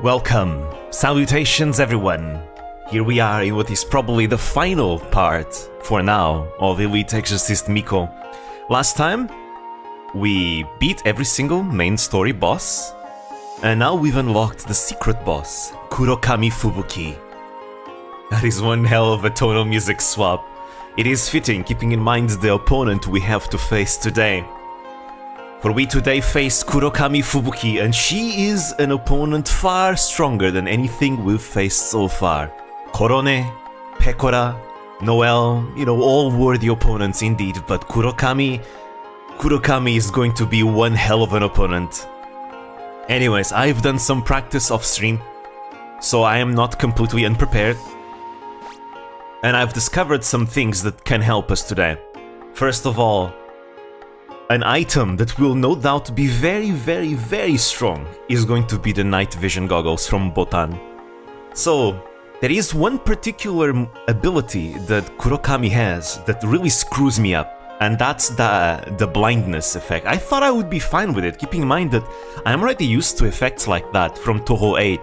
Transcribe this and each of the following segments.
Welcome, salutations everyone. Here we are in what is probably the final part, for now, of Elite Exorcist Miko. Last time, we beat every single main story boss, and now we've unlocked the secret boss, Kurokami Fubuki. That is one hell of a tonal music swap. It is fitting, keeping in mind the opponent we have to face today. For we today face Kurokami Fubuki, and she is an opponent far stronger than anything we've faced so far. Korone, Pekora, Noel, all worthy opponents indeed, but Kurokami is going to be one hell of an opponent. Anyways, I've done some practice off stream, so I am not completely unprepared. And I've discovered some things that can help us today. First of all, an item that will no doubt be very, very, very strong is going to be the night vision goggles from Botan. So, there is one particular ability that Kurokami has that really screws me up, and that's the blindness effect. I thought I would be fine with it, keeping in mind that I'm already used to effects like that from Toho 8.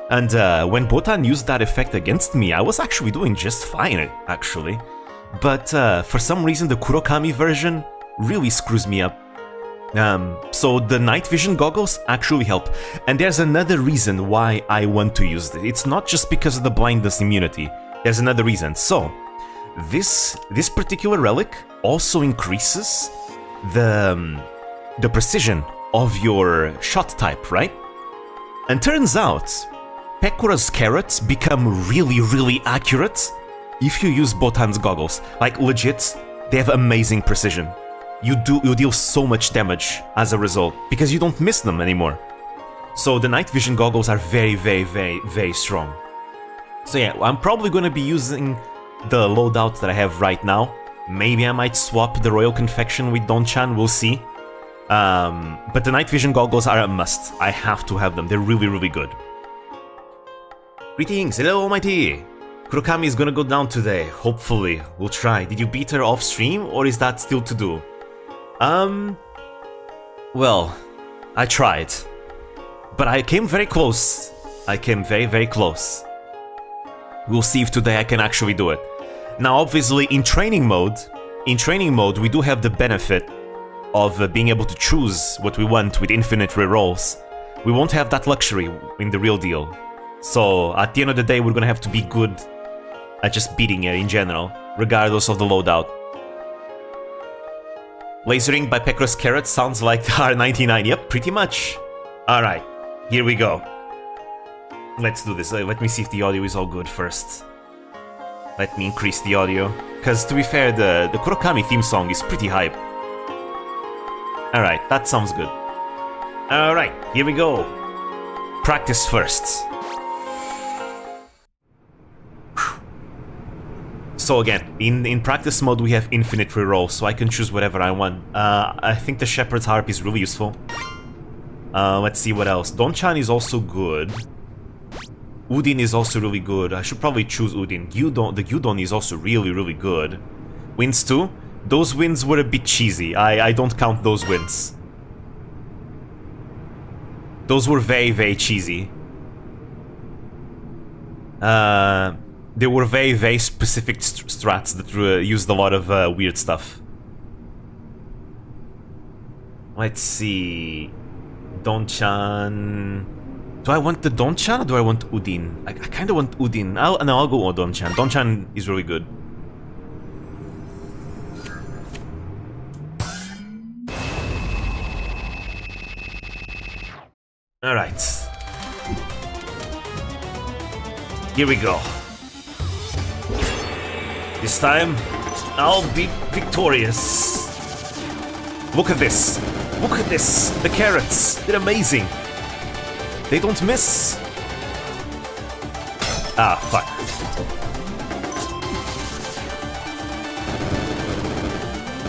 And when Botan used that effect against me, I was actually doing just fine, actually. But for some reason the Kurokami version really screws me up. So the night vision goggles actually help. And there's another reason why I want to use it. It's not just because of the blindness immunity. There's another reason. So, this particular relic also increases the precision of your shot type, right? And turns out, Pekora's carrots become really, really accurate if you use Botan's goggles. Like, legit, they have amazing precision. You deal so much damage as a result, because you don't miss them anymore. So the night vision goggles are very, very, very, very strong. So yeah, I'm probably going to be using the loadout that I have right now. Maybe I might swap the Royal Confection with Don-chan, we'll see. But the night vision goggles are a must. I have to have them, they're really, really good. Greetings, hello Almighty! Kurokami is gonna go down today, hopefully. We'll try. Did you beat her off stream, or is that still to do? Well, I tried. But I came very close. I came very, very close. We'll see if today I can actually do it. Now, obviously, in training mode, we do have the benefit of being able to choose what we want with infinite rerolls. We won't have that luxury in the real deal. So, at the end of the day, we're gonna have to be good at just beating it in general, regardless of the loadout. Lasering by Pekora's carrot sounds like R99, yep, pretty much. Alright, here we go. Let's do this. Let me see if the audio is all good first. Let me increase the audio, because to be fair, the Kurokami theme song is pretty hype. Alright, that sounds good. Alright, here we go. Practice first. So again, in practice mode we have infinite reroll, so I can choose whatever I want. I think the Shepherd's Harp is really useful. Let's see what else. Don-chan is also good. Udin is also really good. I should probably choose Udin. The Gyudon is also really, really good. Wins too? Those wins were a bit cheesy. I don't count those wins. Those were very, very cheesy. They were very, very specific strats that used a lot of weird stuff. Let's see... Don-chan... Do I want the Don-chan or do I want Udin? I kinda want Udin. I'll go on Don-chan. Don-chan is really good. Alright. Here we go. This time, I'll be victorious. Look at this. Look at this. The carrots. They're amazing. They don't miss. Ah, fuck.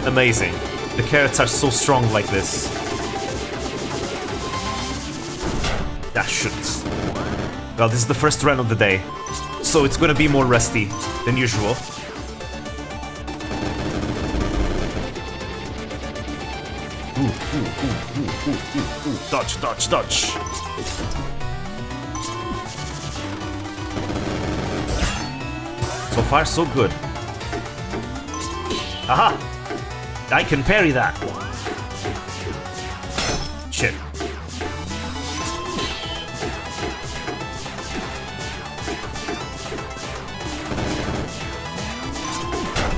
Amazing. The carrots are so strong like this. Ah, shoot. Well, this is the first run of the day, so it's gonna be more rusty than usual. Dodge, dodge, dodge. So far, so good. Aha! I can parry that. Shit.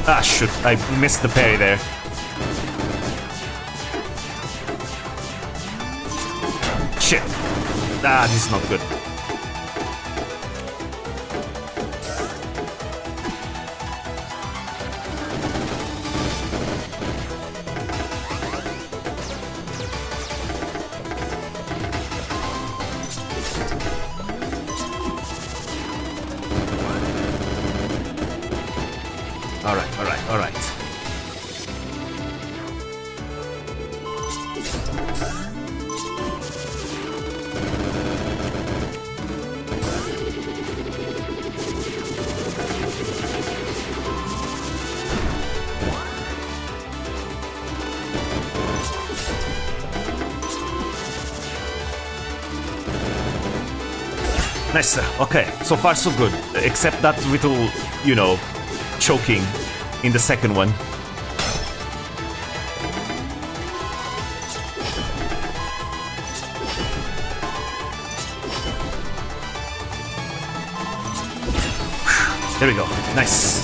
Ah, shoot. I missed the parry there. Shit. Ah, this is not good. Alright. Nice. Okay, so far so good. Except that little, you know, choking in the second one. There we go. Nice.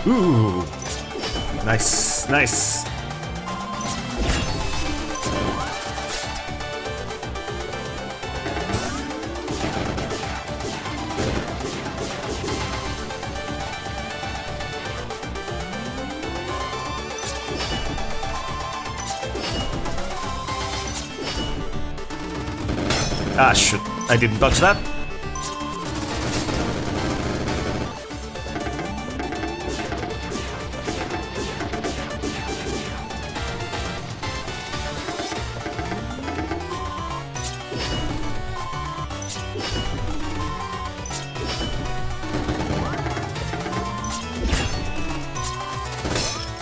Ooh. Nice, nice. Ah, shoot. I didn't dodge that.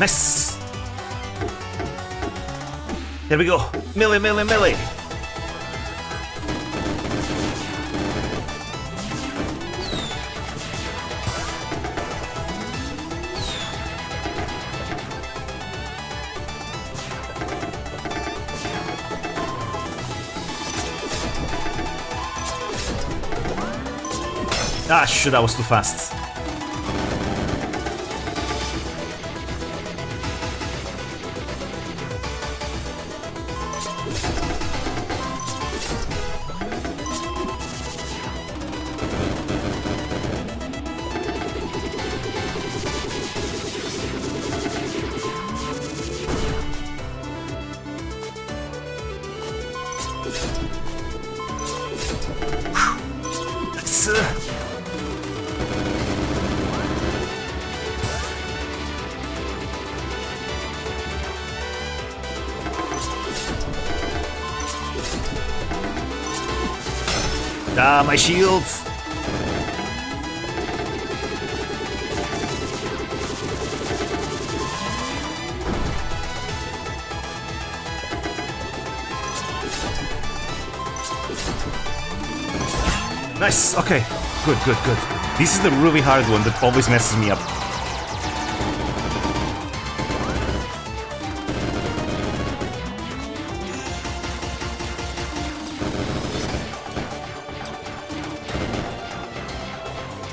Nice! There we go. Melee, melee, melee! Ah, shit, I was too fast. Ah, my shield! Nice, okay. Good, good, good. This is the really hard one that always messes me up.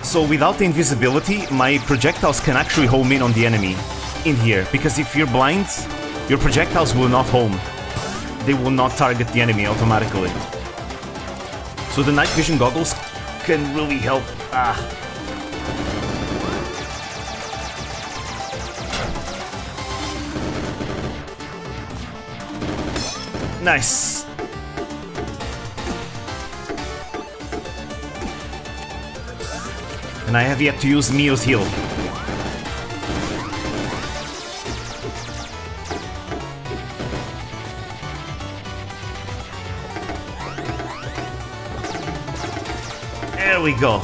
So without the invisibility, my projectiles can actually home in on the enemy in here, because if you're blind, your projectiles will not home. They will not target the enemy automatically. So the night vision goggles can really help. Ah. Nice. And I have yet to use Mio's heal. There we go.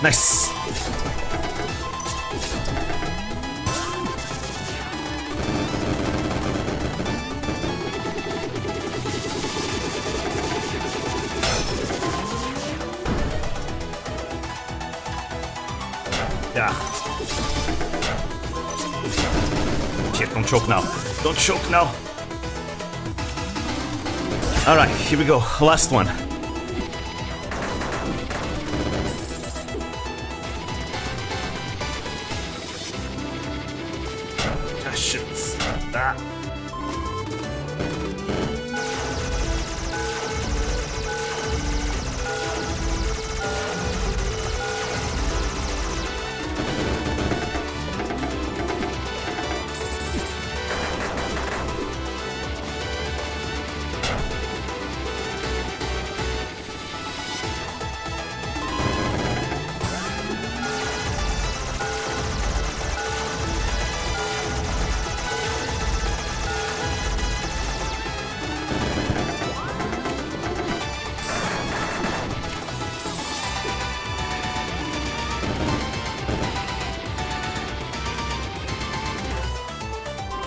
Nice. Yeah. Shit, don't choke now. Don't choke now. Alright, here we go. Last one. Ah, shit. Ah.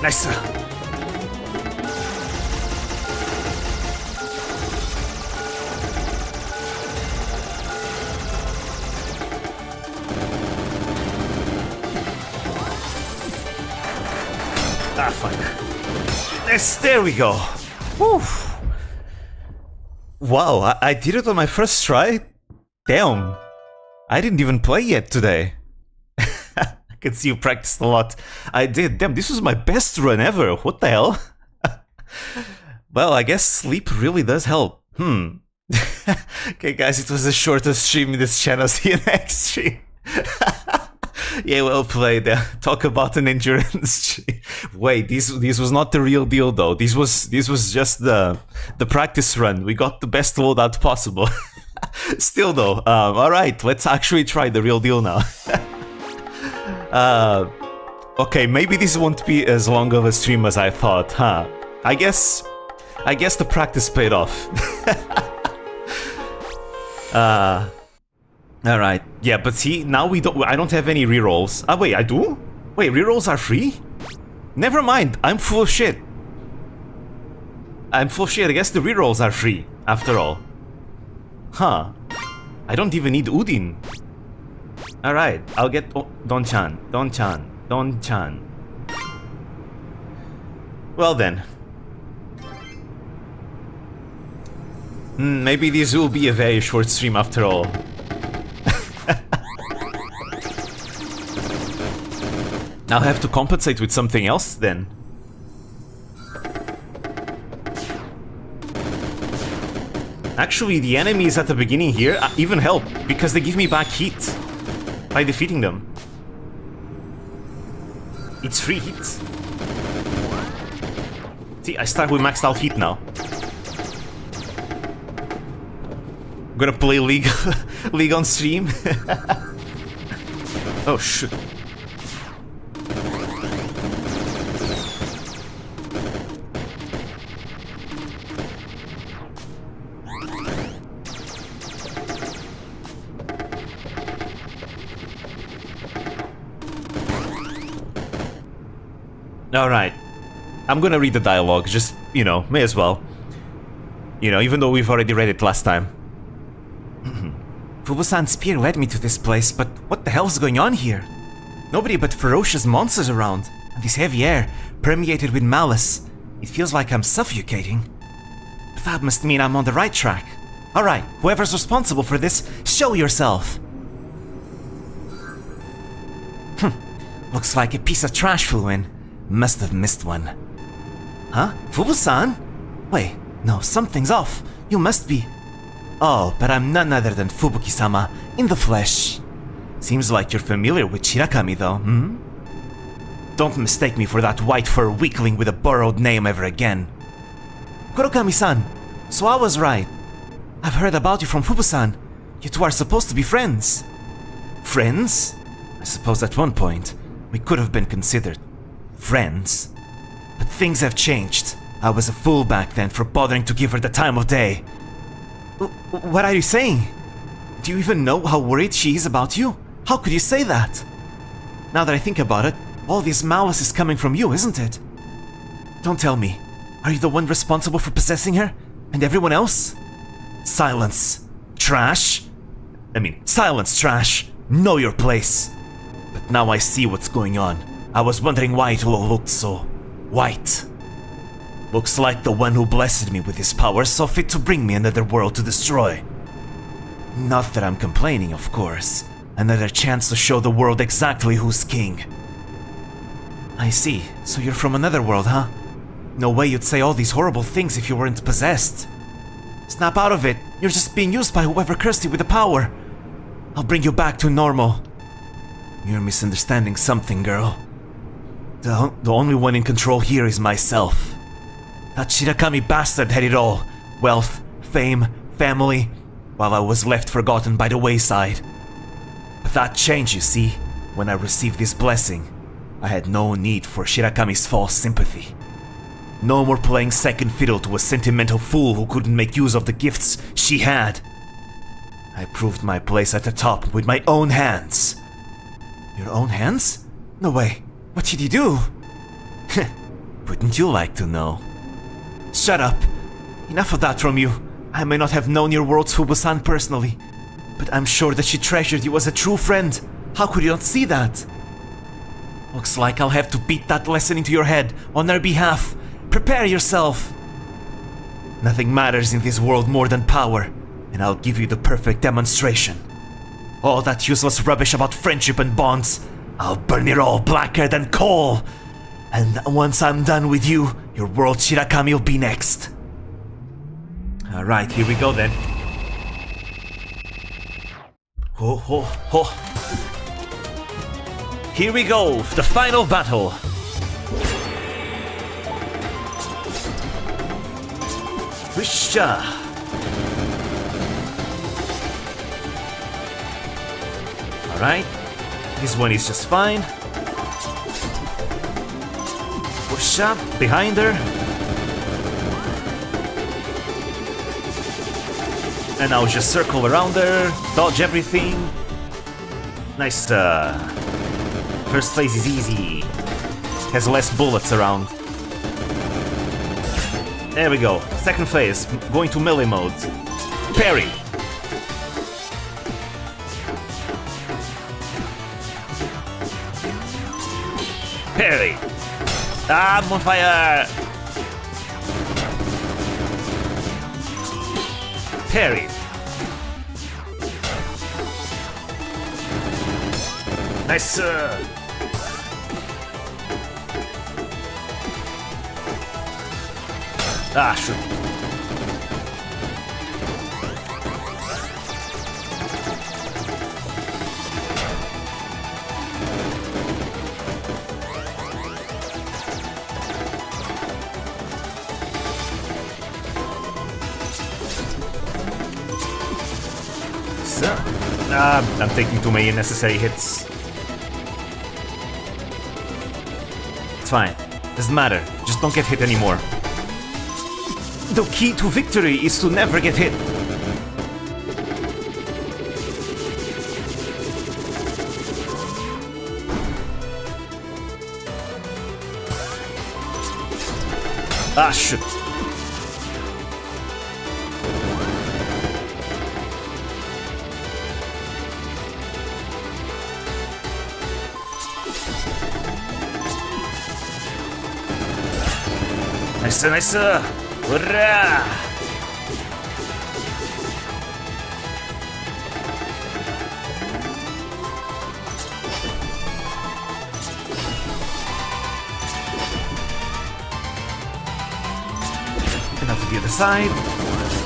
Nice. Ah, fuck. Yes, there we go. Woo. Wow, I did it on my first try? Damn. I didn't even play yet today. I can see you practiced a lot. I did. Damn, this was my best run ever. What the hell? Well, I guess sleep really does help. Okay, guys, it was the shortest stream in this channel. See you next stream. Yeah, well played. Talk about an endurance stream. Wait, this was not the real deal though. This was just the practice run. We got the best loadout possible. Still though, all right, let's actually try the real deal now. Okay, maybe this won't be as long of a stream as I thought, huh? I guess the practice paid off. Alright, yeah, but see, now I don't have any rerolls. Ah, wait, I do? Wait, rerolls are free? Never mind, I'm full of shit. I guess the rerolls are free, after all. Huh. I don't even need Udin. Alright, I'll get Don-chan. Well then. Maybe this will be a very short stream after all. I'll have to compensate with something else then. Actually, the enemies at the beginning here even help, because they give me back heat by defeating them. It's free heat. See, I start with maxed out heat now. I'm gonna play League, League on stream. Oh shit. Alright. I'm gonna read the dialogue, just, you know, may as well. You know, even though we've already read it last time. Fubu-san's spear led me to this place, but what the hell's going on here? Nobody but ferocious monsters around, and this heavy air, permeated with malice. It feels like I'm suffocating. But that must mean I'm on the right track. Alright, whoever's responsible for this, show yourself! Looks like a piece of trash flew in. Must have missed one. Huh? Fubu-san? Wait, no, something's off. You must be... Oh, but I'm none other than Fubuki-sama, in the flesh. Seems like you're familiar with Shirakami though, hmm? Don't mistake me for that white fur weakling with a borrowed name ever again. Kurokami-san, so I was right. I've heard about you from Fubu-san. You two are supposed to be friends. Friends? I suppose at one point, we could have been considered friends. But things have changed. I was a fool back then for bothering to give her the time of day. What are you saying? Do you even know how worried she is about you? How could you say that? Now that I think about it, all this malice is coming from you, isn't it? Don't tell me. Are you the one responsible for possessing her? And everyone else? Silence. Trash. Silence, trash. Know your place. But now I see what's going on. I was wondering why it all looked so white. Looks like the one who blessed me with his power saw fit to bring me another world to destroy. Not that I'm complaining, of course. Another chance to show the world exactly who's king. I see. So you're from another world, huh? No way you'd say all these horrible things if you weren't possessed. Snap out of it. You're just being used by whoever cursed you with the power. I'll bring you back to normal. You're misunderstanding something, girl. The only one in control here is myself. That Shirakami bastard had it all. Wealth, fame, family, while I was left forgotten by the wayside. But that changed, you see. When I received this blessing, I had no need for Shirakami's false sympathy. No more playing second fiddle to a sentimental fool who couldn't make use of the gifts she had. I proved my place at the top with my own hands. Your own hands? No way. What did you do? Wouldn't you like to know? Shut up. Enough of that from you. I may not have known your world's Fubusan personally, but I'm sure that she treasured you as a true friend. How could you not see that? Looks like I'll have to beat that lesson into your head on her behalf. Prepare yourself. Nothing matters in this world more than power, and I'll give you the perfect demonstration. All that useless rubbish about friendship and bonds, I'll burn it all blacker than coal. And once I'm done with you, your world Shirakami will be next. Alright, here we go then. Ho ho ho. Here we go, the final battle. Whisha. Alright, this one is just fine. Push up behind her. And I'll just circle around her, dodge everything. Nice. First phase is easy. Has less bullets around. There we go. Second phase, going to melee mode. Parry. Parry. Ah, I'm on fire. Parry. Nice. Ah, shoot. So, I'm taking too many unnecessary hits. It's fine. Doesn't matter. Just don't get hit anymore. The key to victory is to never get hit. Ah, shit. Nice, nice. Hurrah! And now to the other side.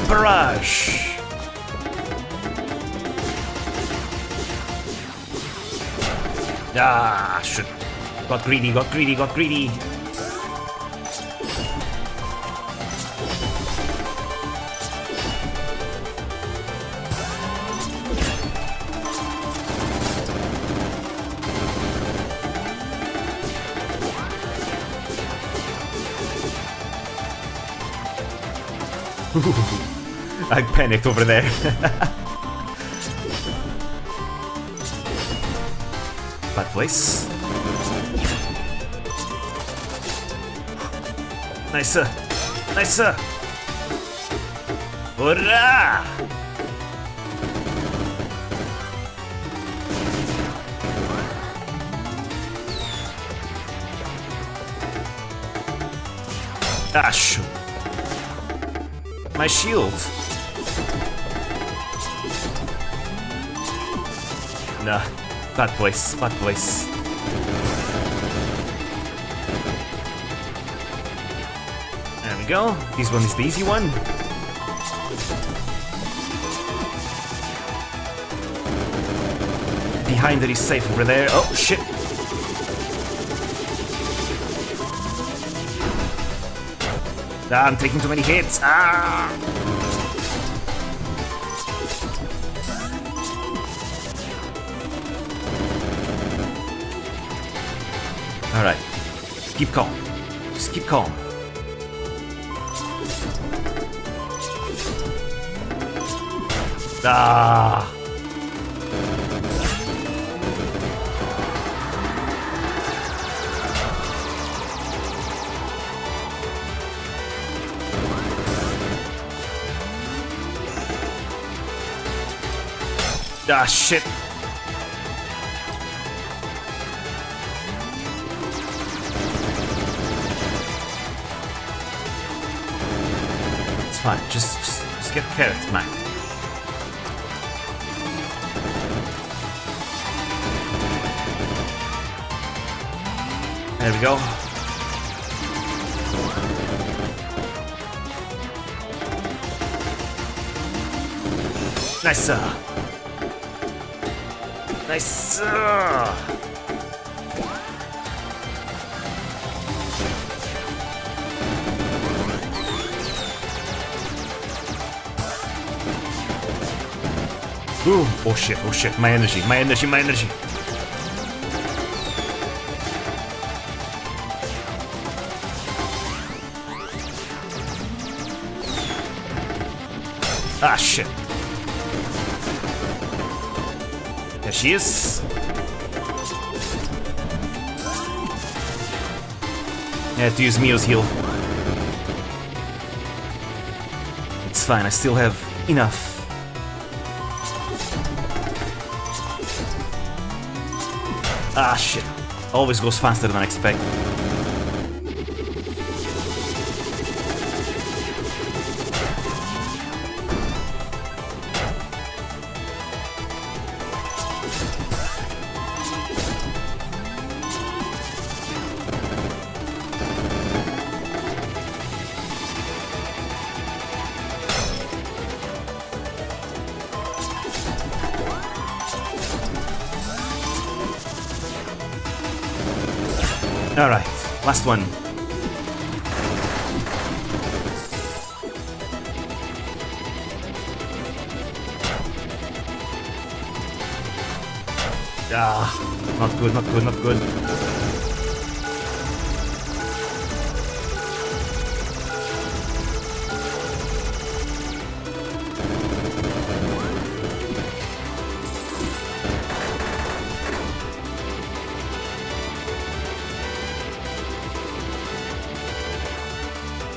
Barrage! Ah, shit. Got greedy, got greedy, got greedy. I panicked over there. Bad place. Nice. Nice. Hurrah! Ah, shoot. My shield. Nah, bad place, bad place. There we go. This one is the easy one. Behind it is safe over there. Oh, shit. Ah, I'm taking too many hits. Ah! Alright. Keep calm. Just keep calm. Ah! Ah, shit. It's fine. Just get carrots, man. There we go. Nice. Nice. Ooh, oh shit, my energy. Ah, shit. There she is. I had to use Mio's heal. It's fine, I still have enough. Ah, shit. Always goes faster than I expect. Alright, last one. Ah, not good, not good, not good.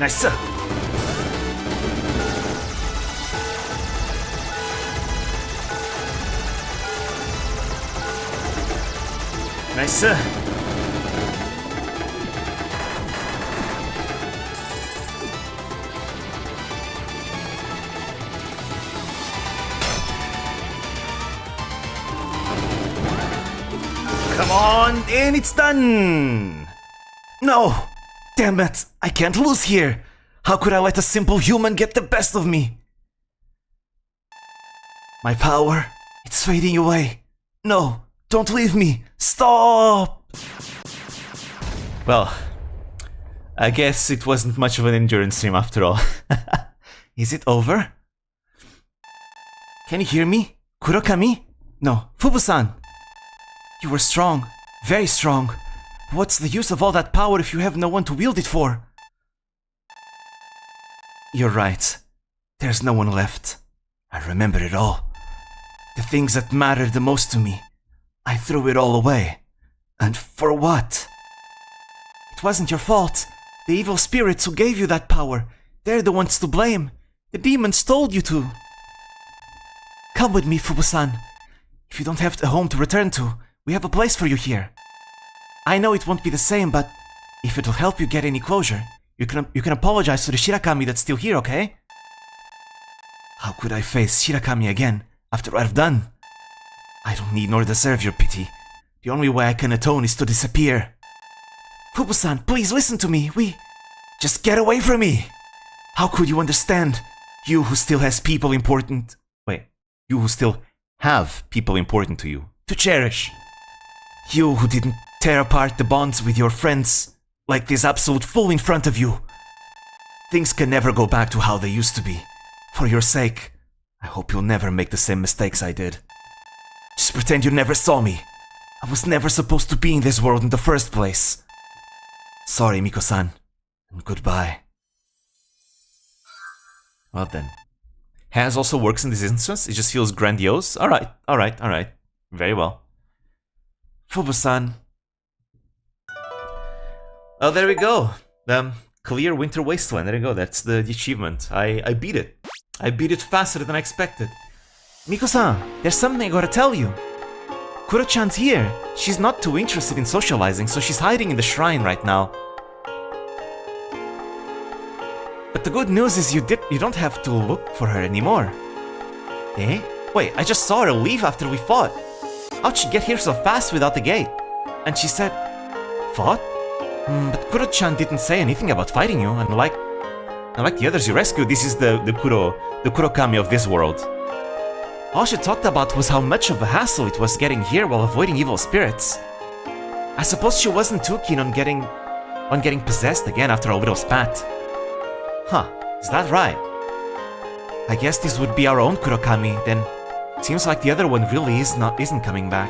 Nice. Nice. Come on, and it's done. No. Damn it! I can't lose here! How could I let a simple human get the best of me? My power, it's fading away. No, don't leave me! Stop! Well, I guess it wasn't much of an endurance stream after all. Is it over? Can you hear me? Kurokami? No, Fubu-san! You were strong, very strong. What's the use of all that power if you have no one to wield it for? You're right. There's no one left. I remember it all. The things that mattered the most to me. I threw it all away. And for what? It wasn't your fault. The evil spirits who gave you that power, they're the ones to blame. The demons told you to. Come with me, Fubu-san. If you don't have a home to return to, we have a place for you here. I know it won't be the same, but if it'll help you get any closure, you can apologize to the Shirakami that's still here, okay? How could I face Shirakami again after what I've done? I don't need nor deserve your pity. The only way I can atone is to disappear. Fubu-san, please listen to me. Just get away from me. How could you understand? You who still has people important... You who still have people important to you, to cherish. You who didn't tear apart the bonds with your friends like this absolute fool in front of you. Things can never go back to how they used to be. For your sake, I hope you'll never make the same mistakes I did. Just pretend you never saw me. I was never supposed to be in this world in the first place. Sorry, Miko-san, and goodbye. Well then. Has also works in this instance, it just feels grandiose. Alright. Very well. Fubu-san. Oh, there we go. Clear Winter Wasteland, there you go, that's the achievement. I beat it. I beat it faster than I expected. Miko-san, there's something I gotta tell you. Kuro-chan's here. She's not too interested in socializing, so she's hiding in the shrine right now. But the good news is you don't have to look for her anymore. Eh? Wait, I just saw her leave after we fought. How'd she get here so fast without the gate? And she said... Fought? But Kuro-chan didn't say anything about fighting you, unlike the others you rescued. This is the Kurokami of this world. All she talked about was how much of a hassle it was getting here while avoiding evil spirits. I suppose she wasn't too keen on getting possessed again after a little spat. Huh, is that right? I guess this would be our own Kurokami, then. Seems like the other one really isn't coming back.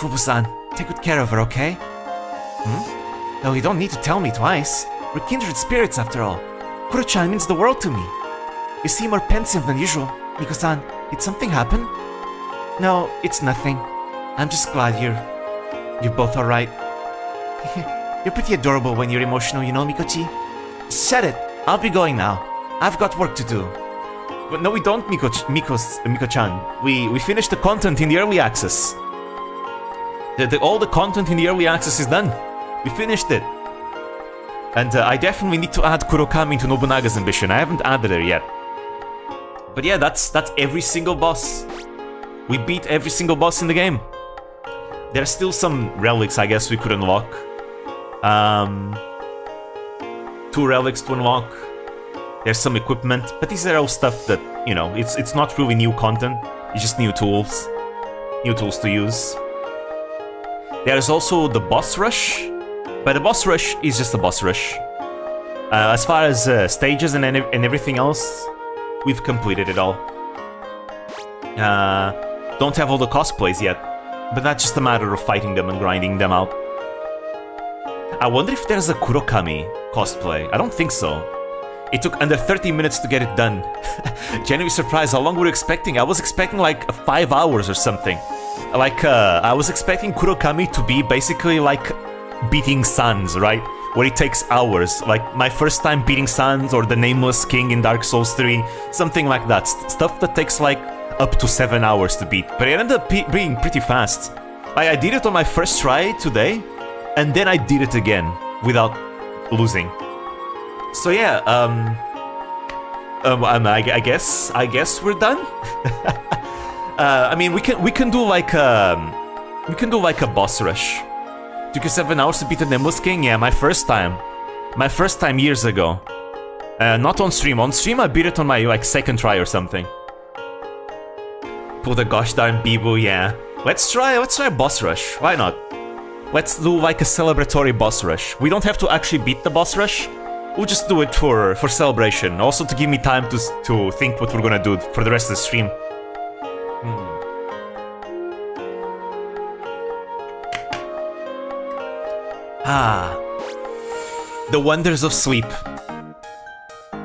Fubu-san, take good care of her, okay? No, you don't need to tell me twice. We're kindred spirits after all. Kuro-chan means the world to me. You seem more pensive than usual. Miko-san, did something happen? No, it's nothing. I'm just glad you're both alright. You're pretty adorable when you're emotional, you know, Mikochi? Shut it! I'll be going now. I've got work to do. But no, we don't, Miko-chan. We finished the content in the early access. All the content in the early access is done. We finished it. And I definitely need to add Kurokami to Nobunaga's ambition. I haven't added her yet. But yeah, that's every single boss. We beat every single boss in the game. There are still some relics, I guess, we could unlock. 2 relics to unlock. There's some equipment, but these are all stuff that, you know, it's not really new content. It's just new tools. New tools to use. There's also the boss rush. But the boss rush is just a boss rush. As far as stages and everything else, we've completed it all. Don't have all the cosplays yet, but that's just a matter of fighting them and grinding them out. I wonder if there's a Kurokami cosplay. I don't think so. It took under 30 minutes to get it done. Genuinely surprised. How long were you expecting? I was expecting like 5 hours or something. Like, I was expecting Kurokami to be basically like beating Sans, right? Where it takes hours. Like my first time beating Sans or the Nameless King in Dark Souls 3. Something like that. Stuff that takes like up to 7 hours to beat. But it ended up being pretty fast. I did it on my first try today. And then I did it again without losing. So yeah, I guess we're done. I mean, we can do like a boss rush. Took you 7 hours to beat the Nameless King. Yeah, my first time years ago. Not on stream. On stream, I beat it on my like second try or something. Pull the gosh darn Bibu. Yeah, let's try a boss rush. Why not? Let's do like a celebratory boss rush. We don't have to actually beat the boss rush. We'll just do it for celebration. Also to give me time to think what we're gonna do for the rest of the stream. Ah. The wonders of sleep.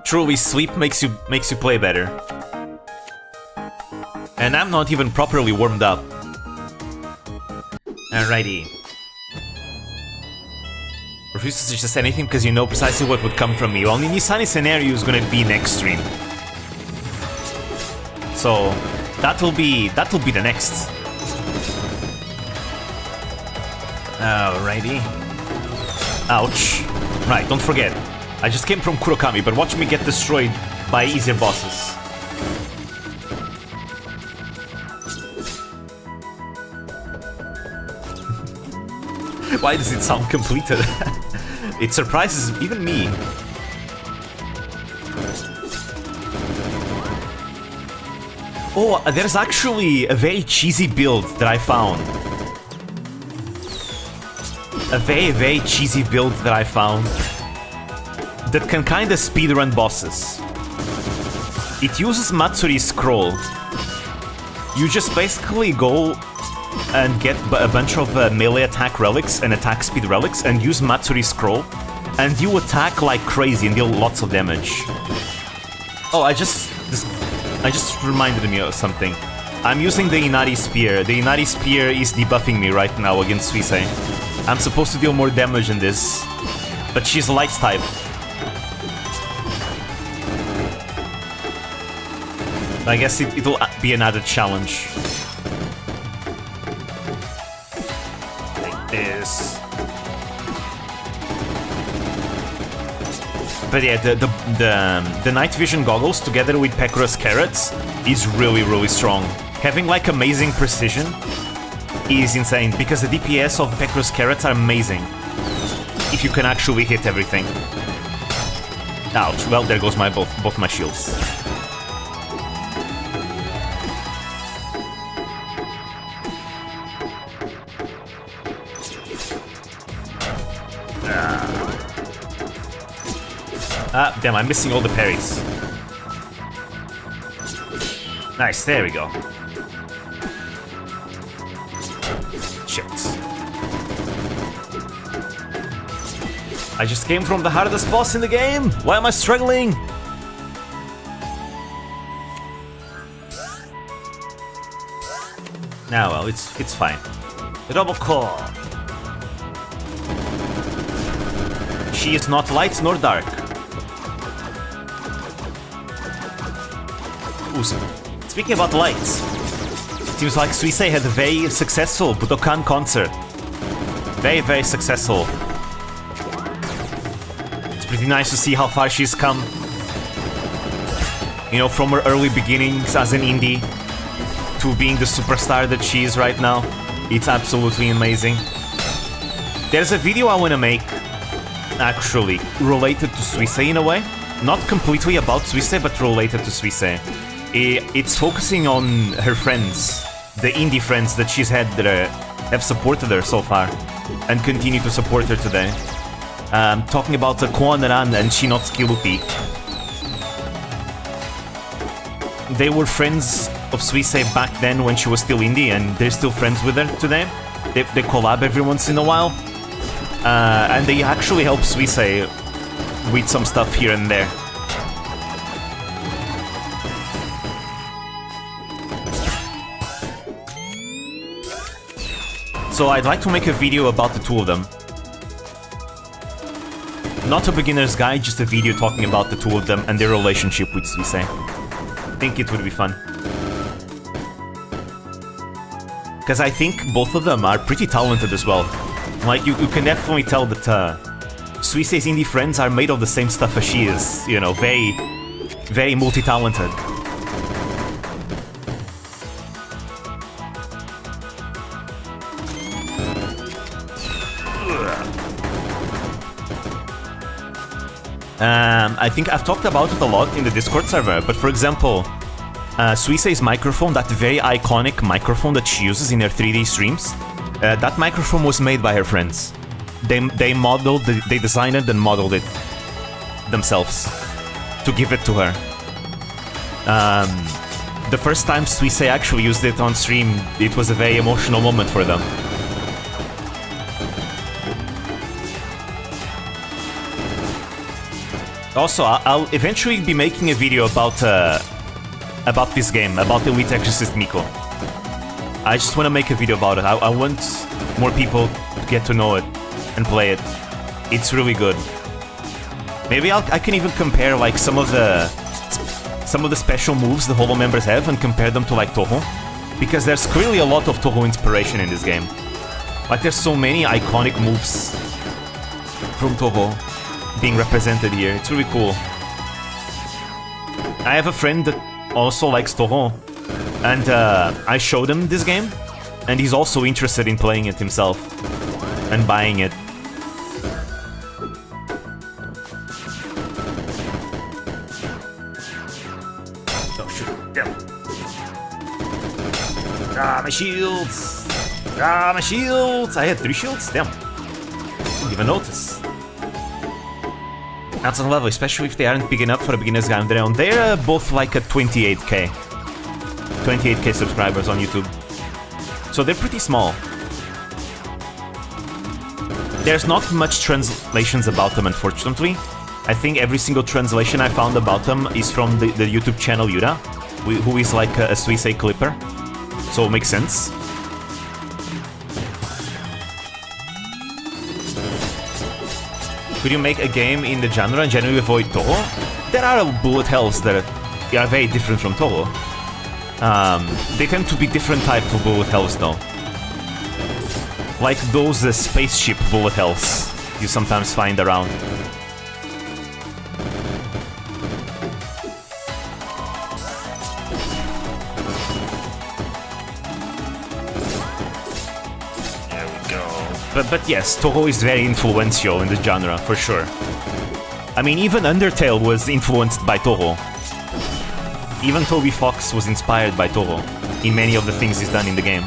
Truly, sleep makes you play better. And I'm not even properly warmed up. Alrighty. Refuse to suggest anything because you know precisely what would come from me. Only Nisani scenario is gonna be next stream. So that'll be the next. Alrighty. Ouch. Right, don't forget. I just came from Kurokami, but watch me get destroyed by easier bosses. Why does it sound completed? It surprises even me. Oh, there's actually a very cheesy build that I found. A very cheesy build that I found that can kinda speedrun bosses. It uses Matsuri's scroll. You just basically go and get a bunch of melee attack relics and attack speed relics and use Matsuri's scroll, and you attack like crazy and deal lots of damage. Oh, I just reminded me of something. I'm using the Inari Spear. The Inari Spear is debuffing me right now against Suisei. I'm supposed to deal more damage in this, but she's a light type. I guess it'll be an added challenge. Like this. But yeah, the night vision goggles together with Pekura's carrots is really strong. Having like amazing precision is insane because the DPS of Pekura's carrots are amazing if you can actually hit everything. Ouch! Well, there goes my both my shields. Ah, damn, I'm missing all the parries. Nice, there we go. Shit. I just came from the hardest boss in the game! Why am I struggling? Nah, well, it's fine. Double core. She is not light nor dark. Ooh, speaking about lights, seems like Suisei had a very successful Budokan concert. Very successful. It's pretty nice to see how far she's come. You know, from her early beginnings as an indie to being the superstar that she is right now. It's absolutely amazing. There's a video I want to make, actually, related to Suisei in a way. Not completely about Suisei, but related to Suisei. It's focusing on her friends, the indie friends that she's had that have supported her so far and continue to support her today. Talking about Koanaran and Shinotsuki Lupi. They were friends of Suisei back then when she was still indie, and they're still friends with her today. They collab every once in a while. And they actually help Suisei with some stuff here and there. So I'd like to make a video about the two of them. Not a beginner's guide, just a video talking about the two of them and their relationship with Suisei. I think it would be fun. Because I think both of them are pretty talented as well. Like, you can definitely tell that Suisei's indie friends are made of the same stuff as she is. You know, very multi-talented. I think I've talked about it a lot in the Discord server, but for example, Suisei's microphone, that very iconic microphone that she uses in her 3D streams, that microphone was made by her friends. They designed it and modeled it themselves to give it to her. The first time Suisei actually used it on stream, it was a very emotional moment for them. Also, I'll eventually be making a video about this game, about Elite Exorcist Miko. I just want to make a video about it. I want more people to get to know it and play it. It's really good. Maybe I can even compare like some of the special moves the Holo members have and compare them to like Toho, because there's clearly a lot of Toho inspiration in this game. Like there's so many iconic moves from Toho being represented here. It's really cool. I have a friend that also likes Toho, and I showed him this game, and he's also interested in playing it himself and buying it. Oh shoot, damn. Ah, my shields! Ah, my shields! I had 3 shields? Damn. Didn't even notice. That's on level, especially if they aren't big enough for a beginner's guy on their own. They're both like at 28k. 28k subscribers on YouTube. So they're pretty small. There's not much translations about them, unfortunately. I think every single translation I found about them is from the YouTube channel Yura, who is like a Suisei clipper. So it makes sense. Could you make a game in the genre and generally avoid Toho? There are bullet hells that are very different from Toho. They tend to be different types of bullet hells though. Like those spaceship bullet hells you sometimes find around. But yes, Toho is very influential in the genre, for sure. I mean, even Undertale was influenced by Toho. Even Toby Fox was inspired by Toho in many of the things he's done in the game.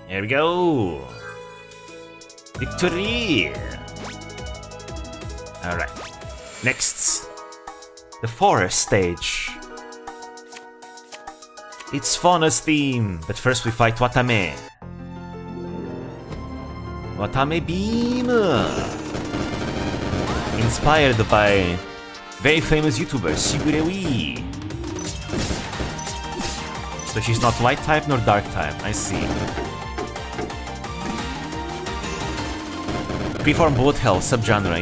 Here we go! Victory! Alright. Next. The forest stage. It's Fauna's theme, but first we fight Watame. Watame Beam! Inspired by very famous YouTuber Shigurewi. So she's not light type nor dark type, I see. Freeform bullet hell, subgenre,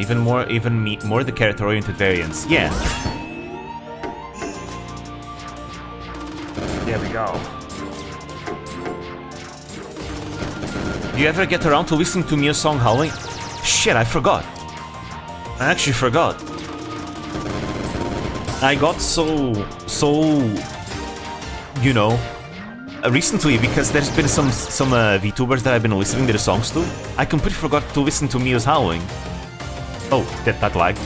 even more the character-oriented variants. Yeah. There we go. Do you ever get around to listening to Mio's song Howling? Shit, I forgot. I actually forgot. I got so you know, recently, because there's been some VTubers that I've been listening to the songs to, I completely forgot to listen to Mio's Howling. Oh, that lagged.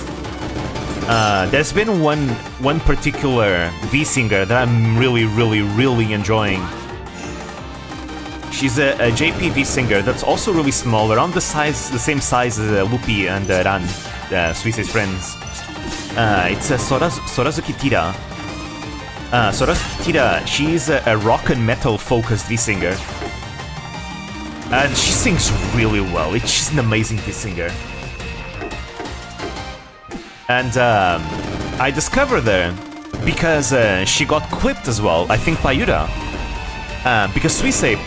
There's been one particular V-singer that I'm really enjoying. She's a JP V-singer that's also really small, around the same size as Lupi and Ran, Suisei's friends. It's Sorazuki Tira. Sorazuki Tira, she's a rock and metal focused V-singer. And she sings really well. She's an amazing V-singer. And I discovered her because she got clipped as well, I think by Yura. Because Suisei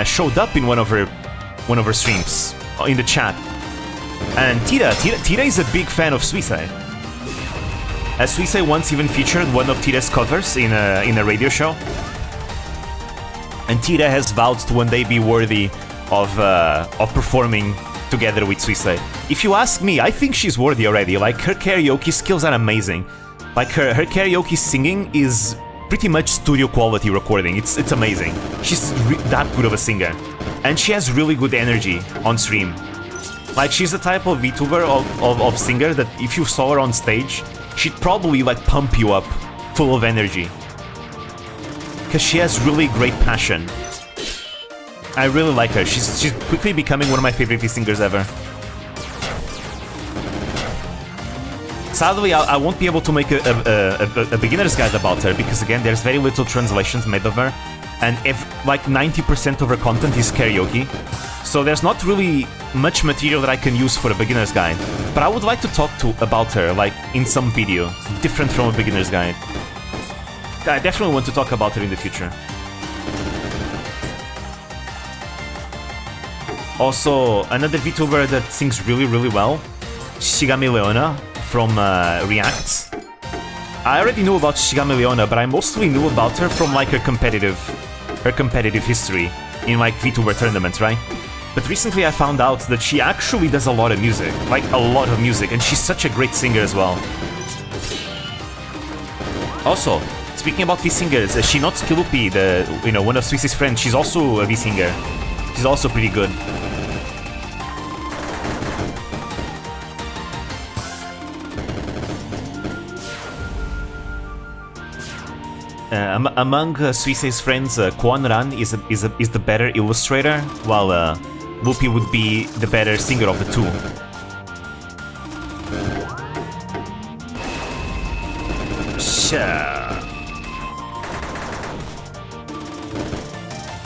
showed up in one of her streams in the chat. And Tira is a big fan of Suisei. Suisei once even featured one of Tira's covers in a radio show. And Tira has vowed to one day be worthy of performing together with Suisei. If you ask me, I think she's worthy already. Like, her karaoke skills are amazing. Like, her karaoke singing is pretty much studio quality recording. It's amazing. She's that good of a singer. And she has really good energy on stream. Like, she's the type of VTuber of singer that if you saw her on stage, she'd probably, like, pump you up full of energy. Because she has really great passion. I really like her. She's quickly becoming one of my favorite V-singers ever. Sadly, I won't be able to make a beginner's guide about her, because again, there's very little translations made of her, and like 90% of her content is karaoke, so there's not really much material that I can use for a beginner's guide. But I would like to talk about her, like, in some video, different from a beginner's guide. I definitely want to talk about her in the future. Also, another VTuber that sings really, really well, Shigami Leona from React. I already knew about Shigami Leona, but I mostly knew about her from like her competitive history in like VTuber tournaments, right? But recently I found out that she actually does a lot of music, like a lot of music, and she's such a great singer as well. Also, speaking about V-singers, Shinotsuki Lupi, one of Swiss's friends, she's also a V-singer. She's also pretty good. Among Suisei's friends, Kwon Ran is the better illustrator, while Lupi would be the better singer of the two.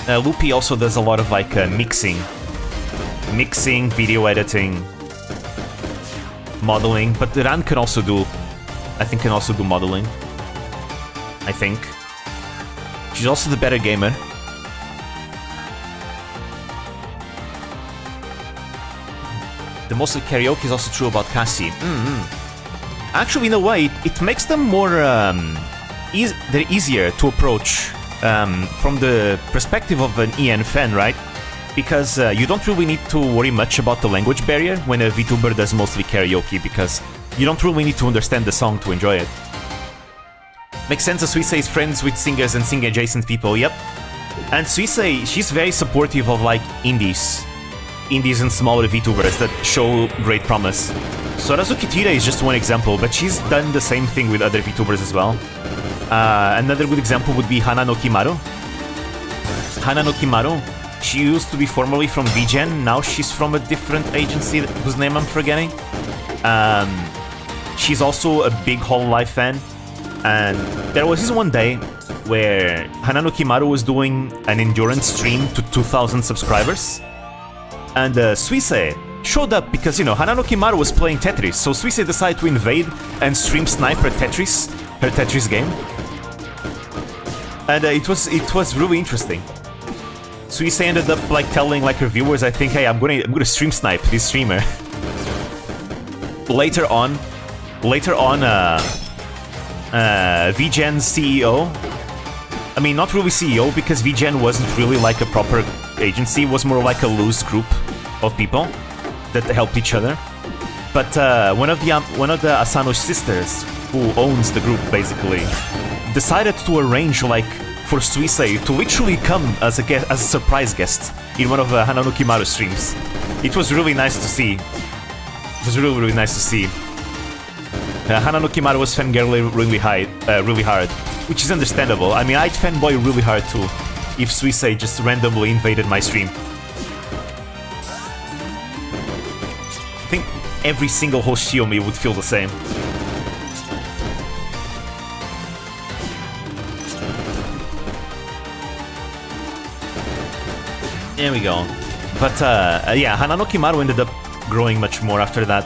Lupi also does a lot of like mixing, video editing, modeling, but Ran can also do, modeling. I think. She's also the better gamer. The mostly karaoke is also true about Cassie. Actually, in a way, it makes them more... they're easier to approach from the perspective of an EN fan, right? Because you don't really need to worry much about the language barrier when a VTuber does mostly karaoke, because you don't really need to understand the song to enjoy it. Makes sense that Suisei is friends with singers and singer-adjacent people, yep. And Suisei, she's very supportive of, like, indies and smaller VTubers that show great promise. Sorazuki Tira is just one example, but she's done the same thing with other VTubers as well. Another good example would be Hana no Kimaru. Hana no Kimaru, she used to be formerly from VGen, now she's from a different agency whose name I'm forgetting. She's also a big Hololive fan. And there was this one day where Hanano Kimaru was doing an endurance stream to 2,000 subscribers. And Suisei showed up because, Hanano Kimaru was playing Tetris, so Suisei decided to invade and stream snipe her Tetris game. And it was really interesting. Suisei ended up like telling like her viewers, I think, hey, I'm gonna stream snipe this streamer. Later on, VGen's CEO, I mean, not really CEO, because VGen wasn't really like a proper agency, it was more like a loose group of people that helped each other. But one of the Asano sisters, who owns the group basically, decided to arrange like for Suisei to literally come as a surprise guest in one of Hanano Kimaru's streams. It was really nice to see. It was really, really nice to see. Hanano Kimaru was fangirling really hard, which is understandable. I mean, I'd fanboy really hard too, if Suisei just randomly invaded my stream. I think every single Hoshiomi would feel the same. There we go. But yeah, Hanano Kimaru ended up growing much more after that.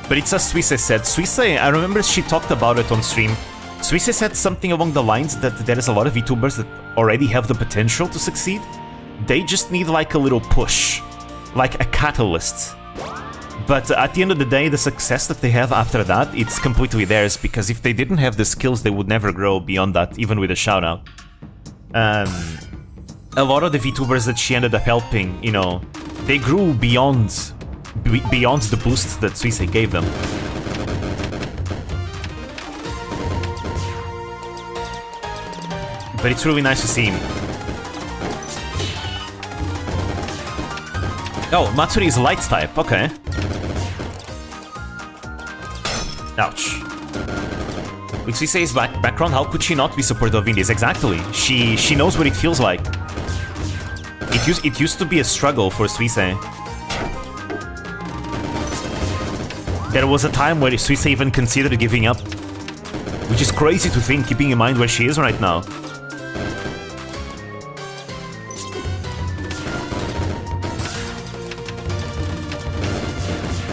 But it's as Suisei said. Suisei, I remember she talked about it on stream. Suisei said something along the lines that there is a lot of VTubers that already have the potential to succeed. They just need like a little push, like a catalyst. But at the end of the day, the success that they have after that, it's completely theirs, because if they didn't have the skills, they would never grow beyond that, even with a shout-out. A lot of the VTubers that she ended up helping, they grew beyond the boost that Suisei gave them. But it's really nice to see him. Oh, Matsuri is light type, okay. Ouch. With Suisei's background, how could she not be supportive of indies? Exactly. She knows what it feels like. It used to be a struggle for Suisei. There was a time where Suisei even considered giving up. Which is crazy to think, keeping in mind where she is right now.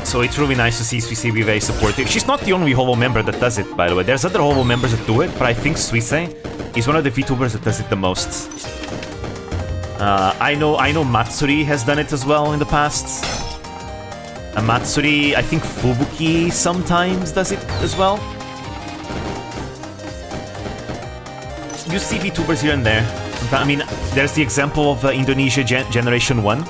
So it's really nice to see Suisei be very supportive. She's not the only Holo member that does it, by the way. There's other Holo members that do it, but I think Suisei is one of the VTubers that does it the most. I know Matsuri has done it as well in the past. Matsuri, I think Fubuki sometimes does it as well. You see VTubers here and there. I mean, there's the example of Indonesia Generation 1.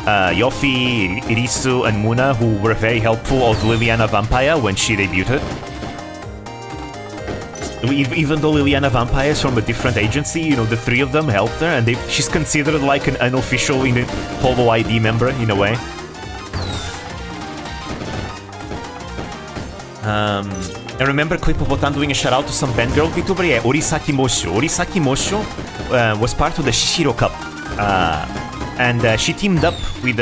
Yofi, Irisu, and Muna, who were very helpful of Liliana Vampire when she debuted. Even though Liliana Vampire is from a different agency, you know, the three of them helped her, and she's considered like an unofficial Holo ID member, in a way. I remember clip of Botan doing a shout out to some band girl VTuber, yeah, Orisaki Moshu. Orisaki Moshu was part of the Shishiro Cup, and she teamed up with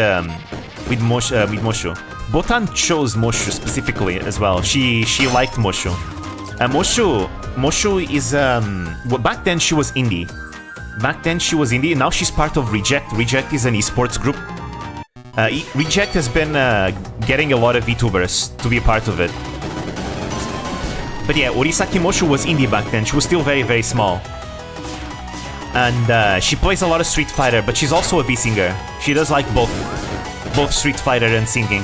Moshu. Botan chose Moshu specifically as well. She liked Moshu. Moshu is well, back then she was indie. Now she's part of Reject. Reject is an esports group. Reject has been getting a lot of VTubers to be a part of it. But yeah, Orisaki Moshu was indie back then. She was still very, very small. And she plays a lot of Street Fighter, but she's also a V-singer. She does like both Street Fighter and singing.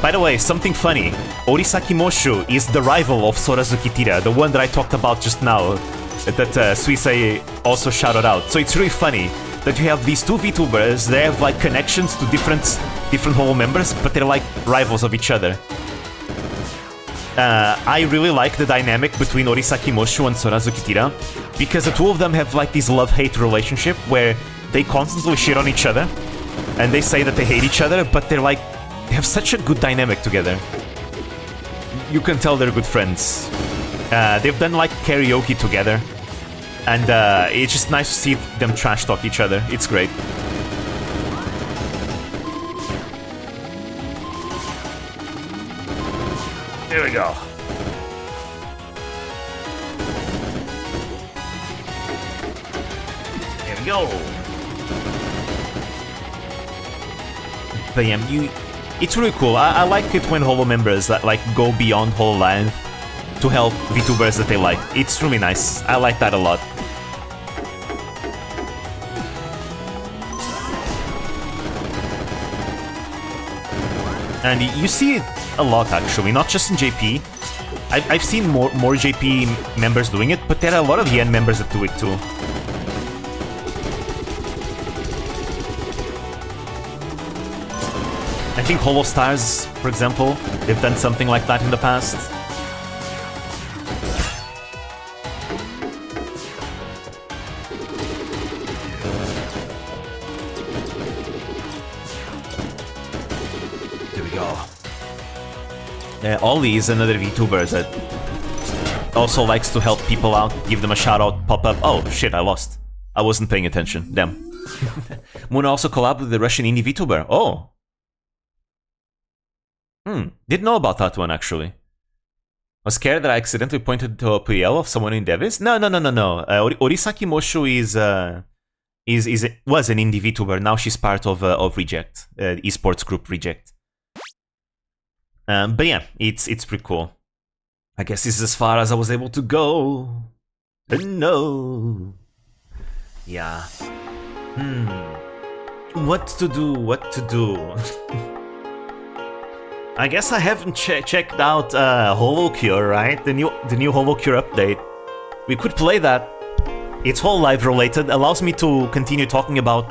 By the way, something funny. Orisaki Moshu is the rival of Sorazuki Tira, the one that I talked about just now, that Suisei also shouted out. So it's really funny that you have these two VTubers, they have like connections to different Holo members, but they're like rivals of each other. I really like the dynamic between Orisaki Moshu and Sorazuki Tira, because the two of them have like this love-hate relationship where they constantly shit on each other, and they say that they hate each other, but they have such a good dynamic together. You can tell they're good friends. They've done like karaoke together, and it's just nice to see them trash talk each other. It's great. Here we go. Here we go. But yeah, it's really cool. I like it when Holo members that like go beyond Hololive to help VTubers that they like. It's really nice. I like that a lot. And you see it a lot, actually, not just in JP. I've seen more JP members doing it, but there are a lot of Yen members that do it too. I think Holostars, for example, they've done something like that in the past. Ollie is another VTuber that also likes to help people out, give them a shout out, pop up. Oh shit, I lost. I wasn't paying attention. Damn. Muna also collabed with the Russian indie VTuber. Oh. Didn't know about that one actually. Was scared that I accidentally pointed to a PL of someone in Devis? No. Orisaki Moshu was an indie VTuber. Now she's part of Reject, esports group Reject. But yeah, it's pretty cool. I guess this is as far as I was able to go. No. Yeah. What to do? I guess I haven't checked out Holocure, right? The new Holocure update. We could play that. It's Hololive related. Allows me to continue talking about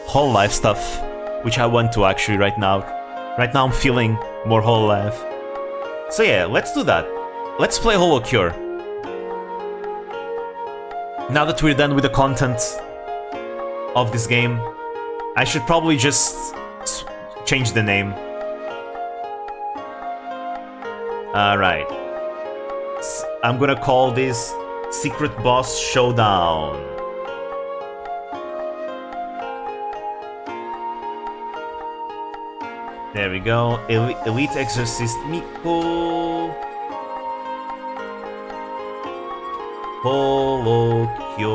Hololive stuff, which I want to actually right now. Right now I'm feeling more Hololive. So yeah, let's do that. Let's play Holocure. Now that we're done with the content of this game, I should probably just change the name. Alright. I'm gonna call this Secret Boss Showdown. There we go. Elite Exorcist Miko. Holocure.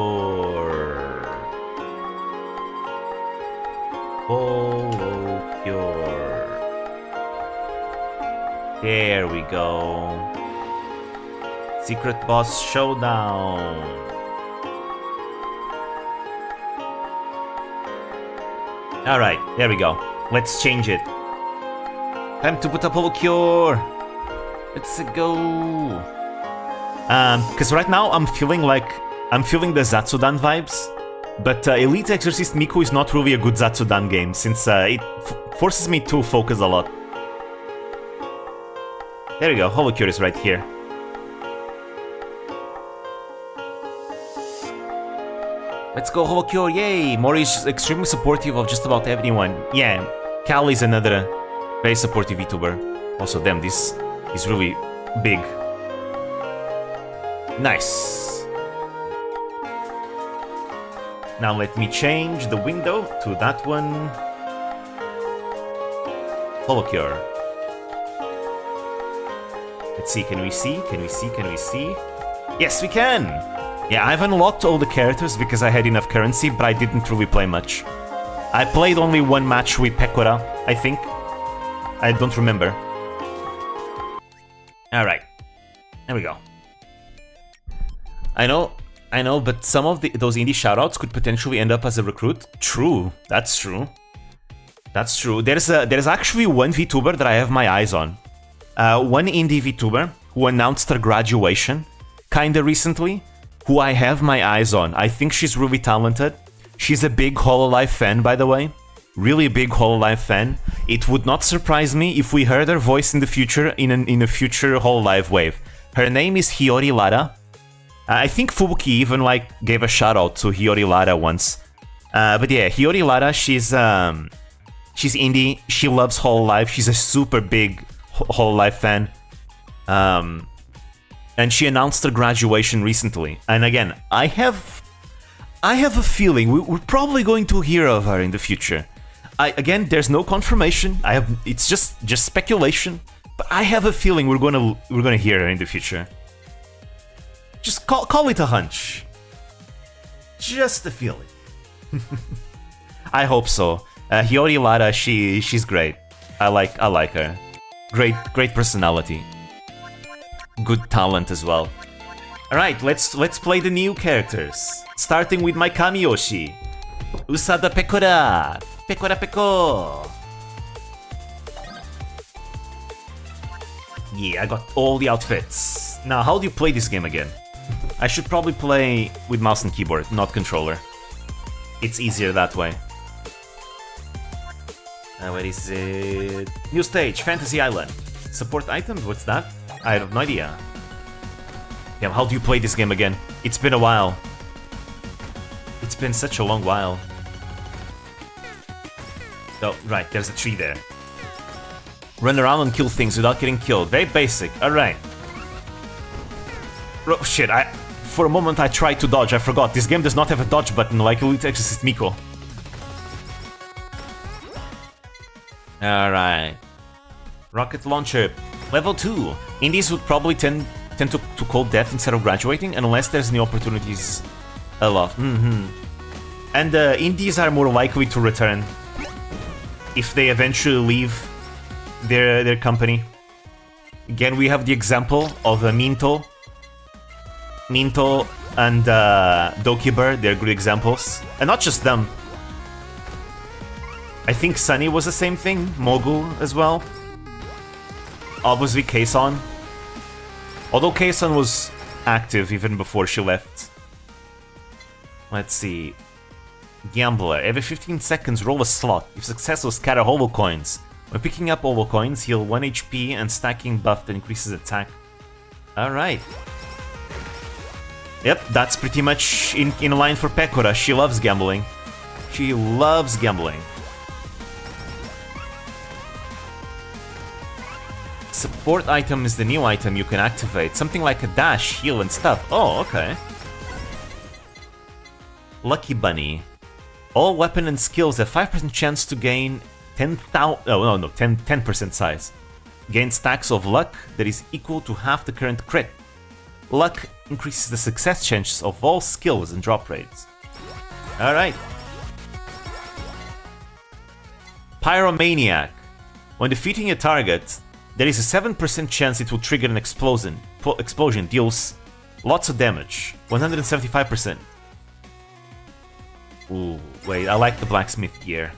Holocure. There we go. Secret Boss Showdown. Alright, there we go. Let's change it. Time to put up Holocure. Let's go. Because right now I'm feeling the Zatsudan vibes. But Elite Exorcist Miko is not really a good Zatsudan game, since it forces me to focus a lot. There we go, Holocure is right here. Let's go Holocure, yay! Mori is extremely supportive of just about everyone. Yeah, Cal is another very supportive VTuber. Also, damn, this is really big. Nice. Now let me change the window to that one. Holocure. Let's see, can we see? Can we see? Can we see? Yes, we can! Yeah, I've unlocked all the characters because I had enough currency, but I didn't really play much. I played only one match with Pekora, I think. I don't remember. Alright. There we go. I know, but some of those indie shoutouts could potentially end up as a recruit. True, that's true. That's true. There's actually one VTuber that I have my eyes on. One indie VTuber who announced her graduation kinda recently, who I have my eyes on. I think she's really talented. She's a big Hololive fan, by the way. Really big Hololive fan. It would not surprise me if we heard her voice in the future in a future Hololive wave. Her name is Hiyori Lara. I think Fubuki even gave a shout out to Hiyori Lara once. But yeah, Hiyori Lara, she's indie. She loves Hololive. She's a super big Hololive fan. And she announced her graduation recently. And again, I have a feeling we're probably going to hear of her in the future. Again, there's no confirmation. It's just speculation. But I have a feeling we're gonna hear her in the future. Just call it a hunch. Just a feeling. I hope so. Hiyori Lara, she's great. I like her. Great personality. Good talent as well. Alright, let's play the new characters. Starting with my Kamiyoshi. Usada Pekora. Pekora Peko. Yeah, I got all the outfits. Now, how do you play this game again? I should probably play with mouse and keyboard, not controller. It's easier that way. Where is it? New stage, Fantasy Island. Support items? What's that? I have no idea. Yeah, how do you play this game again? It's been a while. It's been such a long while. Oh, right, there's a tree there. Run around and kill things without getting killed. Very basic, alright. Oh shit, for a moment I tried to dodge, I forgot. This game does not have a dodge button like Elite Exorcist Miko. Alright. Rocket launcher. Level 2. Indies would probably tend to call death instead of graduating, unless there's new opportunities a lot. And indies are more likely to return if they eventually leave their company. Again, we have the example of Minto. Minto and Dokibird, they're good examples. And not just them. I think Sunny was the same thing, Mogul as well. Obviously Kayson. Although Kayson was active even before she left. Let's see. Gambler. Every 15 seconds roll a slot. If successful, scatter holo coins. When picking up holo coins, heal 1 HP and stacking buff that increases attack. Alright. Yep, that's pretty much in line for Pekora. She loves gambling. She loves gambling. Support item is the new item you can activate. Something like a dash, heal, and stuff. Oh, okay. Lucky Bunny. All weapon and skills have 5% chance to gain 10% size. Gain stacks of luck that is equal to half the current crit. Luck increases the success chances of all skills and drop rates. Alright. Pyromaniac. When defeating a target, there is a 7% chance it will trigger an explosion. Explosion deals lots of damage. 175%. Ooh, wait, I like the blacksmith gear.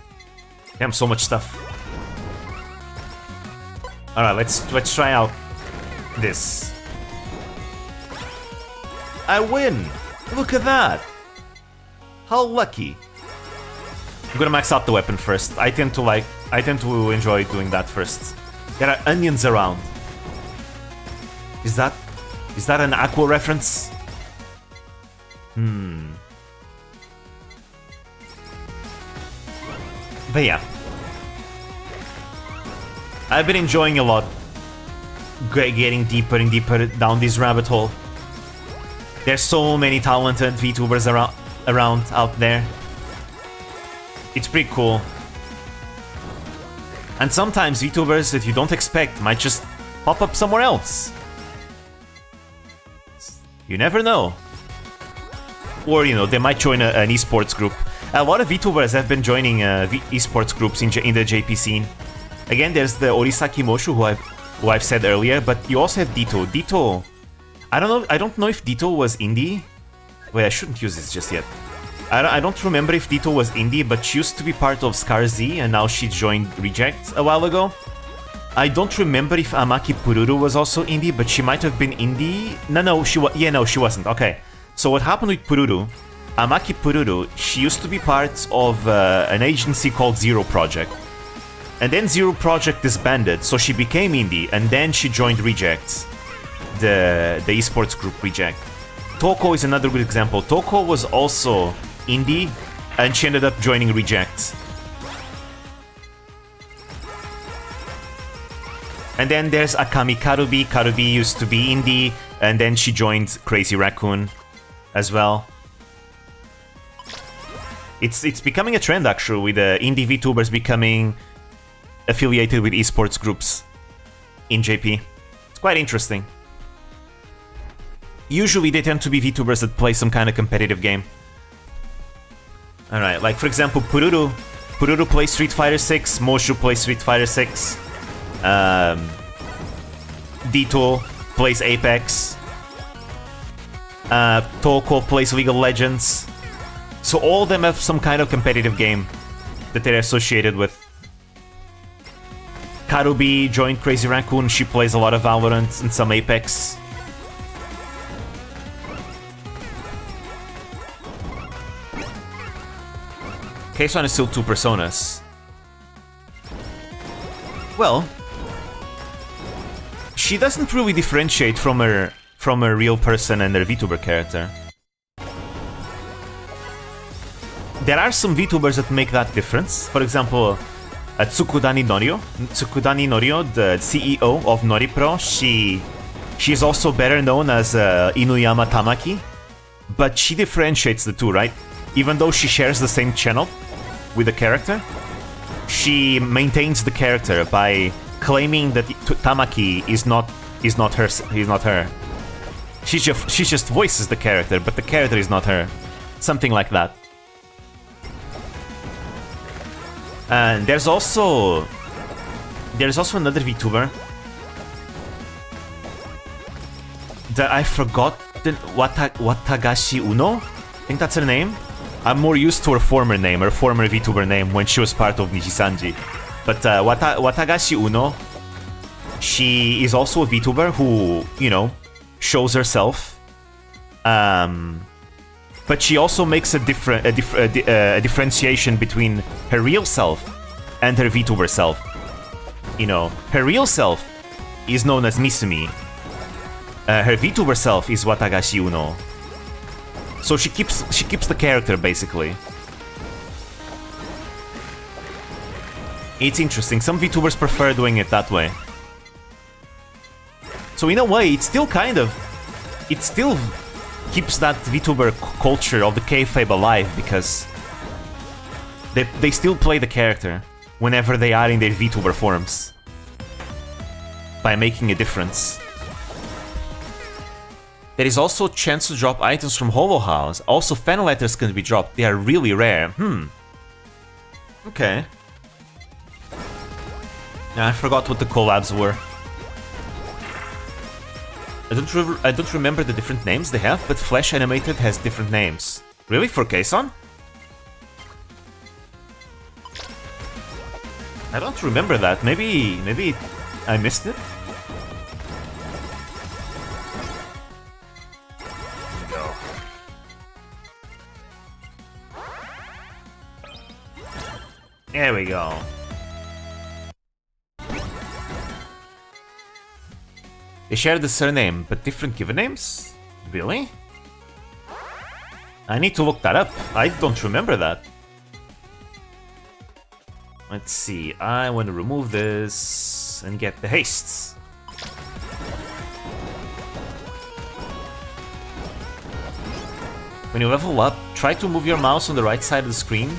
Damn, so much stuff. Alright, let's try out this. I win! Look at that! How lucky. I'm gonna max out the weapon first. I tend to enjoy doing that first. There are onions around. Is that an Aqua reference? But yeah. I've been enjoying a lot getting deeper and deeper down this rabbit hole. There's so many talented VTubers around out there. It's pretty cool. And sometimes VTubers that you don't expect might just pop up somewhere else. You never know. Or, you know, they might join an esports group. A lot of VTubers have been joining esports groups in the JP scene. Again, there's the Orisaki Moshu, who I've said earlier, but you also have Ditto. Ditto, I don't know if Ditto was indie. Wait, I shouldn't use this just yet. I don't remember if Ditto was indie, but she used to be part of Scar Z, and now she joined Reject a while ago. I don't remember if Amaki Pururu was also indie, but she might have been indie. No, she wasn't. Okay. So what happened with Pururu? Amaki Pururu, she used to be part of an agency called Zero Project. And then Zero Project disbanded, so she became indie, and then she joined Reject, the esports group Reject. Toko is another good example. Toko was also indie, and she ended up joining Reject. And then there's Akami Karubi. Karubi used to be indie, and then she joined Crazy Raccoon as well. It's becoming a trend, actually, with indie VTubers becoming affiliated with esports groups in JP. It's quite interesting. Usually they tend to be VTubers that play some kind of competitive game. Alright, like for example, Pururu plays Street Fighter 6, Moshu plays Street Fighter 6, Ditto plays Apex, Toko plays League of Legends. So all of them have some kind of competitive game that they're associated with. Karubi joined Crazy Raccoon, she plays a lot of Valorant and some Apex. K-Swan is still two personas. Well, she doesn't really differentiate from her real person and her VTuber character. There are some VTubers that make that difference. For example, Tsukudani Norio. Tsukudani Norio, the CEO of Noripro, she's also better known as Inuyama Tamaki, but she differentiates the two, right? Even though she shares the same channel with the character, she maintains the character by claiming that Tamaki is not her. He's not her. She just voices the character, but the character is not her. Something like that. And there's also another VTuber that I forgot, Watagashi Uno? I think that's her name. I'm more used to her former name, her former VTuber name, when she was part of Nijisanji. But Watagashi Uno, she is also a VTuber who, you know, shows herself. But she also makes a differentiation between her real self and her VTuber self. You know, her real self is known as Misumi. Her VTuber self is Watagashi Uno. So she keeps the character, basically. It's interesting. Some VTubers prefer doing it that way. So in a way, it still keeps that VTuber culture of the kayfabe alive, because they still play the character whenever they are in their VTuber forms by making a difference. There is also a chance to drop items from Holo House. Also, fan letters can be dropped. They are really rare. Okay. I forgot what the collabs were. I don't remember the different names they have, but Flash Animated has different names. Really? For Kason? I don't remember that. Maybe I missed it? Go. There we go. They share the surname, but different given names? Really? I need to look that up. I don't remember that. Let's see. I want to remove this and get the hastes. When you level up, try to move your mouse on the right side of the screen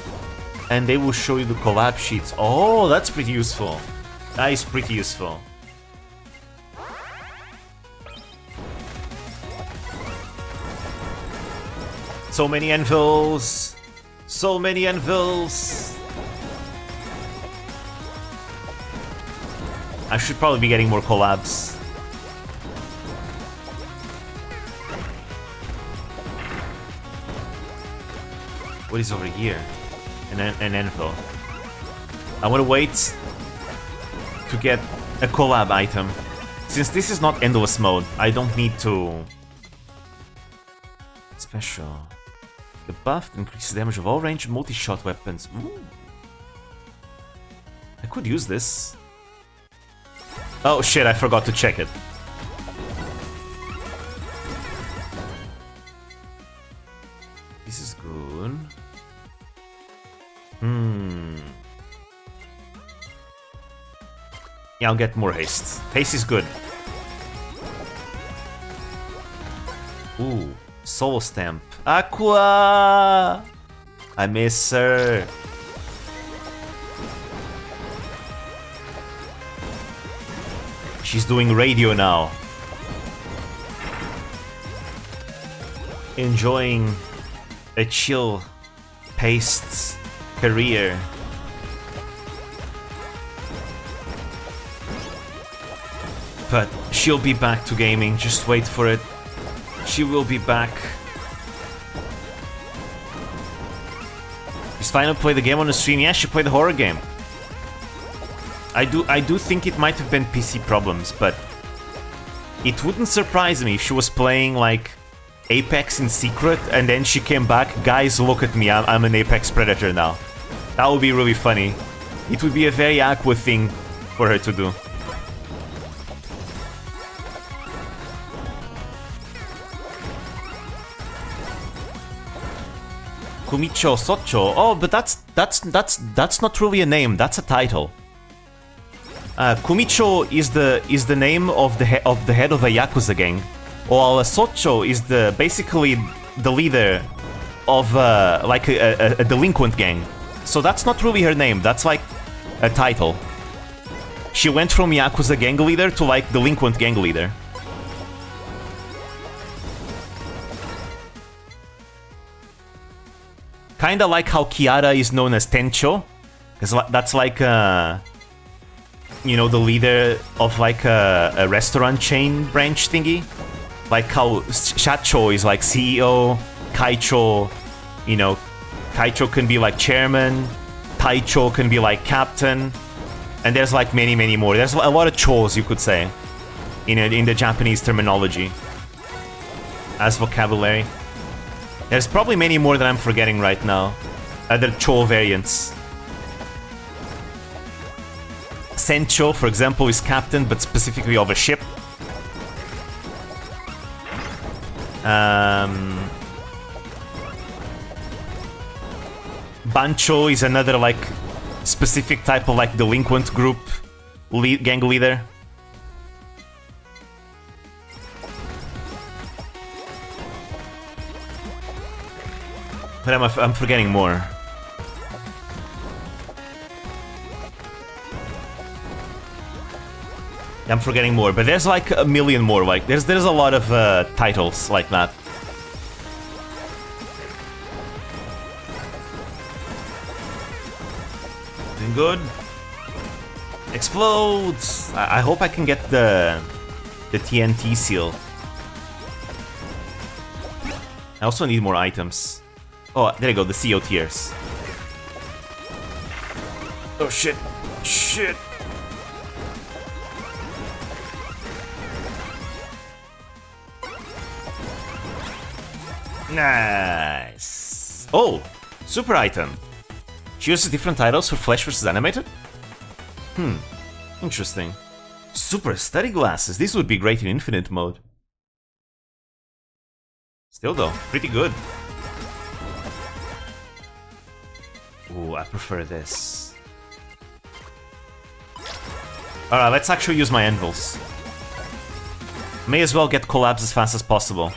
and they will show you the collab sheets. Oh, that's pretty useful. That is pretty useful. So many anvils! So many anvils! I should probably be getting more collabs. What is over here? An anvil. I want to wait to get a collab item. Since this is not endless mode, I don't need to... Special. The buff increases damage of all range multi-shot weapons. Ooh. I could use this. Oh shit, I forgot to check it. This is good. Yeah, I'll get more haste. Haste is good. Ooh, soul stamp. Aqua! I miss her. She's doing radio now. Enjoying a chill paced career. But she'll be back to gaming, just wait for it. She will be back. Is Final play the game on the stream? Yeah, she played the horror game. I do think it might have been PC problems, but it wouldn't surprise me if she was playing like Apex in secret and then she came back. Guys, look at me, I'm an Apex Predator now. That would be really funny. It would be a very awkward thing for her to do. Kumicho Socho. Oh, but that's not really a name. That's a title. Kumicho is the name of the head of a yakuza gang, while Socho is basically the leader of like a delinquent gang. So that's not really her name. That's like a title. She went from yakuza gang leader to like delinquent gang leader. Kinda like how Kiara is known as Tencho, because that's like you know, the leader of like a restaurant chain branch thingy. Like how Shacho is like CEO, Kaicho, you know, Kaicho can be like chairman, Taicho can be like captain, and there's like many more. There's a lot of chos, you could say, in the Japanese terminology as vocabulary. There's probably many more that I'm forgetting right now. Other cho variants. Sencho, for example, is captain, but specifically of a ship. Bancho is another like specific type of like delinquent group gang leader. But I'm forgetting more. I'm forgetting more, but there's like a million more. Like there's a lot of titles like that. Doing good. Explodes! I hope I can get the TNT seal. I also need more items. Oh, there you go, the CO tiers. Oh shit. Shit. Nice. Oh, super item. She uses different titles for Flash versus animated? Interesting. Super study glasses. This would be great in infinite mode. Still though, pretty good. Ooh, I prefer this. Alright, let's actually use my anvils. May as well get collabs as fast as possible.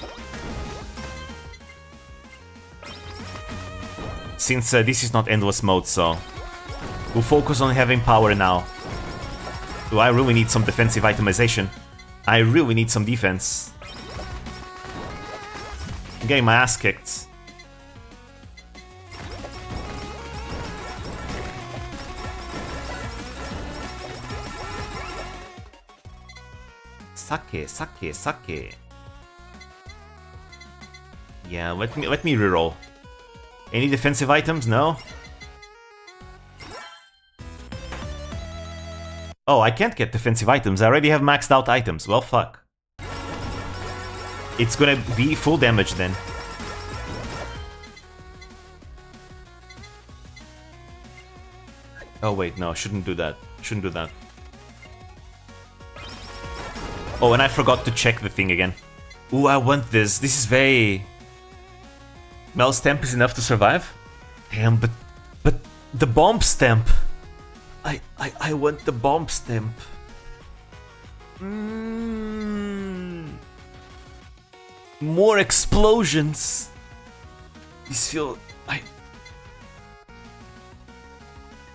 Since this is not endless mode, so we'll focus on having power now. Do I really need some defensive itemization? I really need some defense. I'm getting my ass kicked. Sake. Yeah, let me reroll. Any defensive items? No. Oh, I can't get defensive items. I already have maxed out items. Well, fuck. It's gonna be full damage then. Oh wait, no, shouldn't do that. Shouldn't do that. Oh, and I forgot to check the thing again. Ooh, I want this. This is very... Mel stamp is enough to survive? Damn, but the bomb stamp. I want the bomb stamp. More explosions. This feel...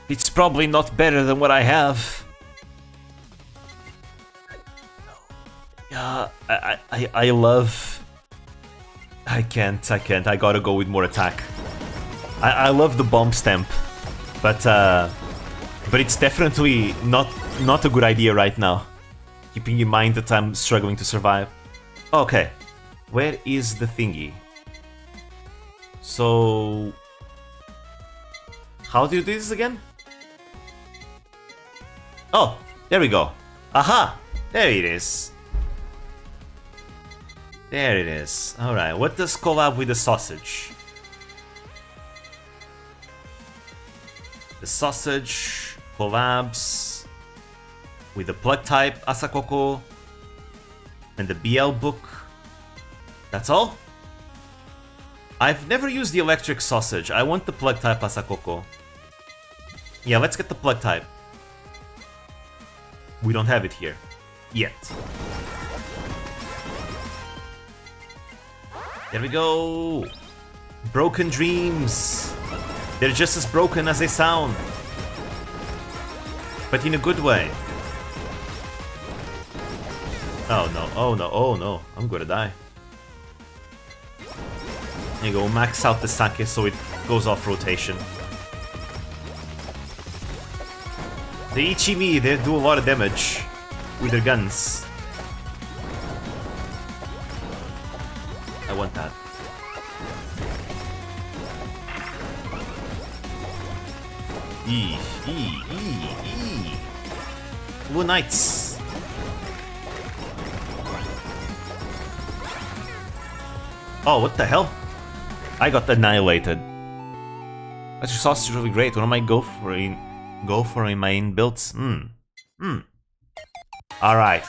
It's probably not better than what I have. Yeah, I love... I can't. I gotta go with more attack. I love the bomb stamp, but it's definitely not a good idea right now. Keeping in mind that I'm struggling to survive. Okay, where is the thingy? So, how do you do this again? Oh, there we go. Aha, there it is. There it is. Alright, what does collab with the sausage? The sausage collabs with the plug type Asakoko and the BL book. That's all? I've never used the electric sausage. I want the plug type Asakoko. Yeah, let's get the plug type. We don't have it here. Yet. There we go! Broken dreams! They're just as broken as they sound. But in a good way. Oh no, oh no, oh no. I'm gonna die. There you go, max out the sake so it goes off rotation. The Ichimi, they do a lot of damage with their guns. I want that. Blue Knights. Oh, what the hell? I got annihilated. That sausage is really great. What am I go for in my in builds? Alright.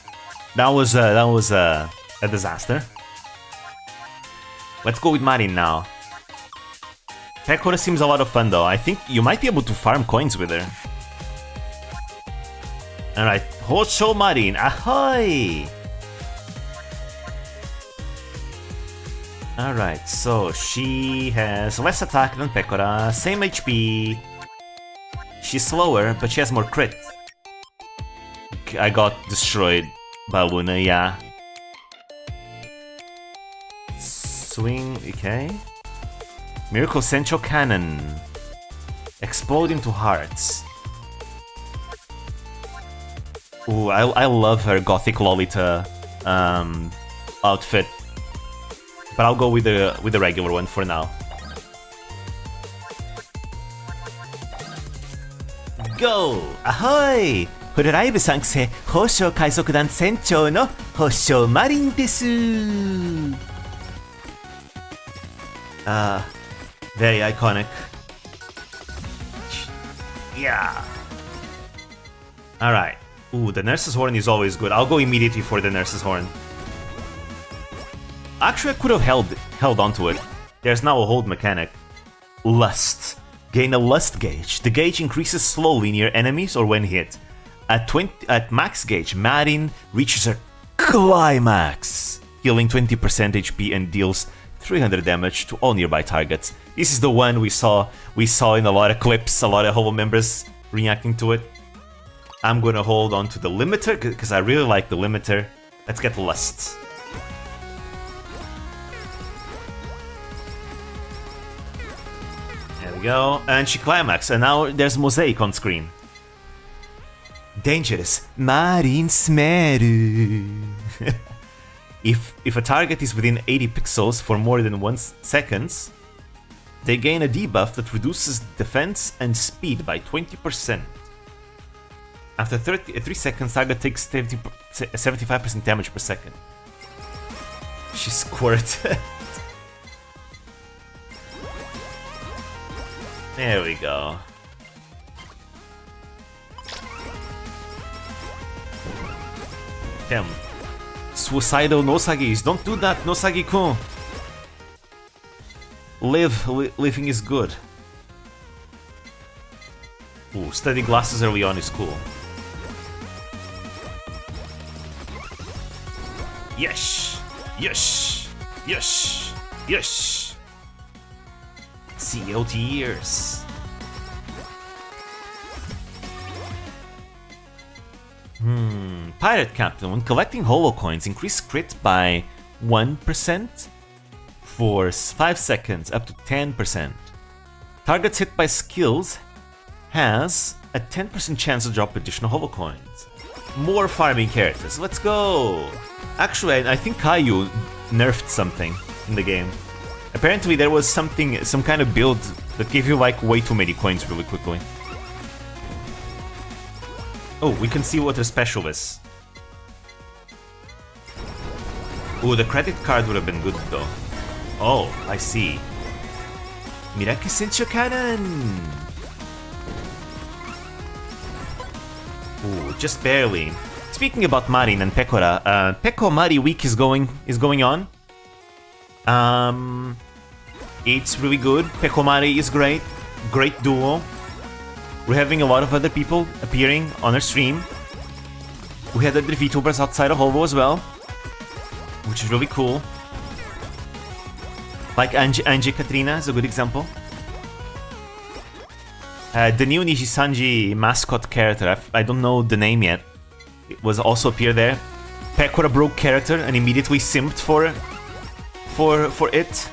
That was a disaster. Let's go with Marin now. Pekora seems a lot of fun though. I think you might be able to farm coins with her. Alright, Hosho Marin, ahoy! Alright, so she has less attack than Pekora, same HP. She's slower, but she has more crit. I got destroyed by Luna, yeah. Swing, okay. Miracle Central Cannon. Explode into hearts. Ooh, I love her gothic Lolita outfit, but I'll go with the regular one for now. Go! Ahoy! ホロライブ参戦、宝生海賊団船長の宝生マリンです。Very iconic. Yeah. Alright. Ooh, the nurse's horn is always good. I'll go immediately for the nurse's horn. Actually, I could have held onto it. There's now a hold mechanic. Lust. Gain a lust gauge. The gauge increases slowly near enemies or when hit. At max gauge, Marin reaches her climax, healing 20% HP and deals 300 damage to all nearby targets. This is the one we saw in a lot of clips, a lot of Hobo members reacting to it. I'm gonna hold on to the limiter because I really like the limiter. Let's get Lust. There we go, and she climax, and now there's Mosaic on screen. Dangerous, Marin Smeru. If a target is within 80 pixels for more than 1 second, they gain a debuff that reduces defense and speed by 20%. After 3 seconds, target takes 75% damage per second. She squirted. There we go. Damn. Suicidal Nosagis. Don't do that, Nosagi-kun. Living is good. Ooh, steady glasses early on is cool. Yes! Yes! Yes! Yes! COT years. Pirate Captain. When collecting holo coins, increase crit by 1% for 5 seconds, up to 10%. Targets hit by skills has a 10% chance to drop additional holo coins. More farming characters. Let's go! Actually, I think Caillou nerfed something in the game. Apparently there was some kind of build that gave you like way too many coins really quickly. Oh, we can see what her special is. Oh, the credit card would have been good though. Oh, I see. Miraki Sencho Cannon! Ooh, just barely. Speaking about Marin and Pekora, Peko Mari week is going on. It's really good. Peko Mari is great. Great duo. We're having a lot of other people appearing on our stream. We had other VTubers outside of Hobo as well, which is really cool. Like Angie Katrina is a good example. The new Nishisanji mascot character, I don't know the name yet, it was also appear there. Pekora broke character and immediately simped for it.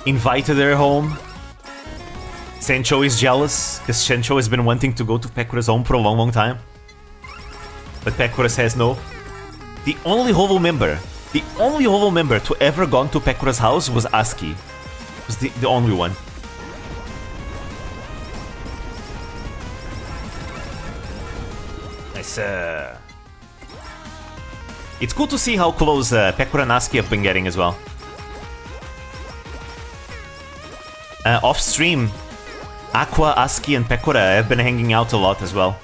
Invited her home. Sencho is jealous, because Sencho has been wanting to go to Pekora's home for a long time. But Pekora says no. The only Hovo member to ever gone to Pekora's house was Asuki. Was the only one. Nice. It's cool to see how close Pekora and Asuki have been getting as well. Off stream, Aqua, Asuki, and Pekora have been hanging out a lot as well.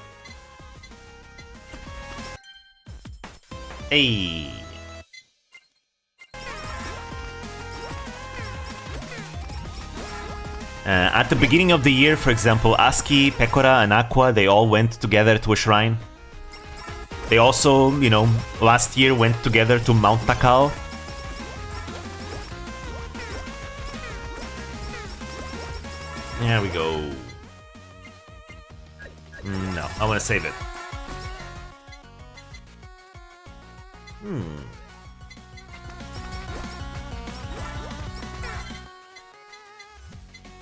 Hey. At the beginning of the year, for example, Asuki, Pekora, and Aqua, they all went together to a shrine. They also, you know, last year went together to Mount Takao. There we go. No, I want to save it.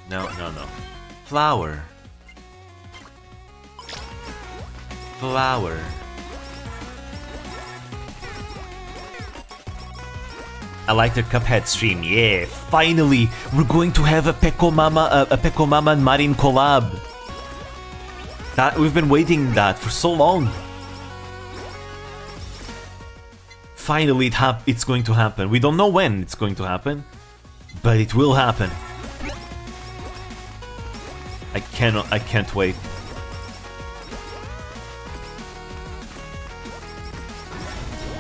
No. Flower. Flower. I like the Cuphead stream. Yeah, finally, we're going to have a Peko Mama and Marin collab. That we've been waiting that for so long. Finally, it's going to happen. We don't know when it's going to happen, but it will happen. I can't wait.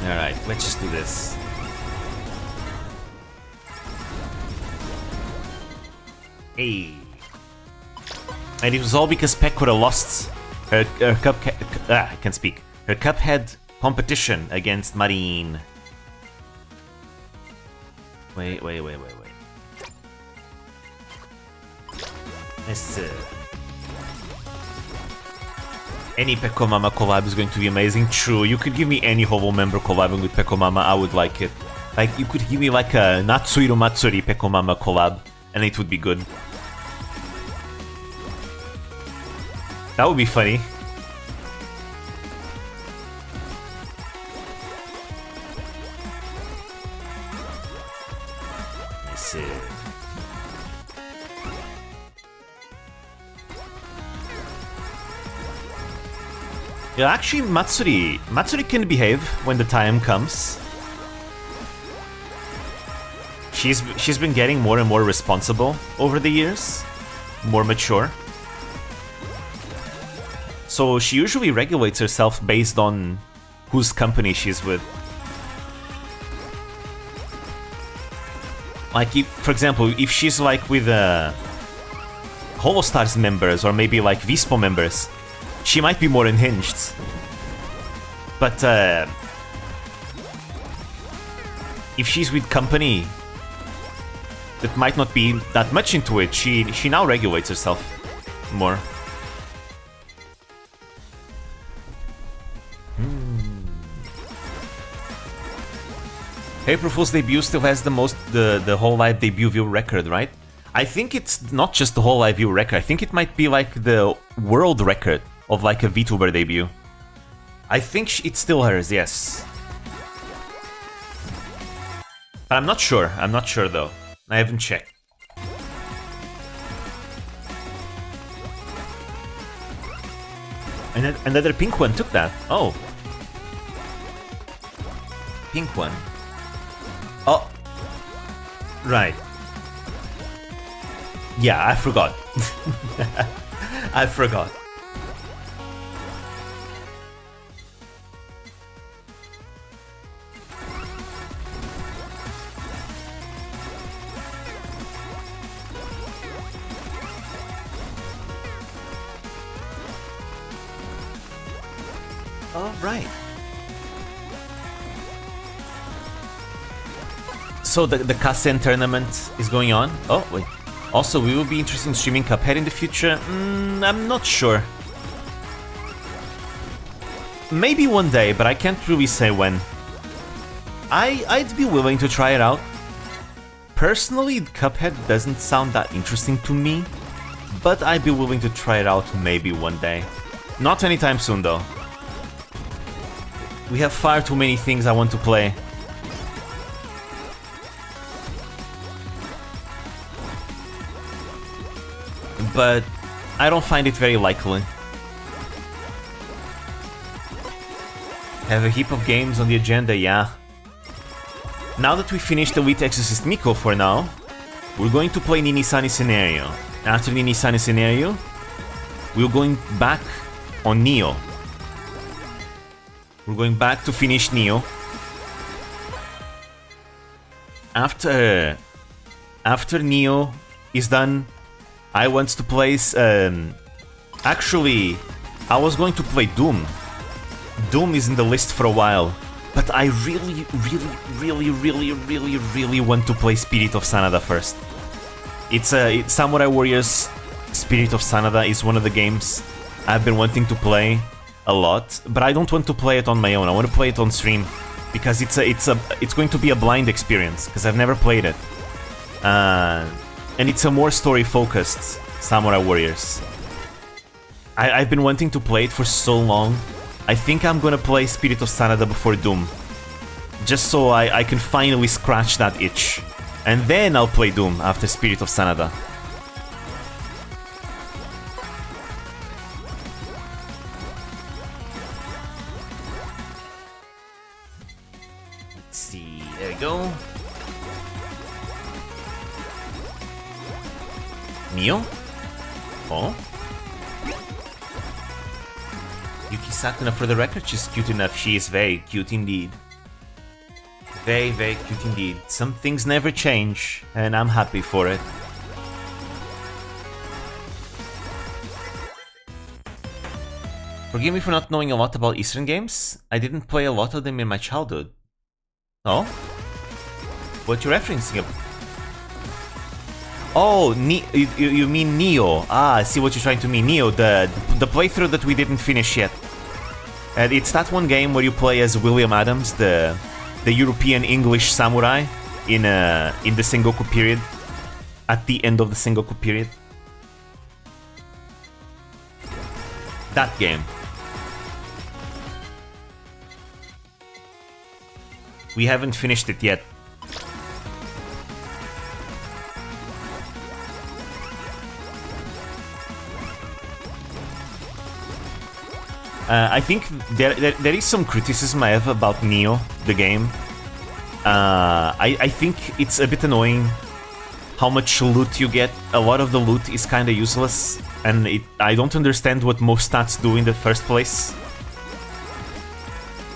Alright, let's just do this. Hey. And it was all because Pekora lost her I can't speak. Her Cuphead competition against Marine. Wait. Let's Any Peko Mama collab is going to be amazing. True, you could give me any Hovel member collabing with Peko Mama, I would like it. Like, you could give me like a Natsuhiro Matsuri Peko Mama collab, and it would be good. That would be funny. Let's see. Yeah, actually, Matsuri can behave when the time comes. She's been getting more and more responsible over the years, more mature. So she usually regulates herself based on whose company she's with. Like, if, for example, if she's like with Holostars members or maybe like Vispo members, she might be more unhinged. But if she's with company that might not be that much into it, she now regulates herself more. April Fool's debut still has the whole live debut view record, right? I think it's not just the whole live view record. I think it might be like the world record of like a VTuber debut. I think it's still hers, yes. But I'm not sure. I'm not sure though. I haven't checked. And another pink one took that. Oh. Pink one. Oh. Right. Yeah, I forgot. I forgot. All right. So the Kassen tournament is going on. Oh, wait. Also, we will be interested in streaming Cuphead in the future. I'm not sure. Maybe one day, but I can't really say when. I'd be willing to try it out. Personally, Cuphead doesn't sound that interesting to me, but I'd be willing to try it out maybe one day. Not anytime soon, though. We have far too many things I want to play. But I don't find it very likely. Have a heap of games on the agenda, yeah. Now that we finished Elite Exorcist Miko for now, we're going to play Ninisani Scenario. After Ninisani Scenario, we're going back on Neo. We're going back to finish Neo. After Neo is done, I want to play... actually, I was going to play Doom. Doom is in the list for a while, but I really want to play Spirit of Sanada first. It's Samurai Warriors Spirit of Sanada is one of the games I've been wanting to play a lot, but I don't want to play it on my own. I want to play it on stream because it's going to be a blind experience because I've never played it. And it's a more story-focused Samurai Warriors. I've been wanting to play it for so long, I think I'm gonna play Spirit of Sanada before Doom. Just so I can finally scratch that itch. And then I'll play Doom after Spirit of Sanada. Let's see, there we go. Mio? Oh? Yuki Sakuna, for the record, she's cute enough. She is very cute indeed. Very, very cute indeed. Some things never change, and I'm happy for it. Forgive me for not knowing a lot about Eastern games. I didn't play a lot of them in my childhood. Oh? What you referencing about? Oh, you mean Neo. Ah, I see what you're trying to mean. Neo, the playthrough that we didn't finish yet. And it's that one game where you play as William Adams, the European English samurai in the Sengoku period. At the end of the Sengoku period. That game. We haven't finished it yet. I think there is some criticism I have about Neo, the game. I think it's a bit annoying how much loot you get. A lot of the loot is kinda useless, and I don't understand what most stats do in the first place.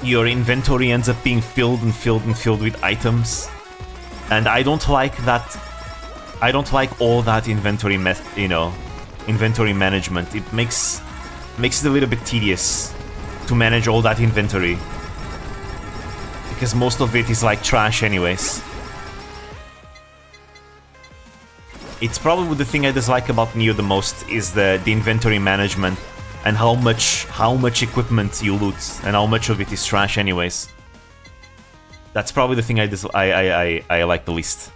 Your inventory ends up being filled and filled and filled with items, and I don't like that. I don't like all that inventory inventory management. It makes it a little bit tedious to manage all that inventory, because most of it is like trash anyways. It's probably the thing I dislike about Neo the most is the inventory management and how much equipment you loot and how much of it is trash anyways. That's probably the thing I like the least.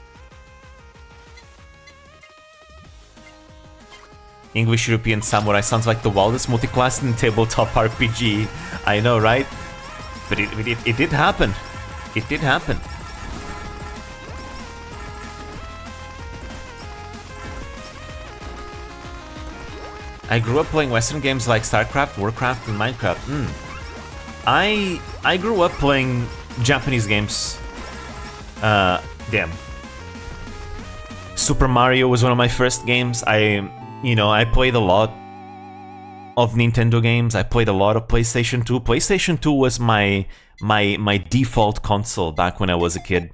English European Samurai sounds like the wildest multi-class in tabletop RPG. I know, right? But it did happen. It did happen. I grew up playing Western games like StarCraft, Warcraft, and Minecraft. I grew up playing Japanese games. Damn. Super Mario was one of my first games. I played a lot of Nintendo games. I played a lot of PlayStation 2. PlayStation 2 was my default console back when I was a kid.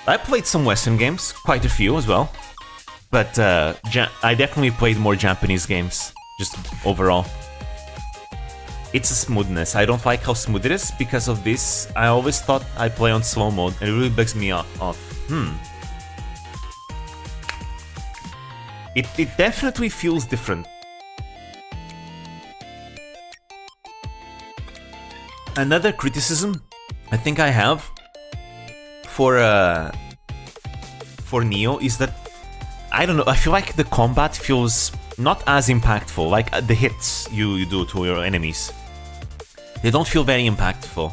I played some Western games, quite a few as well. But I definitely played more Japanese games, just overall. It's a smoothness. I don't like how smooth it is. Because of this, I always thought I play on slow mode, and it really bugs me off. It definitely feels different. Another criticism I think I have for Neo is that, I don't know, I feel like the combat feels not as impactful, like the hits you do to your enemies. They don't feel very impactful.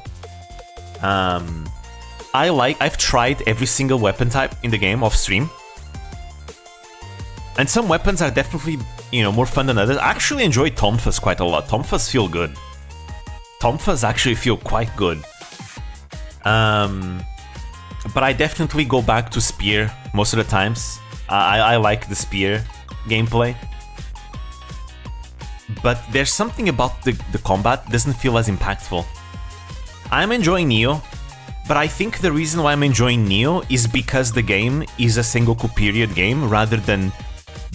I've tried every single weapon type in the game off stream. And some weapons are definitely, more fun than others. I actually enjoy Tonfas quite a lot. Tonfas feel good. Tonfas actually feel quite good. But I definitely go back to Spear most of the times. I like the Spear gameplay. But there's something about the combat that doesn't feel as impactful. I'm enjoying Neo, but I think the reason why I'm enjoying Neo is because the game is a Sengoku period game rather than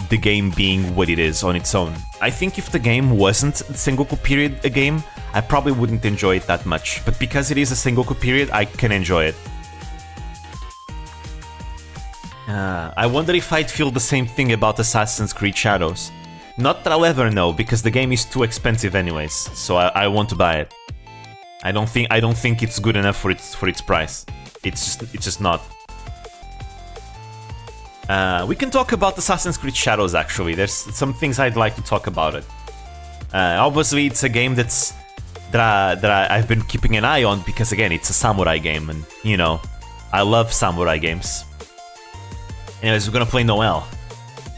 the game being what it is on its own. I think if the game wasn't Sengoku period a game, I probably wouldn't enjoy it that much. But because it is a Sengoku period, I can enjoy it. I wonder if I'd feel the same thing about Assassin's Creed Shadows. Not that I'll ever know, because the game is too expensive anyways, so I won't buy it. I don't think it's good enough for its price. It's just not. We can talk about Assassin's Creed Shadows, actually. There's some things I'd like to talk about it. Obviously, it's a game that I've been keeping an eye on because, again, it's a samurai game, and, you know, I love samurai games. Anyways, we're gonna play Noelle.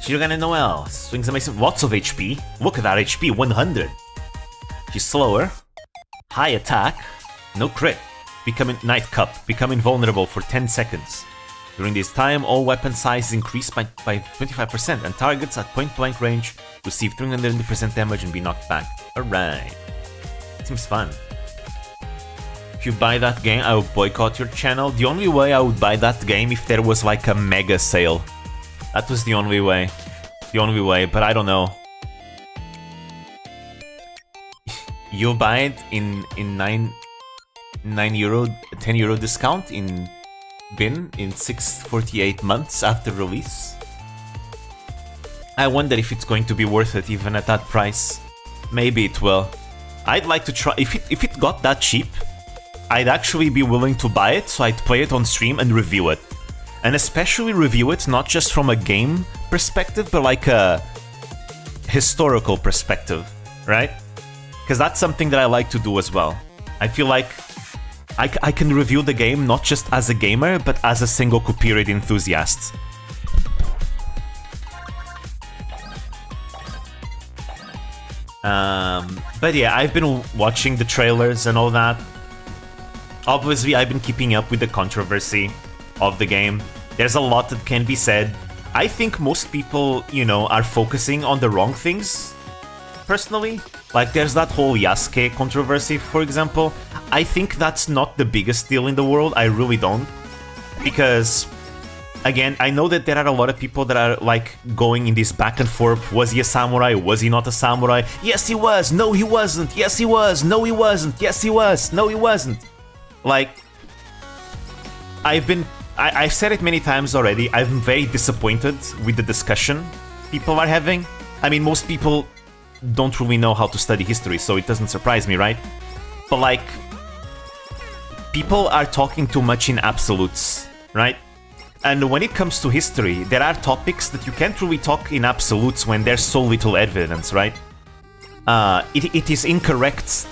Shirogane Noelle. Swings amazing. Lots of HP. Look at that HP, 100. She's slower. High attack. No crit. Becoming Night Cup. Becoming vulnerable for 10 seconds. During this time, all weapon sizes increase by 25%, and targets at point-blank range receive 300% damage and be knocked back. Alright. Seems fun. If you buy that game, I will boycott your channel. The only way I would buy that game if there was like a mega sale. That was the only way. The only way, but I don't know. You'll buy it in 9 euro, 10 euro discount in bin in 648 months after release. I wonder if it's going to be worth it even at that price. Maybe it will. I'd like to try. If it got that cheap, I'd actually be willing to buy it, so I'd play it on stream and review it. And especially review it not just from a game perspective, but like a historical perspective, right? Because that's something that I like to do as well. I feel like I can review the game not just as a gamer, but as a Sengoku period enthusiast. But yeah, I've been watching the trailers and all that. Obviously, I've been keeping up with the controversy of the game. There's a lot that can be said. I think most people, you know, are focusing on the wrong things, personally. Like, there's that whole Yasuke controversy, for example. I think that's not the biggest deal in the world. I really don't. Because, again, I know that there are a lot of people that are, like, going in this back and forth. Was he a samurai? Was he not a samurai? Yes, he was. No, he wasn't. Yes, he was. No, he wasn't. Yes, he was. No, he wasn't. Like, I've said it many times already. I'm very disappointed with the discussion people are having. I mean, most people don't really know how to study history, so it doesn't surprise me, right? But, like, people are talking too much in absolutes, right? And when it comes to history, there are topics that you can't really talk in absolutes when there's so little evidence, right? It is incorrect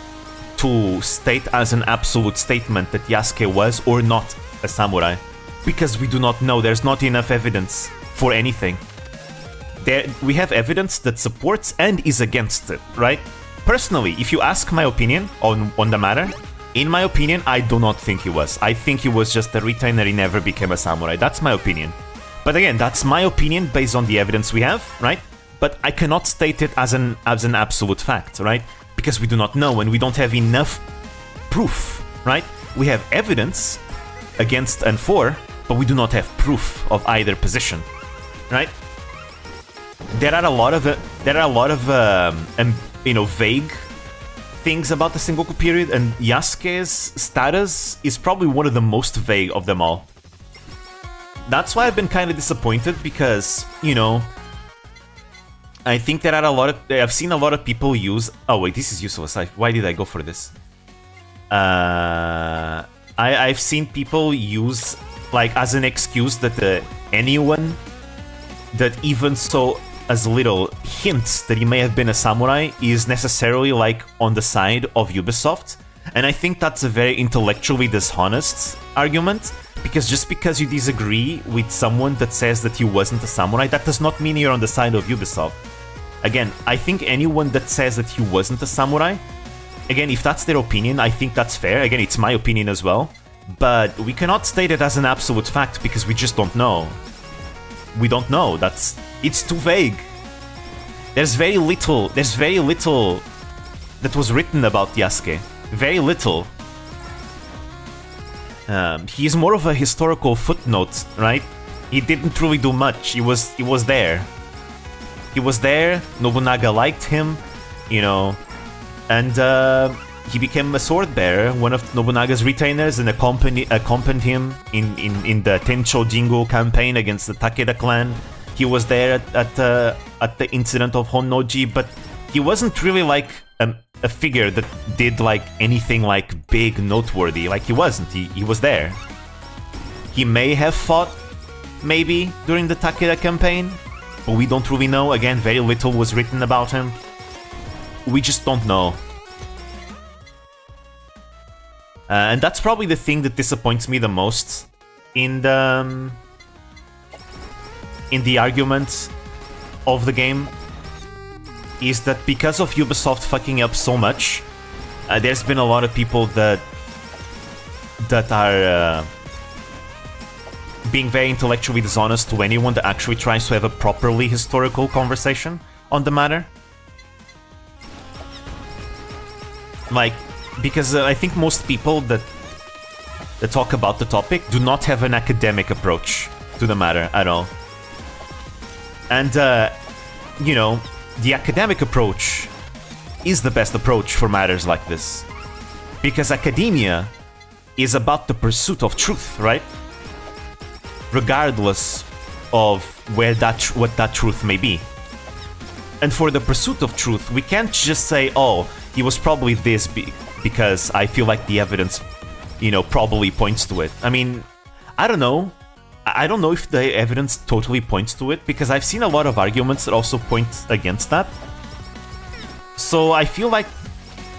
to state as an absolute statement that Yasuke was or not a samurai, because we do not know. There's not enough evidence for anything. We have evidence that supports and is against it, right? Personally, if you ask my opinion on the matter, in my opinion, I do not think he was. I think he was just a retainer, he never became a samurai. That's my opinion. But again, that's my opinion based on the evidence we have, right? But I cannot state it as an absolute fact, right? Because we do not know and we don't have enough proof, right? We have evidence against and for, but we do not have proof of either position, right? There are a lot of you know, vague things about the Sengoku period, and Yasuke's status is probably one of the most vague of them all. That's why I've been kind of disappointed, because, you know, I think there are I've seen a lot of people use... Oh wait, this is useless. Why did I go for this? I've seen people use, like, as an excuse that anyone that even so as little hints that he may have been a samurai is necessarily, like, on the side of Ubisoft. And I think that's a very intellectually dishonest argument, because just because you disagree with someone that says that he wasn't a samurai, that does not mean you're on the side of Ubisoft. Again, I think anyone that says that he wasn't a samurai, again, if that's their opinion, I think that's fair. Again, it's my opinion as well. But we cannot state it as an absolute fact because we just don't know. We don't know. It's too vague. There's very little that was written about Yasuke. Very little. He's more of a historical footnote, right? He didn't really do much. He was there. He was there. Nobunaga liked him, you know, and he became a sword bearer, one of Nobunaga's retainers, and accompanied him in the Tencho Jingo campaign against the Takeda clan. He was there at the incident of Honnoji, but he wasn't really like a figure that did like anything like big, noteworthy. Like, he wasn't. He was there. He may have fought maybe, during the Takeda campaign. But we don't really know. Again, very little was written about him. We just don't know. And that's probably the thing that disappoints me the most in the argument of the game, is that because of Ubisoft fucking up so much, there's been a lot of people that are being very intellectually dishonest to anyone that actually tries to have a properly historical conversation on the matter. Like, because I think most people that talk about the topic do not have an academic approach to the matter at all. And, you know, the academic approach is the best approach for matters like this. Because academia is about the pursuit of truth, right? Regardless of what that truth may be. And for the pursuit of truth, we can't just say, oh, he was probably this because I feel like the evidence, you know, probably points to it. I mean, I don't know. I don't know if the evidence totally points to it, because I've seen a lot of arguments that also point against that. So I feel like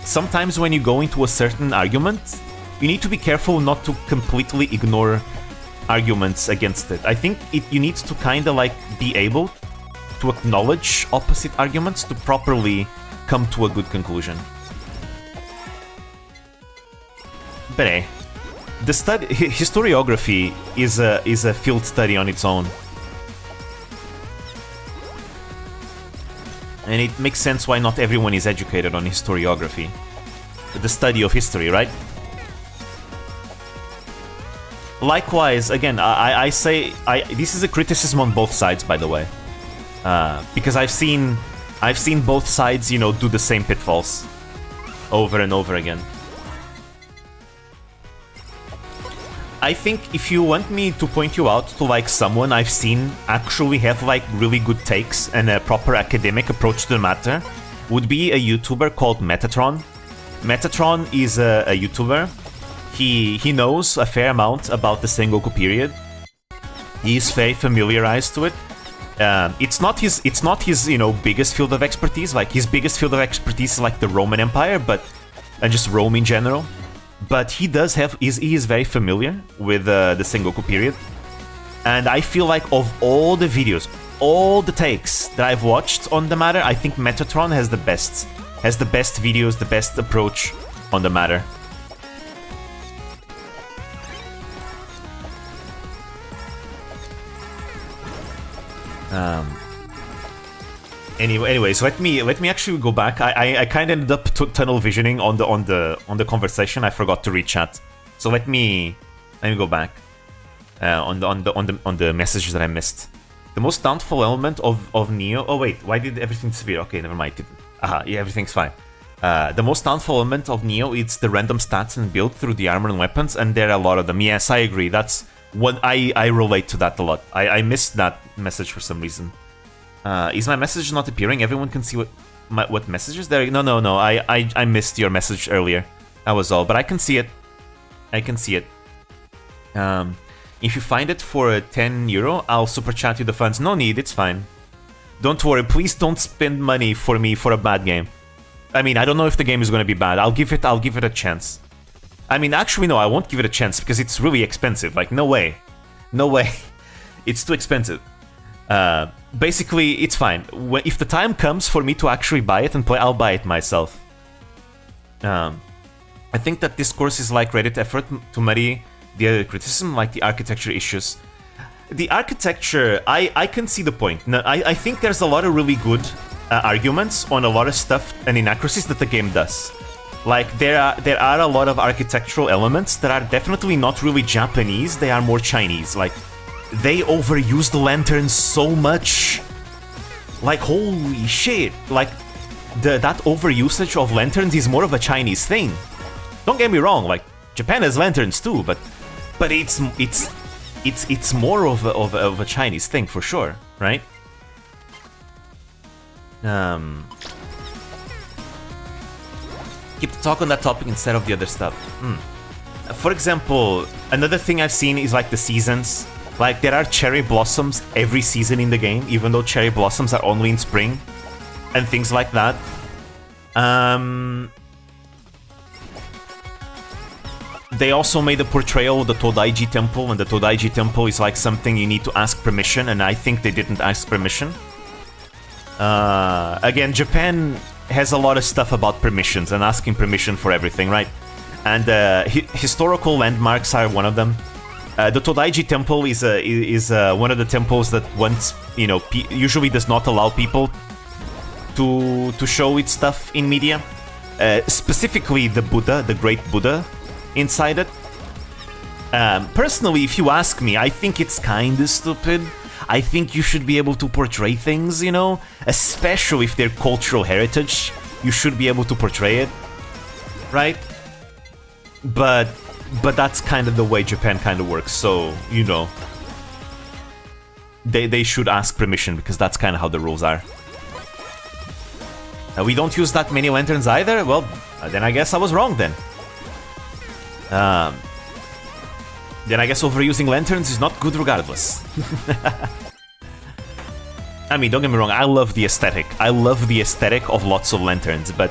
sometimes when you go into a certain argument, you need to be careful not to completely ignore arguments against it. I think you need to kind of like be able to acknowledge opposite arguments to properly come to a good conclusion. But hey, the historiography is a field study on its own, and it makes sense why not everyone is educated on historiography, the study of history, right? Likewise, again, I say this is a criticism on both sides, by the way, because I've seen both sides, you know, do the same pitfalls over and over again. I think if you want me to point you out to like someone I've seen actually have like really good takes and a proper academic approach to the matter, would be a YouTuber called Metatron. Metatron is a YouTuber. He knows a fair amount about the Sengoku period. He's very familiarized to it. It's not his you know, biggest field of expertise. Like, his biggest field of expertise is like the Roman Empire, and just Rome in general. But he is very familiar with the Sengoku period. And I feel like of all the videos, all the takes that I've watched on the matter, I think Metatron has the best videos, the best approach on the matter. Anyways, let me actually go back. I kind of ended up tunnel visioning on the conversation. I forgot to read chat, so let me go back on the messages that I missed. The most doubtful element of Neo. Oh wait, why did everything disappear? Okay, never mind. Yeah, everything's fine. The most doubtful element of Neo is the random stats and build through the armor and weapons, and there are a lot of them. Yes, I agree. That's what I relate to that a lot. I missed that message for some reason. Is my message not appearing? Everyone can see what messages there? No. I missed your message earlier. That was all. But I can see it. If you find it for €10, I'll super chat you the funds. No need. It's fine. Don't worry. Please don't spend money for me for a bad game. I mean, I don't know if the game is going to be bad. I'll give it a chance. I mean, actually, no. I won't give it a chance because it's really expensive. Like, no way. It's too expensive. Basically, it's fine. If the time comes for me to actually buy it and play, I'll buy it myself. I think that this course is like Reddit effort to muddy the other criticism, like the architecture issues. The architecture, I can see the point. No, I think there's a lot of really good arguments on a lot of stuff and inaccuracies that the game does. Like, there are a lot of architectural elements that are definitely not really Japanese, they are more Chinese. Like, they overuse the lanterns so much. Like, holy shit. Like, that overusage of lanterns is more of a Chinese thing. Don't get me wrong, like, Japan has lanterns too, but it's more of a Chinese thing for sure, right? Keep the talk on that topic instead of the other stuff. For example, another thing I've seen is like the seasons. Like, there are cherry blossoms every season in the game, even though cherry blossoms are only in spring, and things like that. They also made a portrayal of the Todaiji Temple, and the Todaiji Temple is like something you need to ask permission, and I think they didn't ask permission. Again, Japan has a lot of stuff about permissions and asking permission for everything, right? And historical landmarks are one of them. The Todaiji Temple is one of the temples that once, you know, usually does not allow people to show its stuff in media. Specifically the Buddha, the Great Buddha, inside it. Personally, if you ask me, I think it's kinda stupid. I think you should be able to portray things, you know? Especially if they're cultural heritage, you should be able to portray it, right? But that's kind of the way Japan kind of works, so, you know. They should ask permission, because that's kind of how the rules are. We don't use that many lanterns either? Well, then I guess I was wrong then. Then I guess overusing lanterns is not good regardless. I mean, don't get me wrong, I love the aesthetic. I love the aesthetic of lots of lanterns, but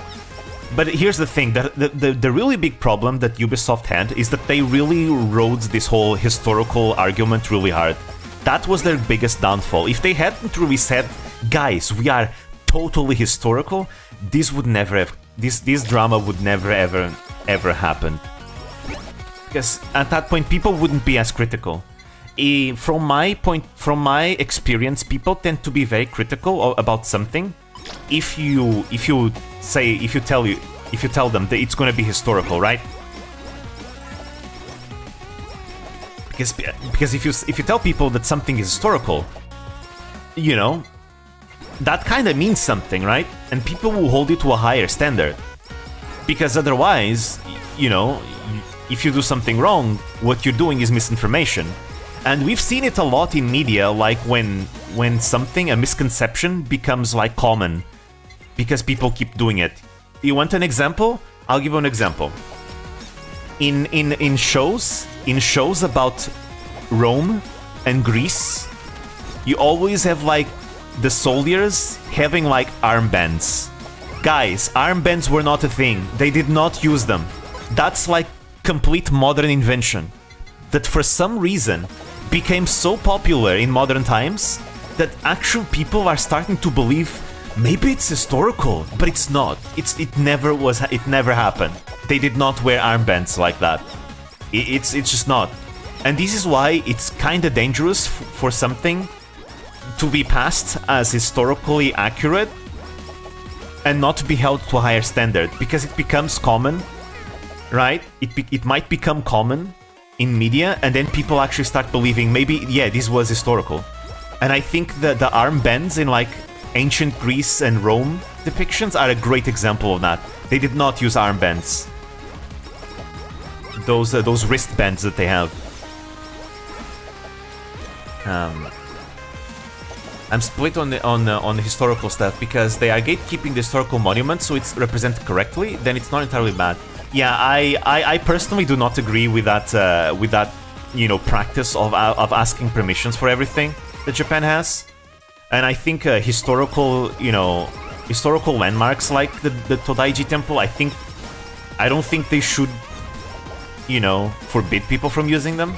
here's the thing, the really big problem that Ubisoft had is that they really rode this whole historical argument really hard. That was their biggest downfall. If they hadn't really said, guys, we are totally historical, this would never have, this drama would never ever happen. Because at that point, people wouldn't be as critical. From my experience, people tend to be very critical about something. If you tell them that it's going to be historical, right? Because if you tell people that something is historical, you know, that kind of means something, right? And people will hold it to a higher standard. Because otherwise, you know, if you do something wrong, what you're doing is misinformation. And we've seen it a lot in media, like when a misconception becomes like common, because people keep doing it. You want an example? I'll give you an example. In shows about Rome and Greece, you always have like the soldiers having like armbands. Guys, armbands were not a thing. They did not use them. That's like complete modern invention that for some reason became so popular in modern times that actual people are starting to believe maybe it's historical, but it's not. It never happened. They did not wear armbands like that. It's just not. And this is why it's kind of dangerous for something to be passed as historically accurate and not to be held to a higher standard, because it becomes common, right? It might become common in media, and then people actually start believing maybe, yeah, this was historical. And I think that the armbands in like ancient Greece and Rome depictions are a great example of that. They did not use armbands. Those wristbands that they have. I'm split on the historical stuff because they are gatekeeping the historical monuments, so it's represented correctly. Then it's not entirely bad. Yeah, I personally do not agree with that you know, practice of asking permissions for everything that Japan has. And I think historical landmarks like the Todaiji Temple, I don't think they should, you know, forbid people from using them.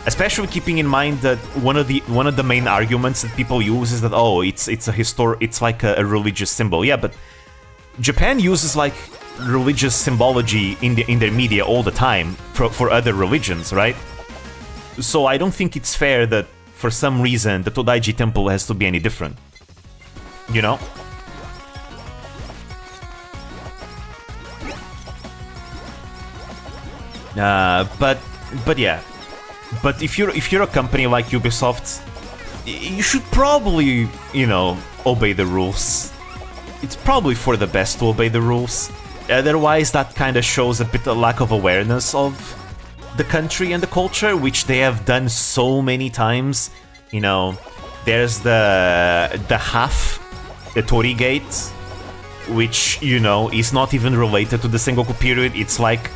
Especially keeping in mind that one of the main arguments that people use is that, oh, it's like a religious symbol. Yeah, but Japan uses like religious symbology in their media all the time for other religions, right? So I don't think it's fair that for some reason the Todaiji Temple has to be any different. You know? But yeah. But if you're a company like Ubisoft, you should probably, you know, obey the rules. It's probably for the best to obey the rules. Otherwise, that kind of shows a bit of lack of awareness of the country and the culture, which they have done so many times. You know, there's the half Tori Gate, which, you know, is not even related to the Sengoku period. It's like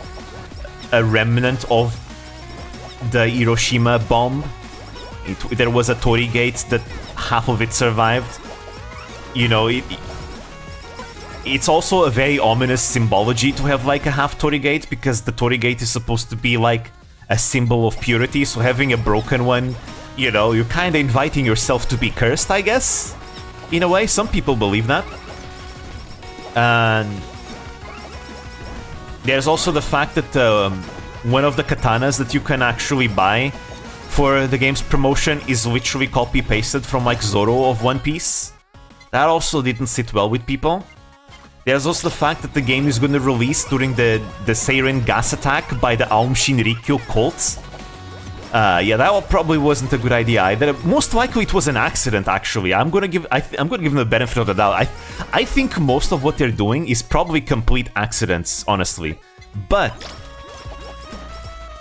a remnant of the Hiroshima bomb, there was a Tori gate that half of it survived. You know, it's also a very ominous symbology to have like a half Tori gate, because the Tori gate is supposed to be like a symbol of purity, so having a broken one, you know, you're kind of inviting yourself to be cursed, I guess. In a way, some people believe that. And there's also the fact that one of the katanas that you can actually buy for the game's promotion is literally copy-pasted from like Zoro of One Piece. That also didn't sit well with people. There's also the fact that the game is going to release during the Seiren gas attack by the Aum Shinrikyo cult. Yeah, that probably wasn't a good idea either. Most likely it was an accident, actually. I'm gonna give them the benefit of the doubt. I think most of what they're doing is probably complete accidents, honestly. But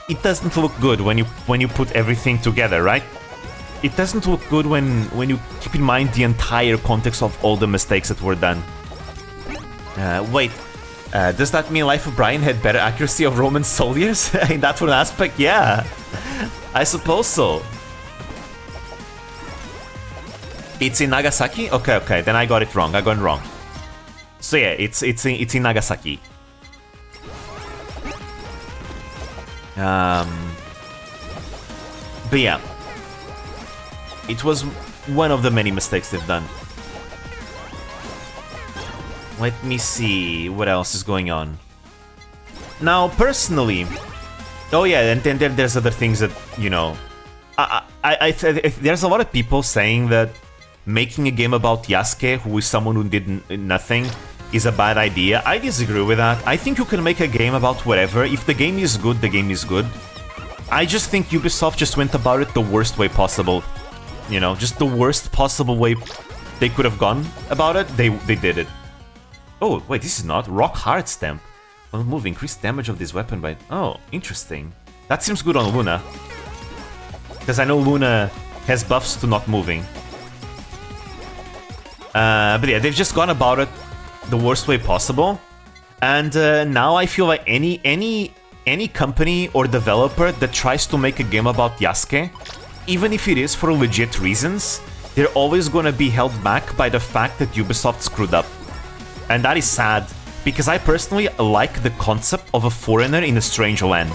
it doesn't look good when you put everything together, right? It doesn't look good when you keep in mind the entire context of all the mistakes that were done. Wait, does that mean Life of Brian had better accuracy of Roman soldiers? In that one aspect, yeah. I suppose so. It's in Nagasaki? Okay, then I got it wrong. I got it wrong. So yeah, it's in Nagasaki. But yeah, it was one of the many mistakes they've done. Let me see what else is going on. Now, personally, oh yeah, and then there's other things that, you know, there's a lot of people saying that making a game about Yasuke, who is someone who did nothing, is a bad idea. I disagree with that. I think you can make a game about whatever. If the game is good, the game is good. I just think Ubisoft just went about it the worst way possible. You know, just the worst possible way they could have gone about it, they did it. Oh, wait, this is not. Rock Hard Stamp. On move, increase damage of this weapon by... Oh, interesting. That seems good on Luna. Because I know Luna has buffs to not moving. But yeah, they've just gone about it the worst way possible. And now I feel like any company or developer that tries to make a game about Yasuke, even if it is for legit reasons, they're always gonna be held back by the fact that Ubisoft screwed up. And that is sad, because I personally like the concept of a foreigner in a strange land.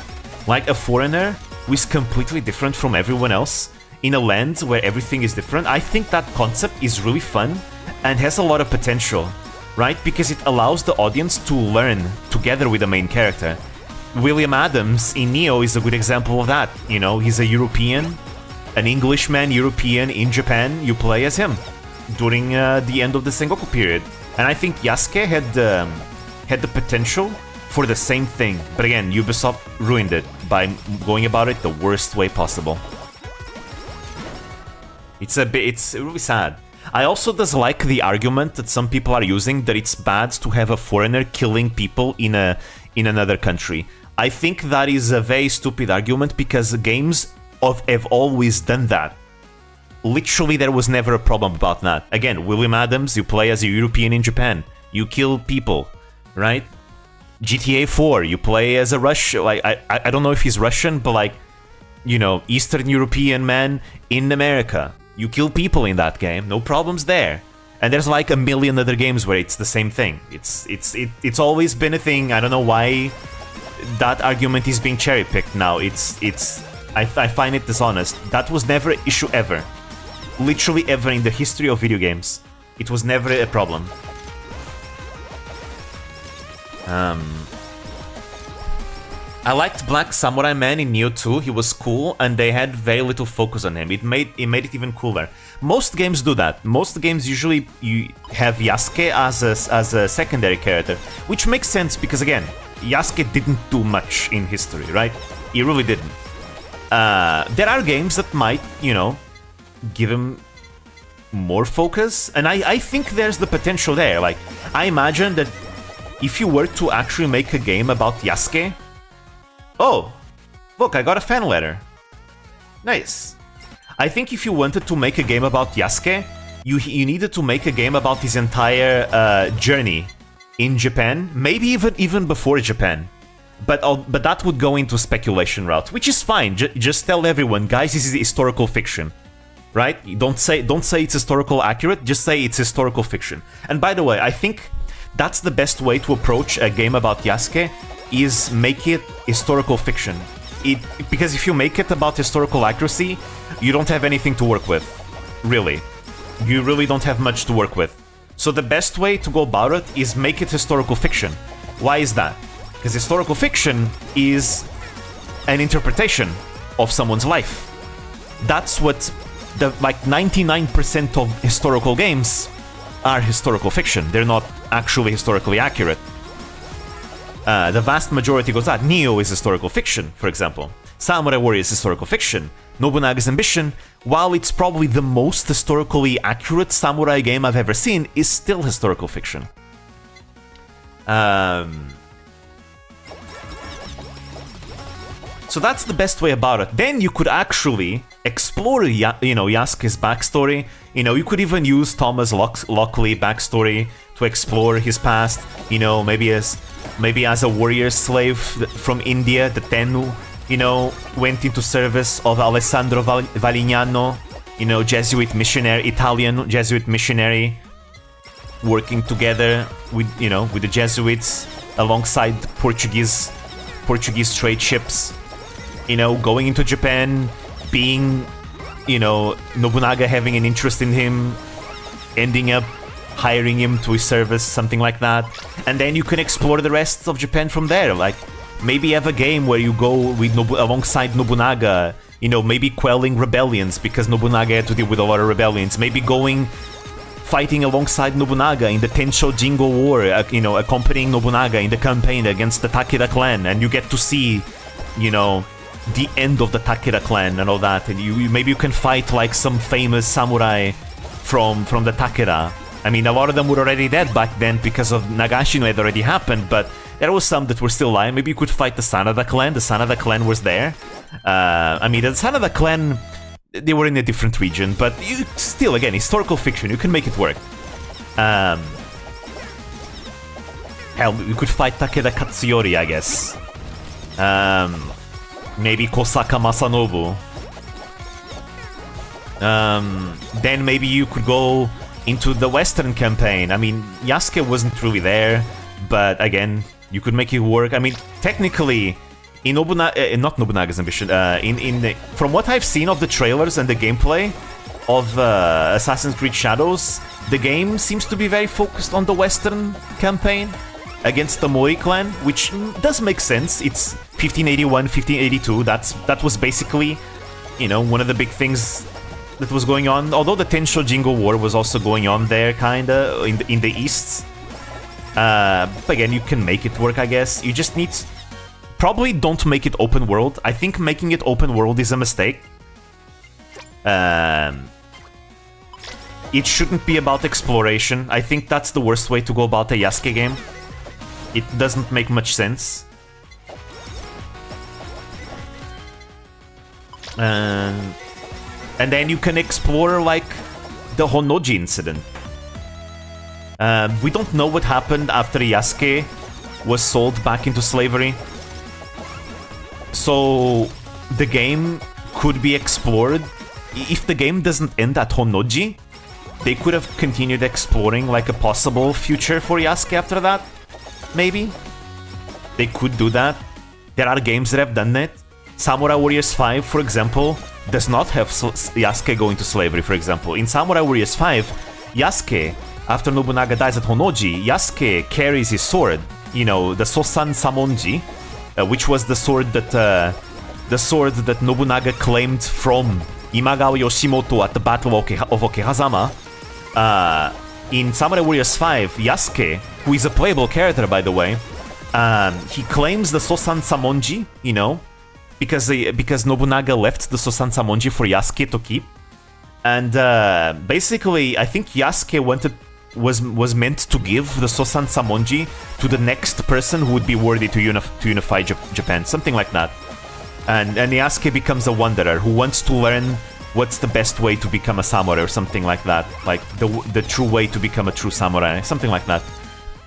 Like a foreigner who is completely different from everyone else, in a land where everything is different. I think that concept is really fun and has a lot of potential, right? Because it allows the audience to learn together with the main character. William Adams in Neo is a good example of that. You know, he's a European, an Englishman, European in Japan. You play as him during the end of the Sengoku period. And I think Yasuke had the potential for the same thing. But again, Ubisoft ruined it by going about it the worst way possible. It's really sad. I also dislike the argument that some people are using that it's bad to have a foreigner killing people in another country. I think that is a very stupid argument, because games have always done that. Literally, there was never a problem about that. Again, William Adams, you play as a European in Japan. You kill people, right? GTA 4, you play as a Russian. Like, I don't know if he's Russian, but like, you know, Eastern European man in America. You kill people in that game, no problems there. And there's like a million other games where it's the same thing. It's always been a thing. I don't know why that argument is being cherry-picked now. I find it dishonest. That was never an issue ever. Literally ever in the history of video games. It was never a problem. I liked Black Samurai Man in Neo 2. He was cool, and they had very little focus on him. It made it even cooler. Most games do that. Most games usually you have Yasuke as a secondary character, which makes sense because again, Yasuke didn't do much in history, right? He really didn't. There are games that might, you know, give him more focus, and I think there's the potential there. Like, I imagine that if you were to actually make a game about Yasuke... Oh, look, I got a fan letter. Nice. I think if you wanted to make a game about Yasuke, you needed to make a game about his entire journey in Japan, maybe even before Japan. But that would go into speculation route, which is fine. Just tell everyone, guys, this is historical fiction. right? Don't say it's historical accurate, just say it's historical fiction. And by the way, I think that's the best way to approach a game about Yasuke, is make it historical fiction. Because if you make it about historical accuracy, you don't have anything to work with, really. You really don't have much to work with. So the best way to go about it is make it historical fiction. Why is that? Because historical fiction is an interpretation of someone's life. That's what the 99% of historical games are historical fiction. They're not actually historically accurate. The vast majority goes that. Neo is historical fiction, for example. Samurai Warrior is historical fiction. Nobunaga's Ambition, while it's probably the most historically accurate samurai game I've ever seen, is still historical fiction. So that's the best way about it. Then you could actually explore, Yasuke's backstory. You could even use Thomas Lockley backstory to explore his past. Maybe as a warrior slave from India, the Tennu, went into service of Alessandro Valignano, Jesuit missionary, Italian Jesuit missionary, working together with the Jesuits alongside Portuguese trade ships. Going into Japan, being, Nobunaga having an interest in him, ending up hiring him to his service, something like that. And then you can explore the rest of Japan from there. Like, maybe have a game where you go with alongside Nobunaga, maybe quelling rebellions, because Nobunaga had to deal with a lot of rebellions. Maybe fighting alongside Nobunaga in the Tensho Jingo War, accompanying Nobunaga in the campaign against the Takeda clan, and you get to see, the end of the Takeda clan and all that, and maybe you can fight like some famous samurai from the Takeda. I mean, a lot of them were already dead back then because of Nagashino had already happened, but there was some that were still alive. Maybe you could fight the Sanada clan. The Sanada clan was there. The Sanada clan, they were in a different region, but still, again, historical fiction. You can make it work. Hell, you could fight Takeda Katsuyori, I guess. Maybe Kosaka Masanobu. Then maybe you could go into the Western campaign. I mean, Yasuke wasn't really there, but again, you could make it work. I mean, technically, in not Nobunaga's Ambition, from what I've seen of the trailers and the gameplay of Assassin's Creed Shadows, the game seems to be very focused on the Western campaign against the Mori clan, which does make sense. It's 1581, 1582. That was basically, one of the big things that was going on. Although the Tensho Jingo War was also going on there, kinda in the east. But again, you can make it work, I guess. You just need probably don't make it open world. I think making it open world is a mistake. It shouldn't be about exploration. I think that's the worst way to go about a Yasuke game. It doesn't make much sense. And then you can explore, like, the Honnoji incident. We don't know what happened after Yasuke was sold back into slavery. So the game could be explored. If the game doesn't end at Honnoji, they could have continued exploring, like, a possible future for Yasuke after that. Maybe. They could do that. There are games that have done it. Samurai Warriors 5, for example, does not have Yasuke going to slavery, for example. In Samurai Warriors 5, Yasuke, after Nobunaga dies at Honnoji, Yasuke carries his sword, the Sosan Samonji, which was the sword that Nobunaga claimed from Imagawa Yoshimoto at the Battle of Okehazama. In Samurai Warriors 5, Yasuke, who is a playable character, by the way, he claims the Sosan Samonji, because Nobunaga left the Sosan Samonji for Yasuke to keep. And basically, I think Yasuke was meant to give the Sosan Samonji to the next person who would be worthy to unify Japan, something like that. And Yasuke becomes a wanderer who wants to learn what's the best way to become a samurai or something like that. Like the true way to become a true samurai, something like that.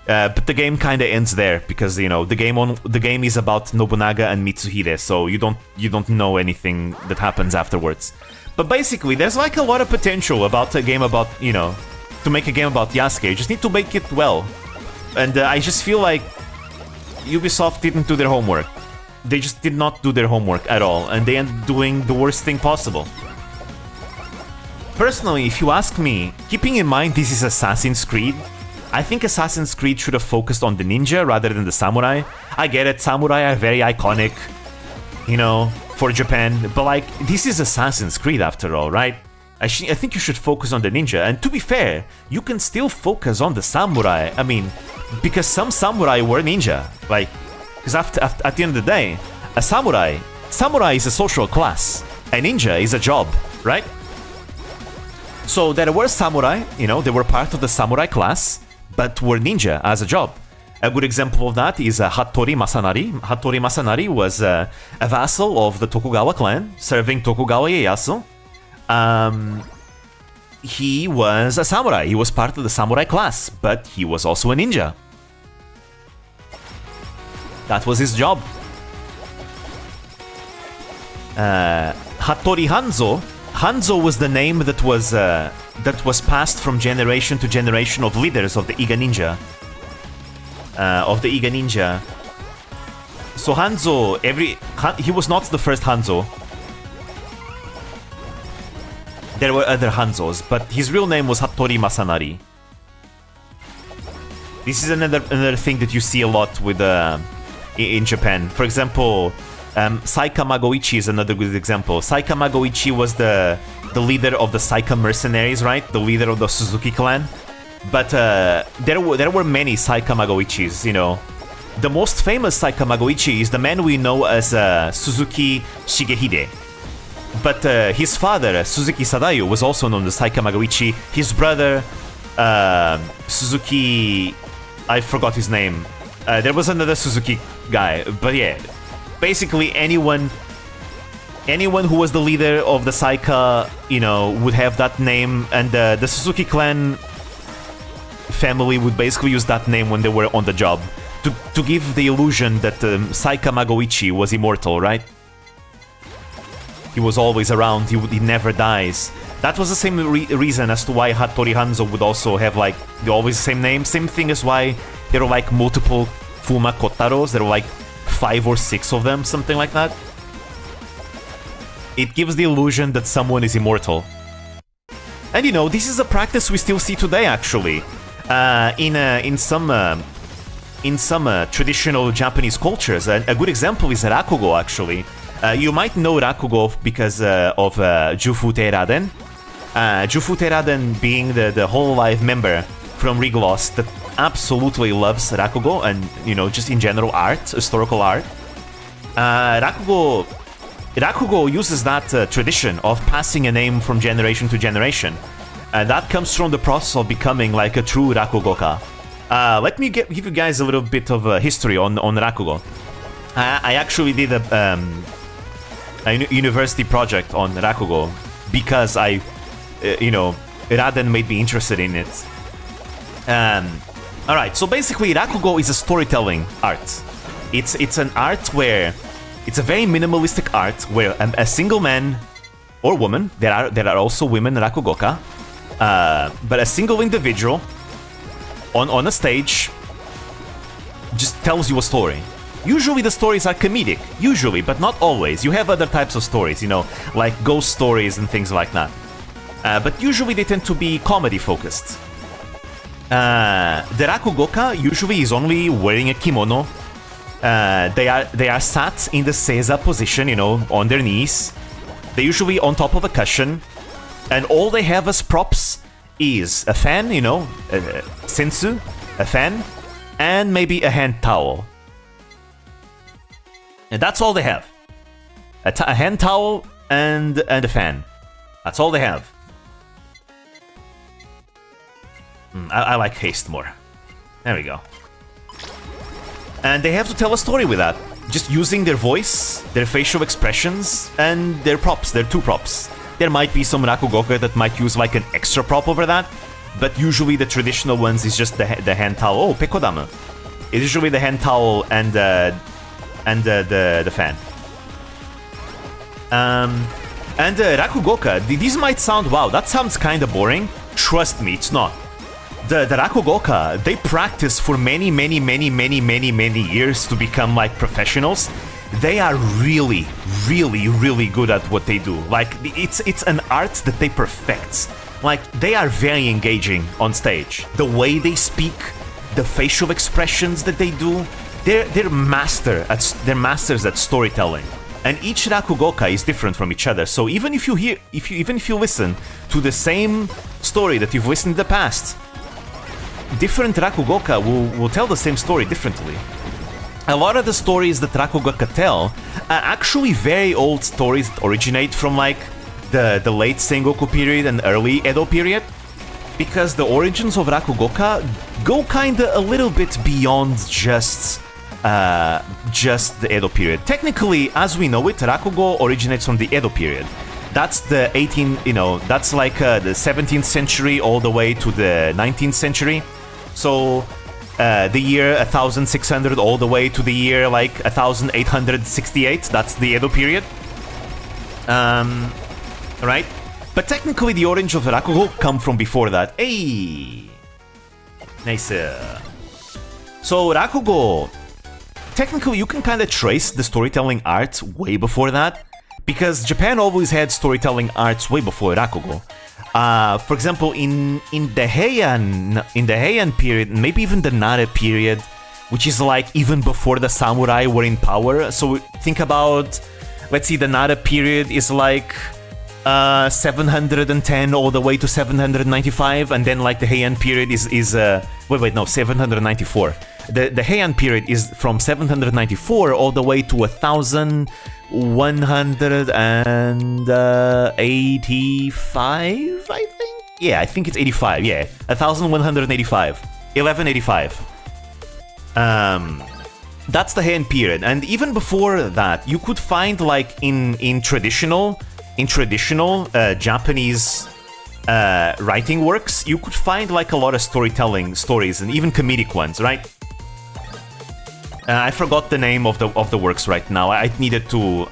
But the game kind of ends there because the game is about Nobunaga and Mitsuhide, so you don't know anything that happens afterwards. But basically, there's like a lot of potential about a game about, you know, to make a game about Yasuke. You just need to make it well. And I just feel like Ubisoft didn't do their homework. They just did not do their homework at all, and they ended up doing the worst thing possible. Personally, if you ask me, keeping in mind this is Assassin's Creed, I think Assassin's Creed should have focused on the ninja rather than the samurai. I get it, samurai are very iconic, you know, for Japan, but like, this is Assassin's Creed after all, right? I think you should focus on the ninja, and to be fair, you can still focus on the samurai. I mean, because some samurai were ninja, like, because at the end of the day, a samurai is a social class, a ninja is a job, right? So there were samurai, you know, they were part of the samurai class, but were ninja as a job. A good example of that is Hattori Masanari. Hattori Masanari was a vassal of the Tokugawa clan, serving Tokugawa Ieyasu. He was a samurai, he was part of the samurai class, but he was also a ninja. That was his job. Hattori Hanzo. Hanzo was the name that was passed from generation to generation of leaders of the Iga Ninja. So Hanzo, he was not the first Hanzo. There were other Hanzos, but his real name was Hattori Masanari. This is another thing that you see a lot with in Japan. For example, Saika Magoichi is another good example. Saika Magoichi was the leader of the Saika mercenaries, right? The leader of the Suzuki clan. But there were many Saika Magoichis, you know. The most famous Saika Magoichi is the man we know as Suzuki Shigehide. But his father, Suzuki Sadayu, was also known as Saika Magoichi. His brother, Suzuki... I forgot his name. There was another Suzuki guy, but yeah. Basically, anyone who was the leader of the Saika, you know, would have that name, and the Suzuki clan family would basically use that name when they were on the job to give the illusion that Saika Magoichi was immortal, right? He was always around, he never dies. That was the same reason as to why Hattori Hanzo would also have like always the same name. Same thing as why there were like multiple Fuma Kotaros, there were like 5 or 6 of them, something like that. It gives the illusion that someone is immortal. And you know, this is a practice we still see today actually. In some traditional Japanese cultures. A good example is Rakugo actually. You might know Rakugo because of Jufute Raden. Jufute Raden being the Hololive member from Riglost that absolutely loves Rakugo and, you know, just in general art, historical art. Rakugo uses that tradition of passing a name from generation to generation. That comes from the process of becoming like a true Rakugoka. Let me give you guys a little bit of history on Rakugo. I actually did a university project on Rakugo because Raden made me interested in it. Alright, so basically Rakugo is a storytelling art. It's an art where it's a very minimalistic art where a single man or woman, there are also women Rakugoka, but a single individual on a stage just tells you a story. Usually the stories are comedic, usually, but not always. You have other types of stories, you know, like ghost stories and things like that. But usually they tend to be comedy focused. The Rakugoka usually is only wearing a kimono. They are sat in the seiza position, you know, on their knees. They're usually on top of a cushion, and all they have as props is a fan, you know, sensu, a fan, and maybe a hand towel. And that's all they have. A hand towel and a fan. That's all they have. I like haste more. There we go. And they have to tell a story with that. Just using their voice, their facial expressions, and their props, their 2 props. There might be some Rakugoka that might use like an extra prop over that, but usually the traditional ones is just the hand towel. Oh, Pekodama. It's usually the hand towel and the fan. And Rakugoka, these might sound, wow, that sounds kind of boring. Trust me, it's not. The Rakugoka, they practice for many years to become like professionals. They are really good at what they do. Like, it's an art that they perfect. Like, they are very engaging on stage. The way they speak, the facial expressions that they do, they're masters at storytelling. And each Rakugoka is different from each other. So even if you listen to the same story that you've listened in the past, different Rakugoka will tell the same story differently. A lot of the stories that Rakugoka tell are actually very old stories that originate from like the late Sengoku period and early Edo period, because the origins of Rakugoka go kinda a little bit beyond just the Edo period. Technically, as we know it, Rakugo originates from the Edo period. That's the that's like the 17th century all the way to the 19th century. So the year 1600 all the way to the year like 1868, that's the Edo period. Right? But technically the origins of Rakugo come from before that. Hey! Nice. So Rakugo, technically you can kind of trace the storytelling art way before that, because Japan always had storytelling arts way before Rakugo. For example, in the Heian period, maybe even the Nara period, which is like even before the samurai were in power. So think about, let's see, the Nara period is like 710 all the way to 795, and then like the Heian period is 794. The Heian period is from 794 all the way to 1185, I think? Yeah, I think it's 85, yeah. 1185. 1185. That's the Heian period. And even before that, you could find like in traditional Japanese writing works, you could find like a lot of storytelling stories and even comedic ones, right? I forgot the name of the works right now. I'd need to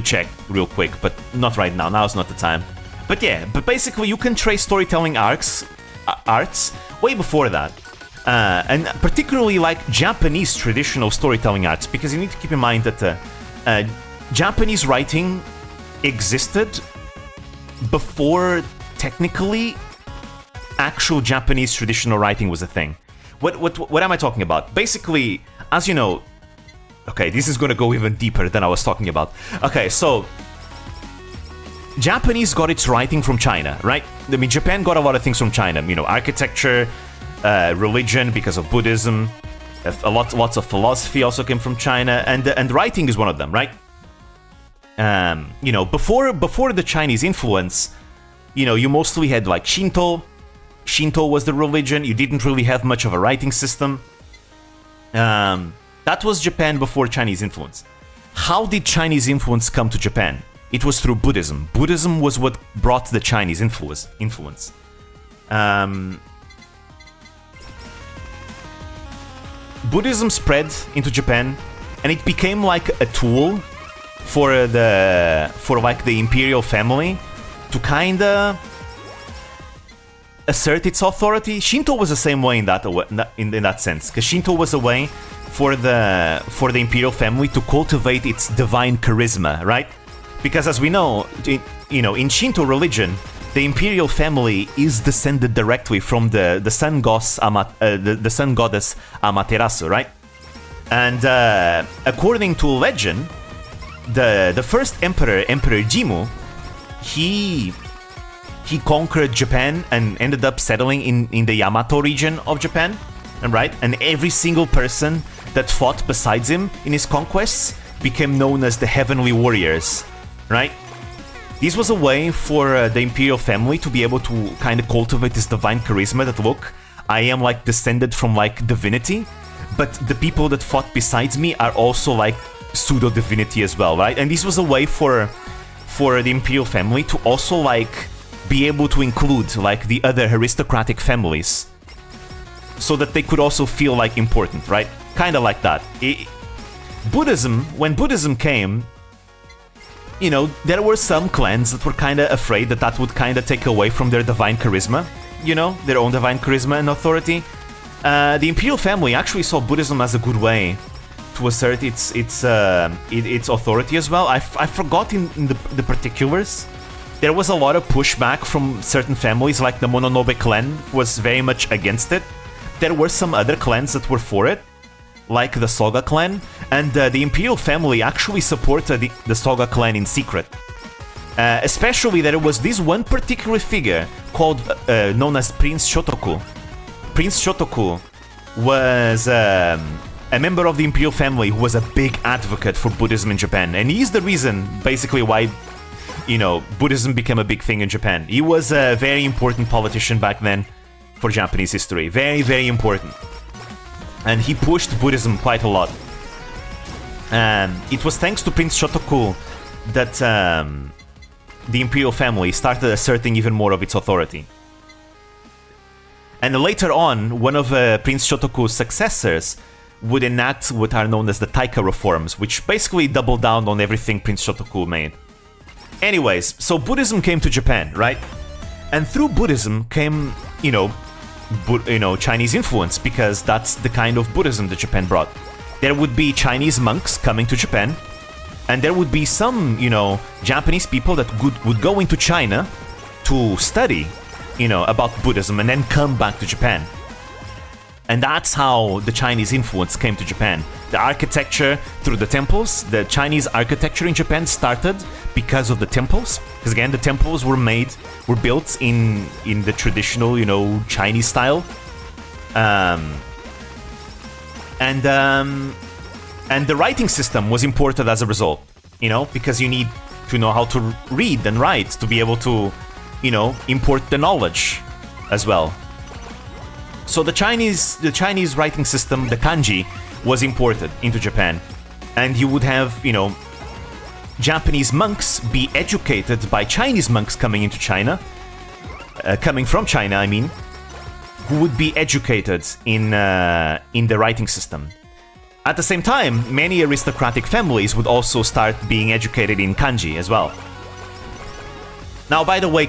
check real quick, but not right now. Now's not the time. But yeah, but basically you can trace storytelling arts way before that, and particularly like Japanese traditional storytelling arts, because you need to keep in mind that Japanese writing existed before technically actual Japanese traditional writing was a thing. What am I talking about? Basically, as you know, okay, this is gonna go even deeper than I was talking about. Okay, so Japanese got its writing from China, right? I mean, Japan got a lot of things from China. You know, architecture, religion because of Buddhism, lots of philosophy also came from China, and writing is one of them, right? You know, before the Chinese influence, you know, you mostly had like Shinto. Shinto was the religion. You didn't really have much of a writing system. That was Japan before Chinese influence. How did Chinese influence come to Japan? It was through Buddhism. Buddhism was what brought the Chinese influence. Buddhism spread into Japan, and it became like a tool for like the imperial family to kinda assert its authority. Shinto was the same way in that sense, because Shinto was a way for the imperial family to cultivate its divine charisma, right? Because as we know, in Shinto religion, the imperial family is descended directly from the sun goddess Amaterasu, right? And according to legend, the first emperor Jimmu, he conquered Japan and ended up settling in the Yamato region of Japan, right? And every single person that fought besides him in his conquests became known as the Heavenly Warriors, right? This was a way for the imperial family to be able to kind of cultivate this divine charisma that, look, I am like descended from like divinity, but the people that fought besides me are also like pseudo-divinity as well, right? And this was a way for the imperial family to also like be able to include like the other aristocratic families, so that they could also feel like important, right? Kind of like that. When Buddhism came, there were some clans that were kind of afraid that would kind of take away from their divine charisma, their own divine charisma and authority. The imperial family actually saw Buddhism as a good way to assert its authority as well. I forgot in the particulars. There was a lot of pushback from certain families, like the Mononobe clan was very much against it. There were some other clans that were for it, like the Soga clan, and the imperial family actually supported the Soga clan in secret. Especially there was this one particular figure called known as Prince Shotoku. Prince Shotoku was a member of the imperial family who was a big advocate for Buddhism in Japan, and he's the reason basically why Buddhism became a big thing in Japan. He was a very important politician back then for Japanese history, very, very important, and he pushed Buddhism quite a lot. It was thanks to Prince Shotoku that the imperial family started asserting even more of its authority. And later on, one of Prince Shotoku's successors would enact what are known as the Taika reforms, which basically doubled down on everything Prince Shotoku made. Anyways, so Buddhism came to Japan, right? And through Buddhism came, Chinese influence, because that's the kind of Buddhism that Japan brought. There would be Chinese monks coming to Japan, and there would be some, Japanese people that would go into China to study, about Buddhism and then come back to Japan. And that's how the Chinese influence came to Japan. The architecture through the temples, the Chinese architecture in Japan started because of the temples. Because again, the temples were built in the traditional, Chinese style. And the writing system was imported as a result, because you need to know how to read and write to be able to, import the knowledge as well. So the Chinese writing system, the kanji, was imported into Japan, and you would have, Japanese monks be educated by Chinese monks coming into China, coming from China, I mean, who would be educated in the writing system. At the same time, many aristocratic families would also start being educated in kanji as well. Now, by the way,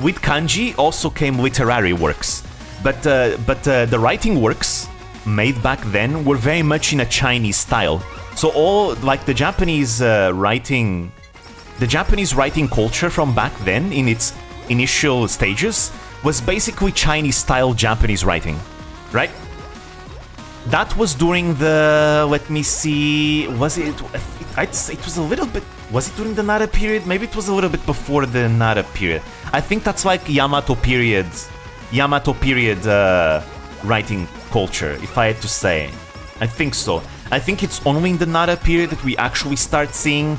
with kanji also came literary works, but the writing works made back then were very much in a Chinese style. So all like the Japanese writing culture from back then in its initial stages was basically Chinese style Japanese writing, right? That was during the, let me see, was it? I'd say it was a little bit. Was it during the Nara period? Maybe it was a little bit before the Nara period. I think that's like Yamato period writing culture, if I had to say. I think so. I think it's only in the Nara period that we actually start seeing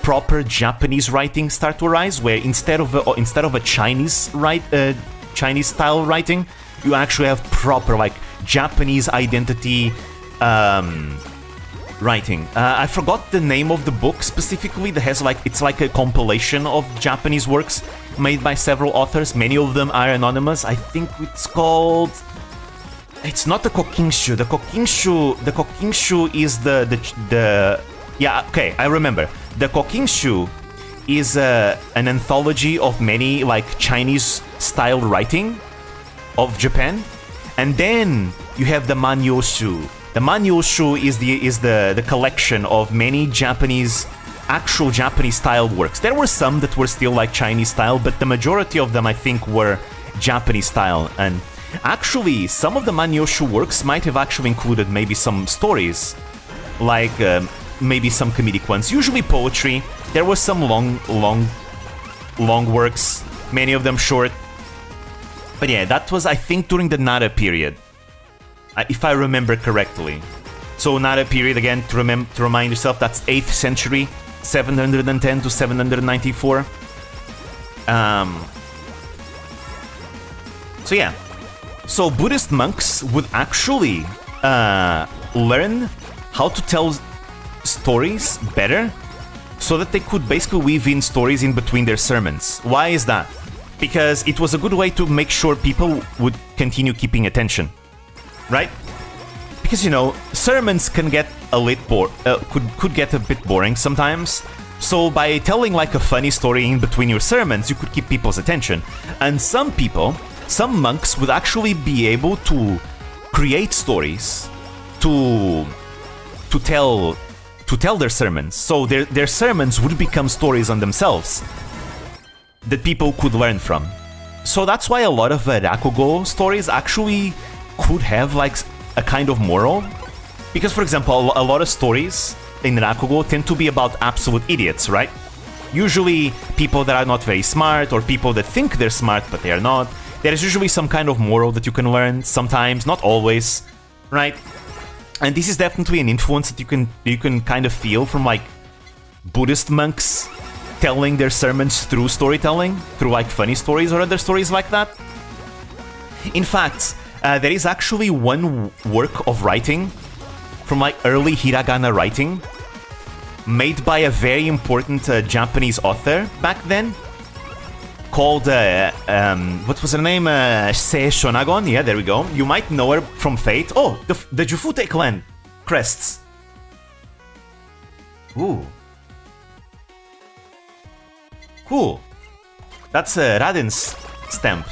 proper Japanese writing start to arise, where instead of a Chinese style writing, you actually have proper like Japanese identity writing. I forgot the name of the book specifically. That has it's like a compilation of Japanese works made by several authors. Many of them are anonymous. I think it's called. It's not the Kokinshu. The Kokinshu is the yeah. Okay, I remember. The Kokinshu is an anthology of many like Chinese style writing of Japan, and then you have the Manyoshu. The Manyoshu is the collection of many actual Japanese style works. There were some that were still like Chinese style, but the majority of them I think were Japanese style. And actually, some of the Manyoshu works might have actually included maybe some stories, like maybe some comedic ones. Usually poetry. There were some long works, many of them short. But yeah, that was I think during the Nara period, if I remember correctly. So Nara period, again, to remind yourself, that's 8th century, 710 to 794. So yeah. So Buddhist monks would actually learn how to tell stories better, so that they could basically weave in stories in between their sermons. Why is that? Because it was a good way to make sure people would continue keeping attention. Right? because, you know, sermons can get a could get a bit boring sometimes. So by telling like a funny story in between your sermons, you could keep people's attention. And some monks would actually be able to create stories to tell their sermons. So their sermons would become stories on themselves that people could learn from. So that's why a lot of Rakugo stories actually could have like a kind of moral. Because, for example, a lot of stories in Rakugo tend to be about absolute idiots, right? Usually people that are not very smart, or people that think they're smart but they are not. There's usually some kind of moral that you can learn, sometimes, not always, right? And this is definitely an influence that you can kind of feel from like Buddhist monks telling their sermons through storytelling, through like funny stories or other stories like that. In fact, there is actually one work of writing from like early hiragana writing made by a very important Japanese author back then called, what was her name? Sei Shonagon? Yeah, there we go. You might know her from Fate. Oh, the Jufute clan crests. Ooh. Cool. That's Raden's stamp.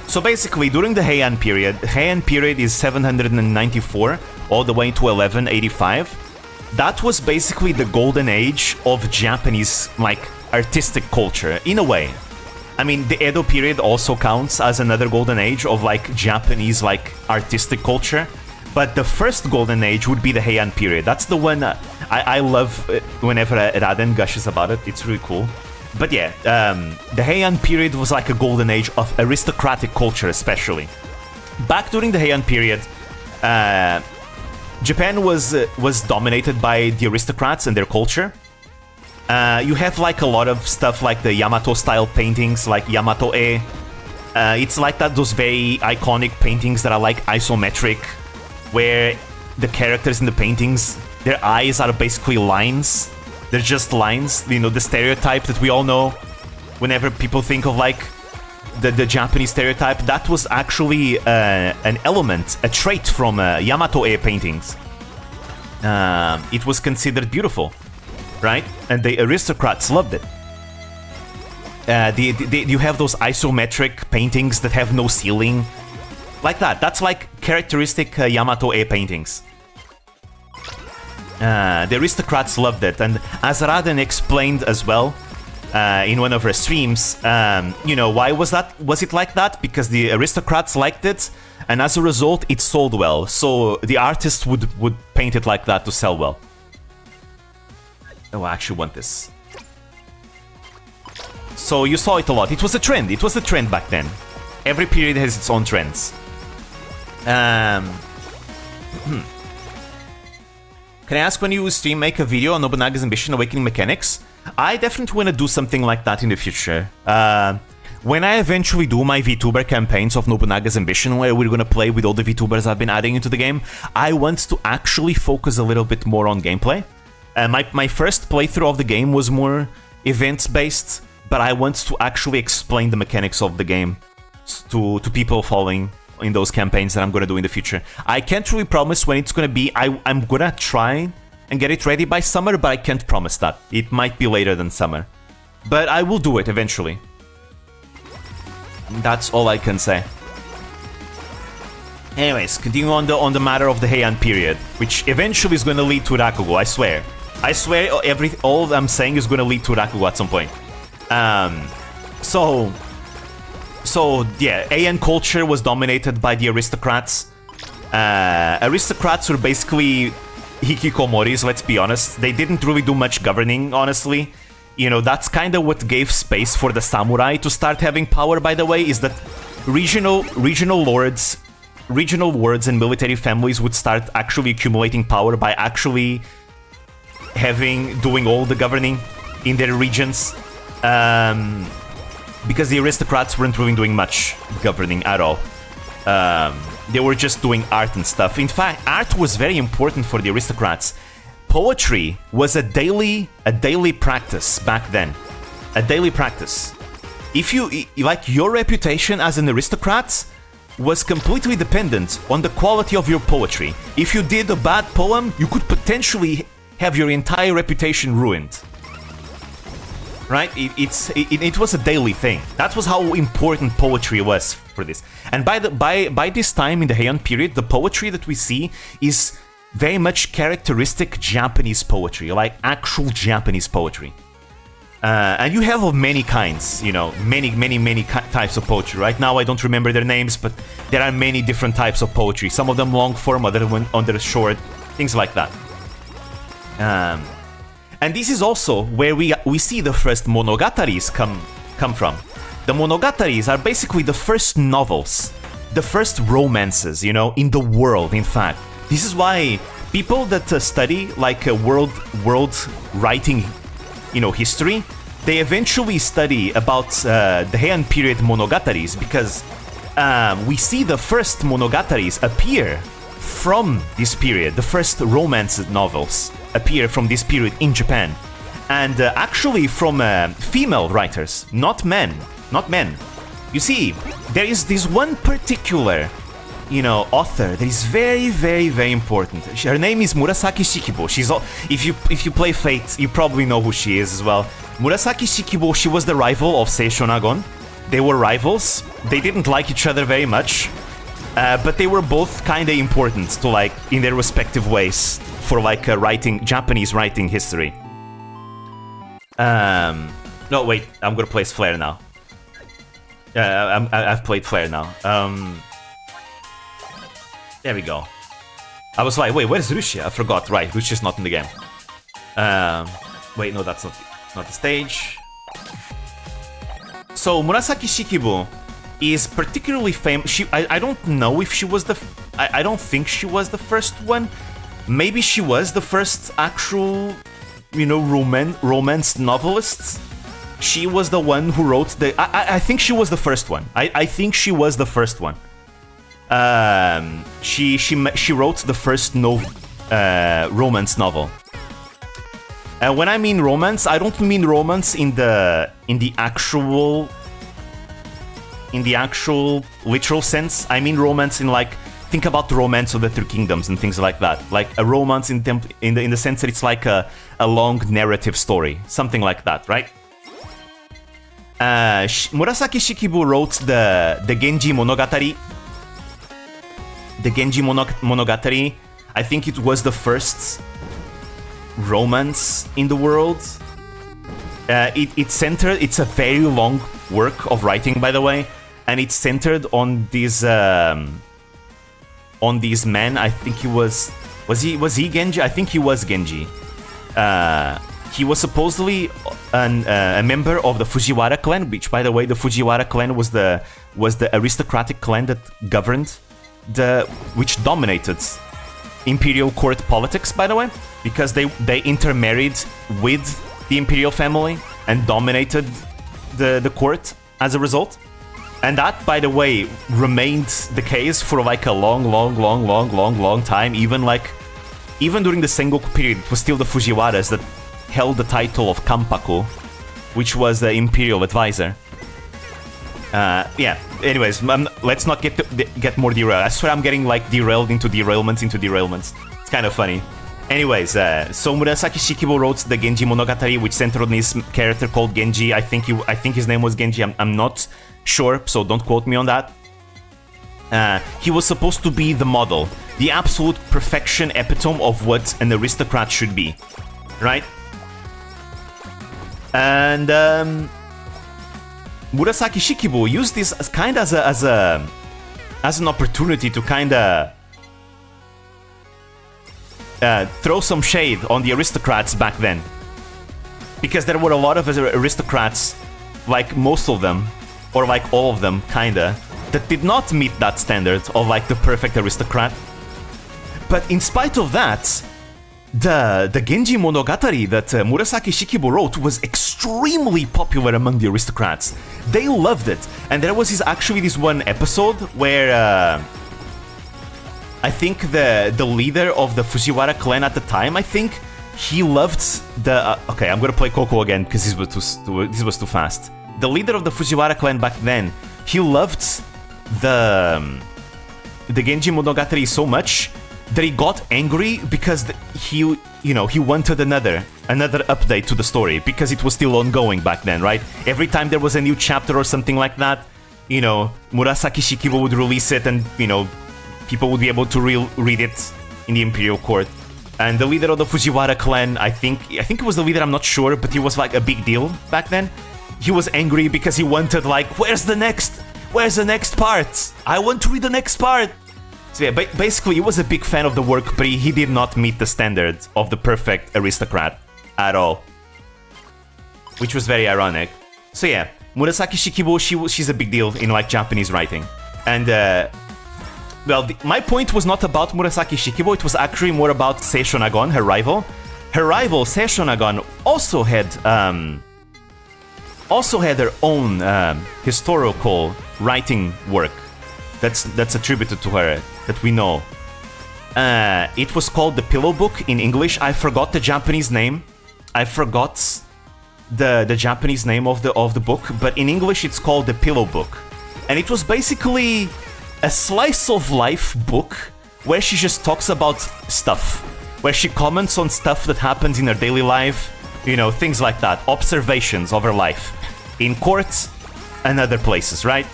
So basically, during the Heian period is 794 all the way to 1185. That was basically the golden age of Japanese, like, artistic culture, in a way. I mean, the Edo period also counts as another golden age of, like, Japanese, like, artistic culture. But the first golden age would be the Heian period. That's the one I love whenever Raden gushes about it. It's really cool. But yeah, the Heian period was like a golden age of aristocratic culture, especially. Back during the Heian period, Japan was dominated by the aristocrats and their culture. You have like a lot of stuff like the Yamato-style paintings, like Yamato-e. It's like that, those very iconic paintings that are like isometric, where the characters in the paintings, their eyes are basically lines. They're just lines, you know, the stereotype that we all know whenever people think of like the Japanese stereotype. That was actually an element, a trait from Yamato-e paintings. It was considered beautiful, right? And the aristocrats loved it. You have those isometric paintings that have no ceiling, like that. That's like characteristic Yamato-e paintings. The aristocrats loved it, and as Raden explained as well in one of her streams, you know, why was that? Was it like that? Because the aristocrats liked it, and as a result, it sold well. So the artist would paint it like that to sell well. Oh, I actually want this. So you saw it a lot. It was a trend. It was a trend back then. Every period has its own trends. Can I ask, when you stream, make a video on Nobunaga's Ambition Awakening Mechanics? I definitely want to do something like that in the future. When I eventually do my VTuber campaigns of Nobunaga's Ambition, where we're going to play with all the VTubers I've been adding into the game, I want to actually focus a little bit more on gameplay. My first playthrough of the game was more events-based, but I want to actually explain the mechanics of the game to people following in those campaigns that I'm gonna do in the future. I can't really promise when it's gonna be. I'm gonna try and get it ready by summer, but I can't promise that. It might be later than summer. But I will do it eventually. That's all I can say. Anyways, continue on the matter of the Heian period, which eventually is gonna lead to Rakugo, I swear. I swear all I'm saying is gonna lead to Rakugo at some point. So yeah, Heian culture was dominated by the aristocrats. Aristocrats were basically hikikomoris, let's be honest. They didn't really do much governing, honestly. You know, that's kind of what gave space for the samurai to start having power, by the way, is that regional lords and military families would start actually accumulating power by actually doing all the governing in their regions. Because the aristocrats weren't really doing much governing at all. They were just doing art and stuff. In fact, art was very important for the aristocrats. Poetry was a daily practice back then. A daily practice. If you like, your reputation as an aristocrat was completely dependent on the quality of your poetry. If you did a bad poem, you could potentially have your entire reputation ruined. Right? It was a daily thing. That was how important poetry was for this. And by this time in the Heian period, the poetry that we see is very much characteristic Japanese poetry, like actual Japanese poetry. And you have of many kinds, you know, many types of poetry. Right now I don't remember their names, but there are many different types of poetry. Some of them long form, other one under short, things like that. And this is also where we see the first monogataris come from. The monogataris are basically the first novels, the first romances, you know, in the world, in fact. This is why people that study like world writing, you know, history, they eventually study about the Heian period monogataris, because we see the first monogataris appear from this period. The first romance novels appear from this period in Japan, and actually from female writers, not men. You see, there is this one particular, you know, author that is very, very, very important. Her name is Murasaki Shikibu. If you play Fate, you probably know who she is as well. Murasaki Shikibu, she was the rival of Sei Shonagon. They were rivals. They didn't like each other very much, but they were both kind of important to, like, in their respective ways for like Japanese writing history. No, wait, I'm gonna place Flare now. I've played Flare now. There we go. I was like, wait, where's Rushia? I forgot. Right, Rushia's not in the game. Wait, no, that's not the stage. So Murasaki Shikibu is particularly famous. I don't know if she was I don't think she was the first one. Maybe she was the first actual, you know, romance novelist. She was the one who wrote the. I think she was the first one. I think she was the first one. She wrote the first romance novel. When I mean romance, I don't mean romance in the actual literal sense. I mean romance in, like, think about the Romance of the Three Kingdoms and things like that. Like a romance in the sense that it's like a long narrative story, something like that, right? Murasaki Shikibu wrote the Genji Monogatari. The Genji Monogatari, I think it was the first romance in the world. It's a very long work of writing, by the way, and it's centered on these men. I think he was he Genji? I think he was Genji. He was supposedly a member of the Fujiwara clan, which, by the way, the Fujiwara clan was the aristocratic clan that governed which dominated imperial court politics, by the way, because they intermarried with the imperial family and dominated the court as a result. And that, by the way, remained the case for like a long time. Even during the Sengoku period, it was still the Fujiwaras that held the title of Kampaku, which was the imperial advisor. Yeah. Anyways, let's not get more derailed. I swear I'm getting like derailed into derailments. It's kind of funny. Anyways, so Murasaki Shikibu wrote the Genji Monogatari, which centered on this character called Genji. I think his name was Genji. I'm not sure, so don't quote me on that. He was supposed to be the model, the absolute perfection epitome of what an aristocrat should be, right? And Murasaki Shikibu used this as kind of as an opportunity to kind of throw some shade on the aristocrats back then, because there were a lot of aristocrats, like most of them, or like all of them, kinda, that did not meet that standard of like the perfect aristocrat. But in spite of that, the Genji Monogatari that Murasaki Shikibu wrote was extremely popular among the aristocrats. They loved it, and there was actually this one episode where I think the leader of the Fujiwara clan at the time, I think he loved the. Okay, I'm gonna play Coco again because this was too fast. The leader of the Fujiwara clan back then, he loved the Genji Monogatari so much that he got angry because he wanted another update to the story because it was still ongoing back then, right? Every time there was a new chapter or something like that, Murasaki Shikibu would release it, and people would be able to read it in the Imperial Court. And the leader of the Fujiwara clan, I think it was the leader, I'm not sure, but he was like a big deal back then. He was angry because he wanted, like, where's the next part? I want to read the next part. So yeah, basically he was a big fan of the work, but he did not meet the standards of the perfect aristocrat at all, which was very ironic. So yeah, Murasaki Shikibu, she's a big deal in like Japanese writing. And my point was not about Murasaki Shikibu, it was actually more about Seisho Nagon, her rival. Her rival, Seisho Nagon, also had her own historical writing work that's attributed to her, that we know. It was called The Pillow Book in English. I forgot the Japanese name. I forgot the Japanese name of the book, but in English it's called The Pillow Book. And it was basically a slice of life book where she just talks about stuff, where she comments on stuff that happens in her daily life, things like that, observations of her life in courts and other places, right?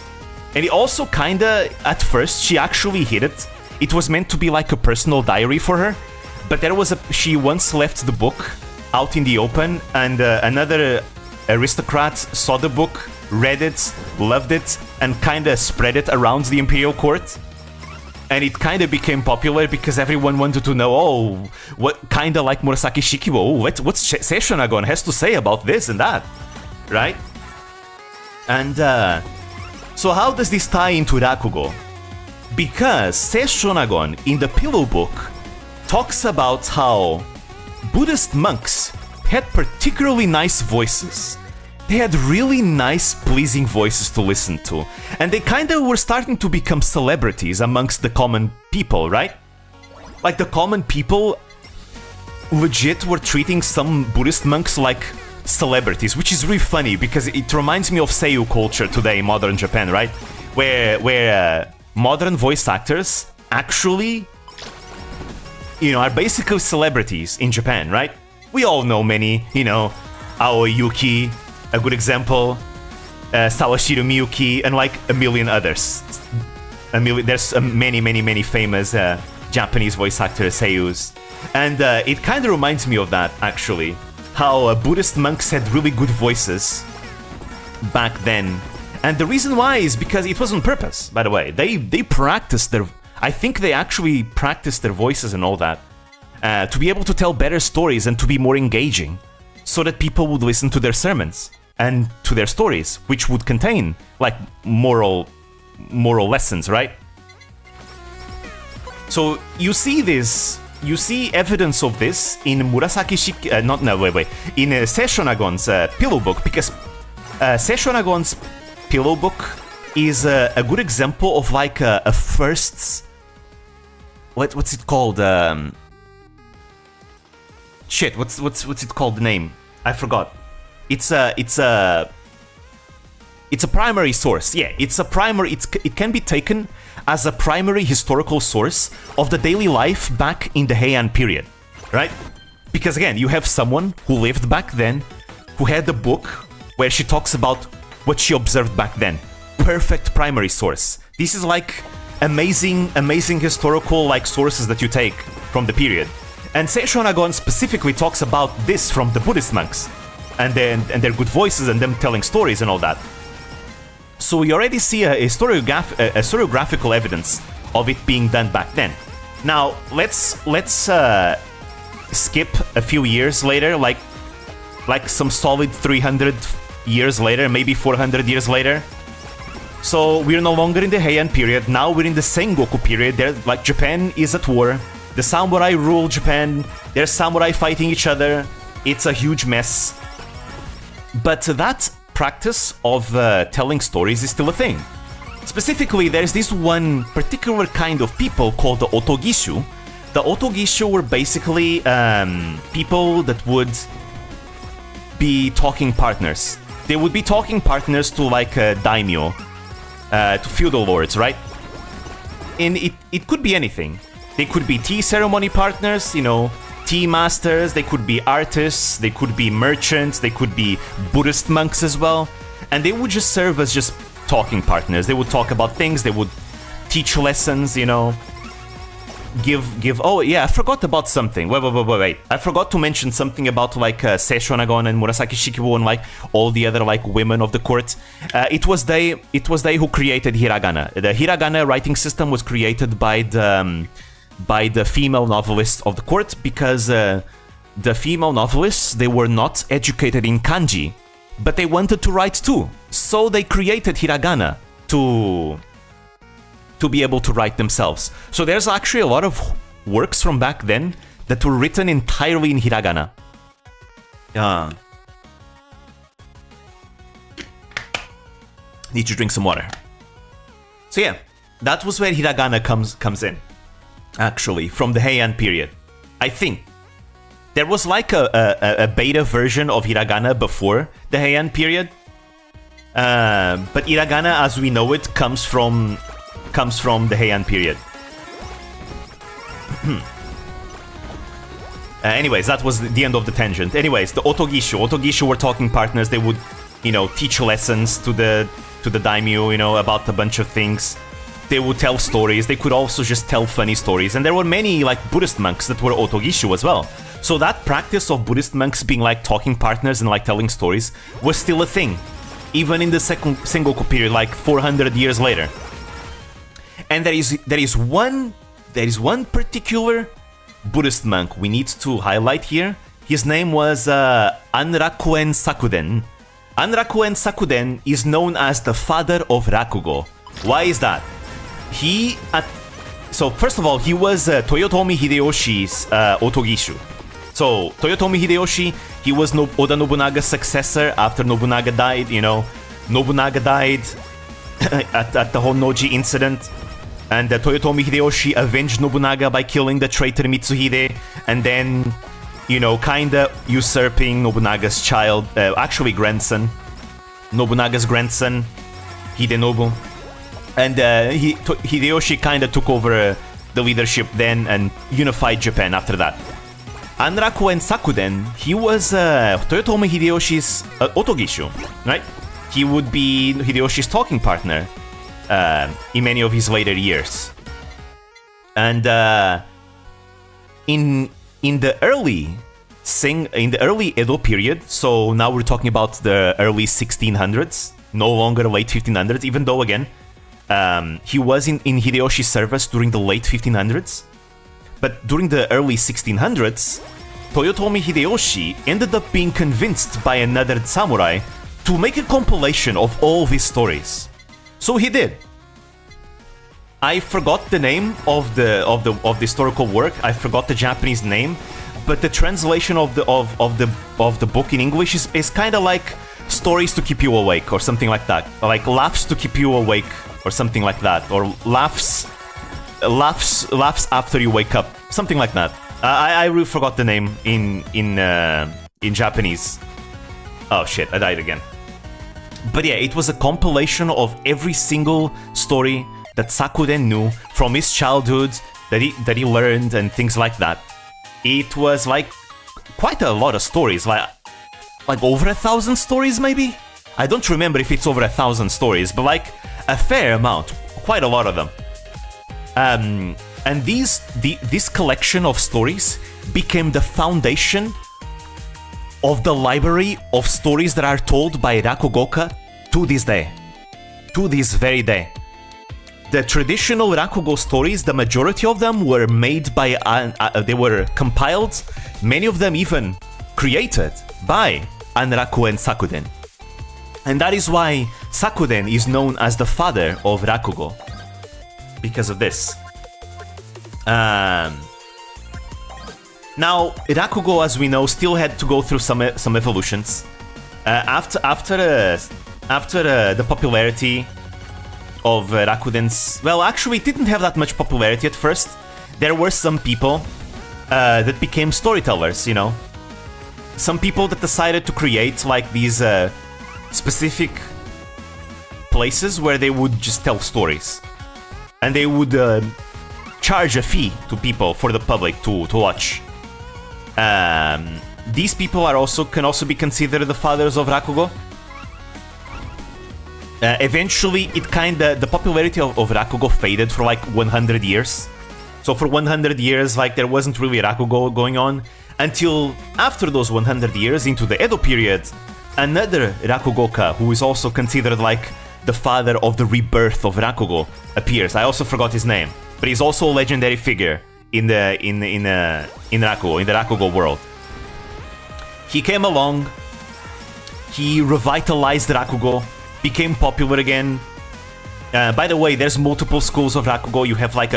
And it also kinda, at first, she actually hid it. It was meant to be like a personal diary for her, but she once left the book out in the open, and another aristocrat saw the book, read it, loved it, and kinda spread it around the Imperial Court. And it kinda became popular because everyone wanted to know, what kinda like Murasaki Shikibu, what's Seisho Nagon has to say about this and that, right? And so how does this tie into Rakugo? Because Seisho Nagon in the Pillow Book talks about how Buddhist monks had particularly nice voices. They had really nice, pleasing voices to listen to. And they kinda were starting to become celebrities amongst the common people, right? Like, the common people legit were treating some Buddhist monks like celebrities, which is really funny because it reminds me of Seiyu culture today in modern Japan, right? Where modern voice actors actually, are basically celebrities in Japan, right? We all know many, Aoi Yuki, a good example, Sawashiro Miyuki, and like a million others. There's many famous Japanese voice actors, seiyus. And it kind of reminds me of that, actually. How Buddhist monks had really good voices back then. And the reason why is because it was on purpose, by the way. They practiced I think they actually practiced their voices and all that to be able to tell better stories and to be more engaging, so that people would listen to their sermons and to their stories, which would contain like moral lessons, right? So you see evidence of this in Murasaki in Seisho Nagon's Pillow Book, because Seisho Nagon's Pillow Book is a good example of like a first. What's it called? What's it called? The name I forgot. It's a primary source. Yeah, it's a primary. It can be taken as a primary historical source of the daily life back in the Heian period, right? Because again, you have someone who lived back then, who had a book where she talks about what she observed back then. Perfect primary source. This is like amazing historical like sources that you take from the period. And Seisho Nagon specifically talks about this from the Buddhist monks and their good voices and them telling stories and all that. So we already see a historiographical evidence of it being done back then. Now let's skip a few years later, like some solid 300 years later, maybe 400 years later. So we're no longer in the Heian period. Now we're in the Sengoku period. Like Japan is at war. The samurai rule Japan. There's samurai fighting each other. It's a huge mess. But that practice of telling stories is still a thing. Specifically, there's this one particular kind of people called the Otogishu. The Otogishu were basically people that would be talking partners. They would be talking partners to like a daimyo. to feudal lords, right? And it could be anything. They could be tea ceremony partners, you know, tea masters, they could be artists, they could be merchants, they could be Buddhist monks as well. And they would just serve as just talking partners. They would talk about things, they would teach lessons, you know, give oh yeah, I forgot about something. Wait. I forgot to mention something about like Seishonagon and Murasaki Shikibu and like all the other like women of the court. It was they who created hiragana. The hiragana writing system was created by the female novelists of the court because the female novelists, they were not educated in kanji, but they wanted to write too. So they created hiragana to be able to write themselves. So there's actually a lot of works from back then that were written entirely in hiragana. Need to drink some water. So yeah, that was where hiragana comes in. Actually, from the Heian period. I think there was like a beta version of hiragana before the Heian period. But hiragana as we know it comes from the Heian period. Anyways, that was the end of the tangent. Anyways, the Otogishu were talking partners. They would, you know, teach lessons to the daimyo, you know, about a bunch of things. They would tell stories. They could also just tell funny stories. And there were many like Buddhist monks that were Otogishu as well. So that practice of Buddhist monks being like talking partners and like telling stories was still a thing, even in the second Sengoku period, like 400 years later. And there is one particular Buddhist monk we need to highlight here. His name was Anrakuen Sakuden. Anrakuen Sakuden is known as the father of Rakugo. Why is that? So first of all, he was Toyotomi Hideyoshi's Otogishu. So Toyotomi Hideyoshi, he was Oda Nobunaga's successor after Nobunaga died. You know, Nobunaga died at the Honnoji incident. And Toyotomi Hideyoshi avenged Nobunaga by killing the traitor Mitsuhide, and then, you know, kinda usurping Nobunaga's child, actually grandson, Nobunaga's grandson, Hidenobu. And Hideyoshi kinda took over the leadership then and unified Japan after that. Anrakuen Sakuden, he was Toyotomi Hideyoshi's Otogishu, right? He would be Hideyoshi's talking partner in many of his later years. And in the early Edo period, so now we're talking about the early 1600s, no longer late 1500s, even though again he was in Hideyoshi's service during the late 1500s. But during the early 1600s, Toyotomi Hideyoshi ended up being convinced by another samurai to make a compilation of all these stories. So he did. I forgot the name of the historical work. I forgot the Japanese name, but the translation of the book in English is kind of like stories to keep you awake or something like that, or like laughs to keep you awake or something like that, or laughs after you wake up, something like that. I really forgot the name in Japanese. Oh shit, I died again. But yeah, it was a compilation of every single story that Sakuden knew from his childhood, that he learned and things like that. It was like quite a lot of stories, like over 1,000 stories maybe? I don't remember if it's over 1,000 stories, but like a fair amount, quite a lot of them. And this collection of stories became the foundation of the library of stories that are told by Rakugoka to this day. To this very day. The traditional Rakugo stories, the majority of them were made by... they were compiled, many of them even created by Anrakuen Sakuden. And that is why Sakuden is known as the father of Rakugo. Because of this. Now, Rakugo, as we know, still had to go through some evolutions. After the popularity of Rakuden's... Well, actually, it didn't have that much popularity at first. There were some people that became storytellers, you know. Some people that decided to create, like, these specific places where they would just tell stories. And they would charge a fee to people, for the public, to watch. These people can also be considered the fathers of Rakugo. Eventually, the popularity of Rakugo faded for like 100 years. So for 100 years, like, there wasn't really Rakugo going on, until after those 100 years, into the Edo period, another Rakugoka, who is also considered like the father of the rebirth of Rakugo, appears. I also forgot his name, but he's also a legendary figure in Rakugo world. He came along, he revitalized Rakugo, became popular again. By the way, there's multiple schools of Rakugo. You have like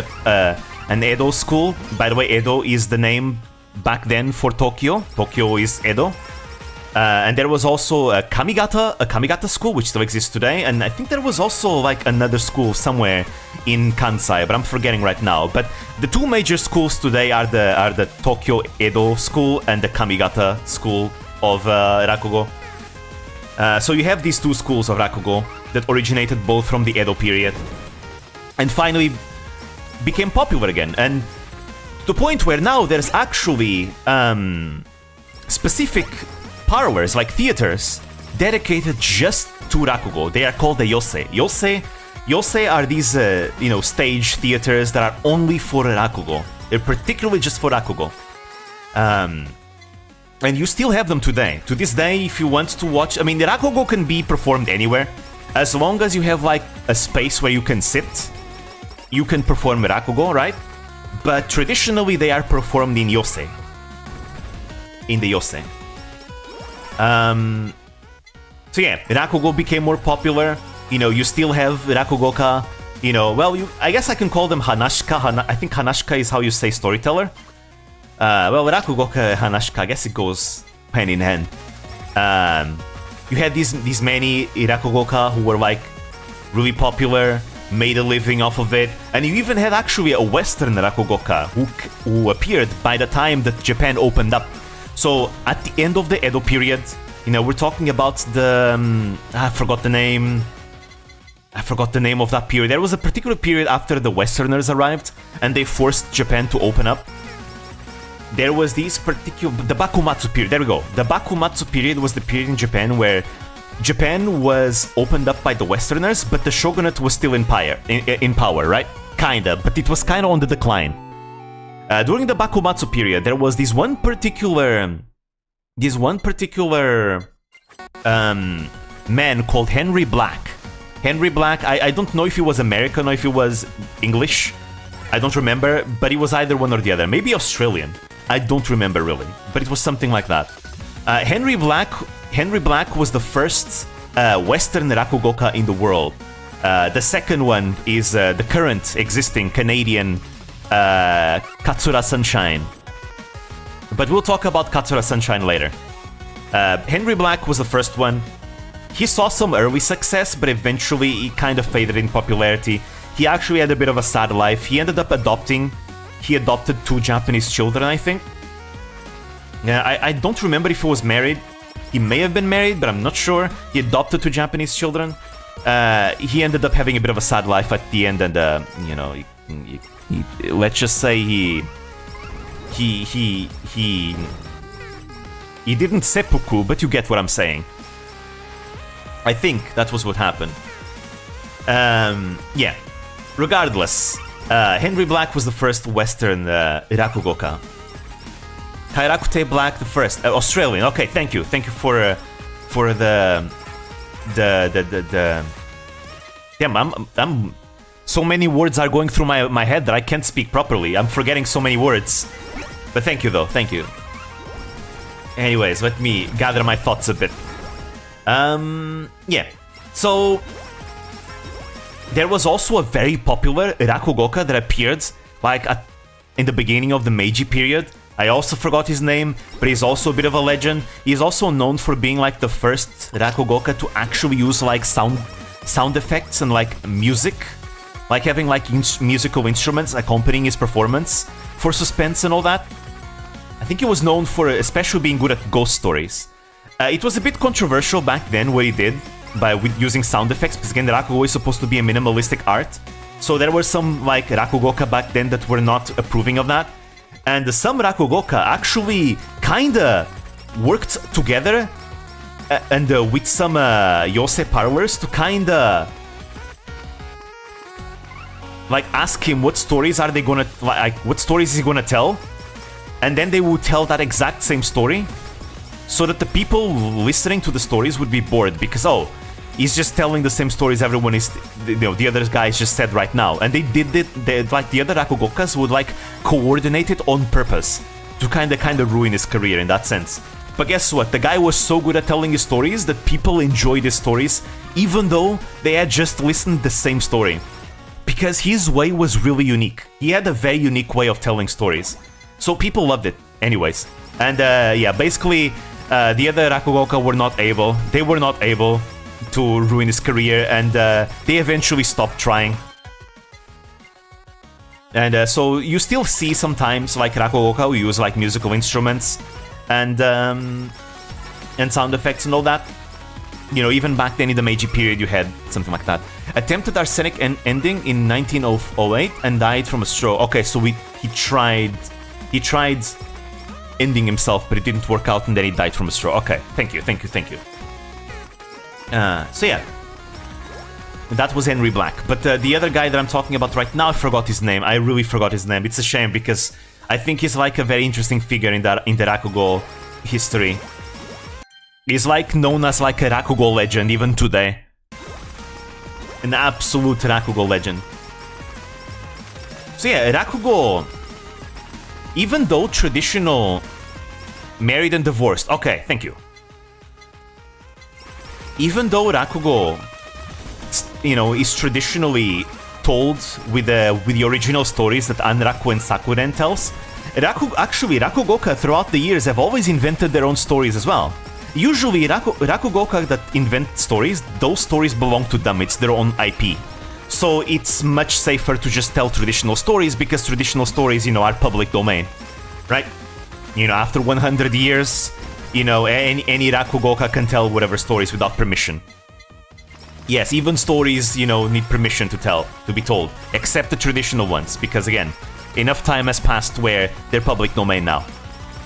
an Edo school. By the way, Edo is the name back then for Tokyo. Tokyo is Edo. And there was also a Kamigata school, which still exists today. And I think there was also like another school somewhere in Kansai, but I'm forgetting right now. But the two major schools today are the Tokyo Edo school and the Kamigata school of Rakugo. So you have these two schools of Rakugo that originated both from the Edo period and finally became popular again. And to the point where now there's actually specific parlors, like theaters, dedicated just to Rakugo. They are called the Yosei. Yosei are these, stage theaters that are only for Rakugo. They're particularly just for Rakugo. And you still have them today. To this day, if you want to watch... I mean, the Rakugo can be performed anywhere. As long as you have, like, a space where you can sit, you can perform Rakugo, right? But traditionally, they are performed in Yosei. In the Yosei. So yeah, Rakugo became more popular. You still have Rakugoka. I guess I can call them Hanashika. I think Hanashika is how you say storyteller. Rakugoka, Hanashika, I guess it goes hand in hand. You had these many Rakugoka who were like really popular, made a living off of it, and you even had actually a Western Rakugoka who appeared by the time that Japan opened up. So at the end of the Edo period, we're talking about the I forgot the name of that period. There was a particular period after the Westerners arrived and they forced Japan to open up. There was the Bakumatsu period. There we go. The Bakumatsu period was the period in Japan where Japan was opened up by the Westerners, but the shogunate was still in power, right? Kinda, but it was kinda on the decline. During the Bakumatsu period, there was this one particular man called Henry Black. Henry Black, I don't know if he was American or if he was English. I don't remember, but he was either one or the other. Maybe Australian. I don't remember really, but it was something like that. Henry Black was the first Western Rakugoka in the world. The second one is the current existing Canadian Katsura Sunshine. But we'll talk about Katsura Sunshine later. Henry Black was the first one. He saw some early success, but eventually he kind of faded in popularity. He actually had a bit of a sad life. He ended up adopted 2 Japanese children, I think. I don't remember if he was married. He may have been married, but I'm not sure. He adopted 2 Japanese children. He ended up having a bit of a sad life at the end, and let's just say he didn't seppuku, but you get what I'm saying. I think that was what happened. Yeah. Regardless, Henry Black was the first Western Rakugoka. Kairakute Black the first, Australian. Okay, thank you for the damn. I'm so many words are going through my head that I can't speak properly. I'm forgetting so many words. But thank you though, thank you. Anyways, let me gather my thoughts a bit. Yeah. So there was also a very popular Rakugoka that appeared like in the beginning of the Meiji period. I also forgot his name, but he's also a bit of a legend. He's also known for being like the first Rakugoka to actually use like sound effects and like music, like having like musical instruments accompanying his performance for suspense and all that. I think he was known for especially being good at ghost stories. It was a bit controversial back then what he did. with using sound effects, because again, the Rakugo is supposed to be a minimalistic art. So there were some like Rakugoka back then that were not approving of that. And some Rakugoka actually kinda worked together and with some Yosei parlors to kinda like ask him what stories are they gonna like, what stories is he gonna tell, and then they would tell that exact same story, so that the people listening to the stories would be bored because he's just telling the same stories everyone is, the other guys just said right now, and they did it. Like the other Rakugokas would like coordinate it on purpose to kind of ruin his career in that sense. But guess what? The guy was so good at telling his stories that people enjoyed his stories, even though they had just listened the same story. Because his way was really unique. He had a very unique way of telling stories. So people loved it anyways. And basically, the other Rakugoka were not able to ruin his career, and they eventually stopped trying. And so you still see sometimes like Rakugoka who use like musical instruments and sound effects and all that. Even back then in the Meiji period, you had something like that. Attempted arsenic ending in 1908 and died from a stroke. Okay, so he tried ending himself, but it didn't work out, and then he died from a stroke. Okay, thank you. So yeah, that was Henry Black. But the other guy that I'm talking about right now, I forgot his name. I really forgot his name. It's a shame because I think he's like a very interesting figure in the Rakugo history. He's like known as like a Rakugo legend even today. An absolute Rakugo legend. So yeah, Rakugo, even though traditional, married and divorced. Okay, thank you. Even though Rakugo, is traditionally told with the original stories that Anraku and Sakuren tells, Rakugoka throughout the years have always invented their own stories as well. Usually, Rakugoka that invent stories, those stories belong to them, it's their own IP. So it's much safer to just tell traditional stories, because traditional stories, are public domain, right? After 100 years, any Rakugoka can tell whatever stories without permission. Yes, even stories, need permission to be told, except the traditional ones, because again, enough time has passed where they're public domain now.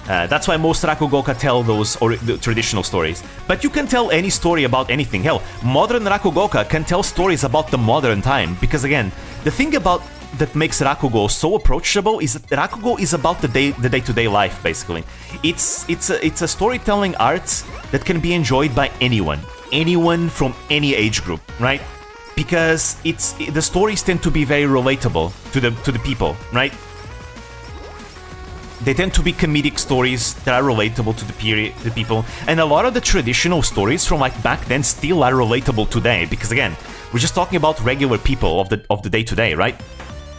That's why most Rakugoka tell those the traditional stories. But you can tell any story about anything. Hell, modern Rakugoka can tell stories about the modern time, because again, the thing that makes Rakugo so approachable is that Rakugo is about the day-to-day life, basically. It's a storytelling art that can be enjoyed by anyone from any age group, right? Because the stories tend to be very relatable to the people, right? They tend to be comedic stories that are relatable to the people, and a lot of the traditional stories from like back then still are relatable today, because again, we're just talking about regular people of the day-to-day, right?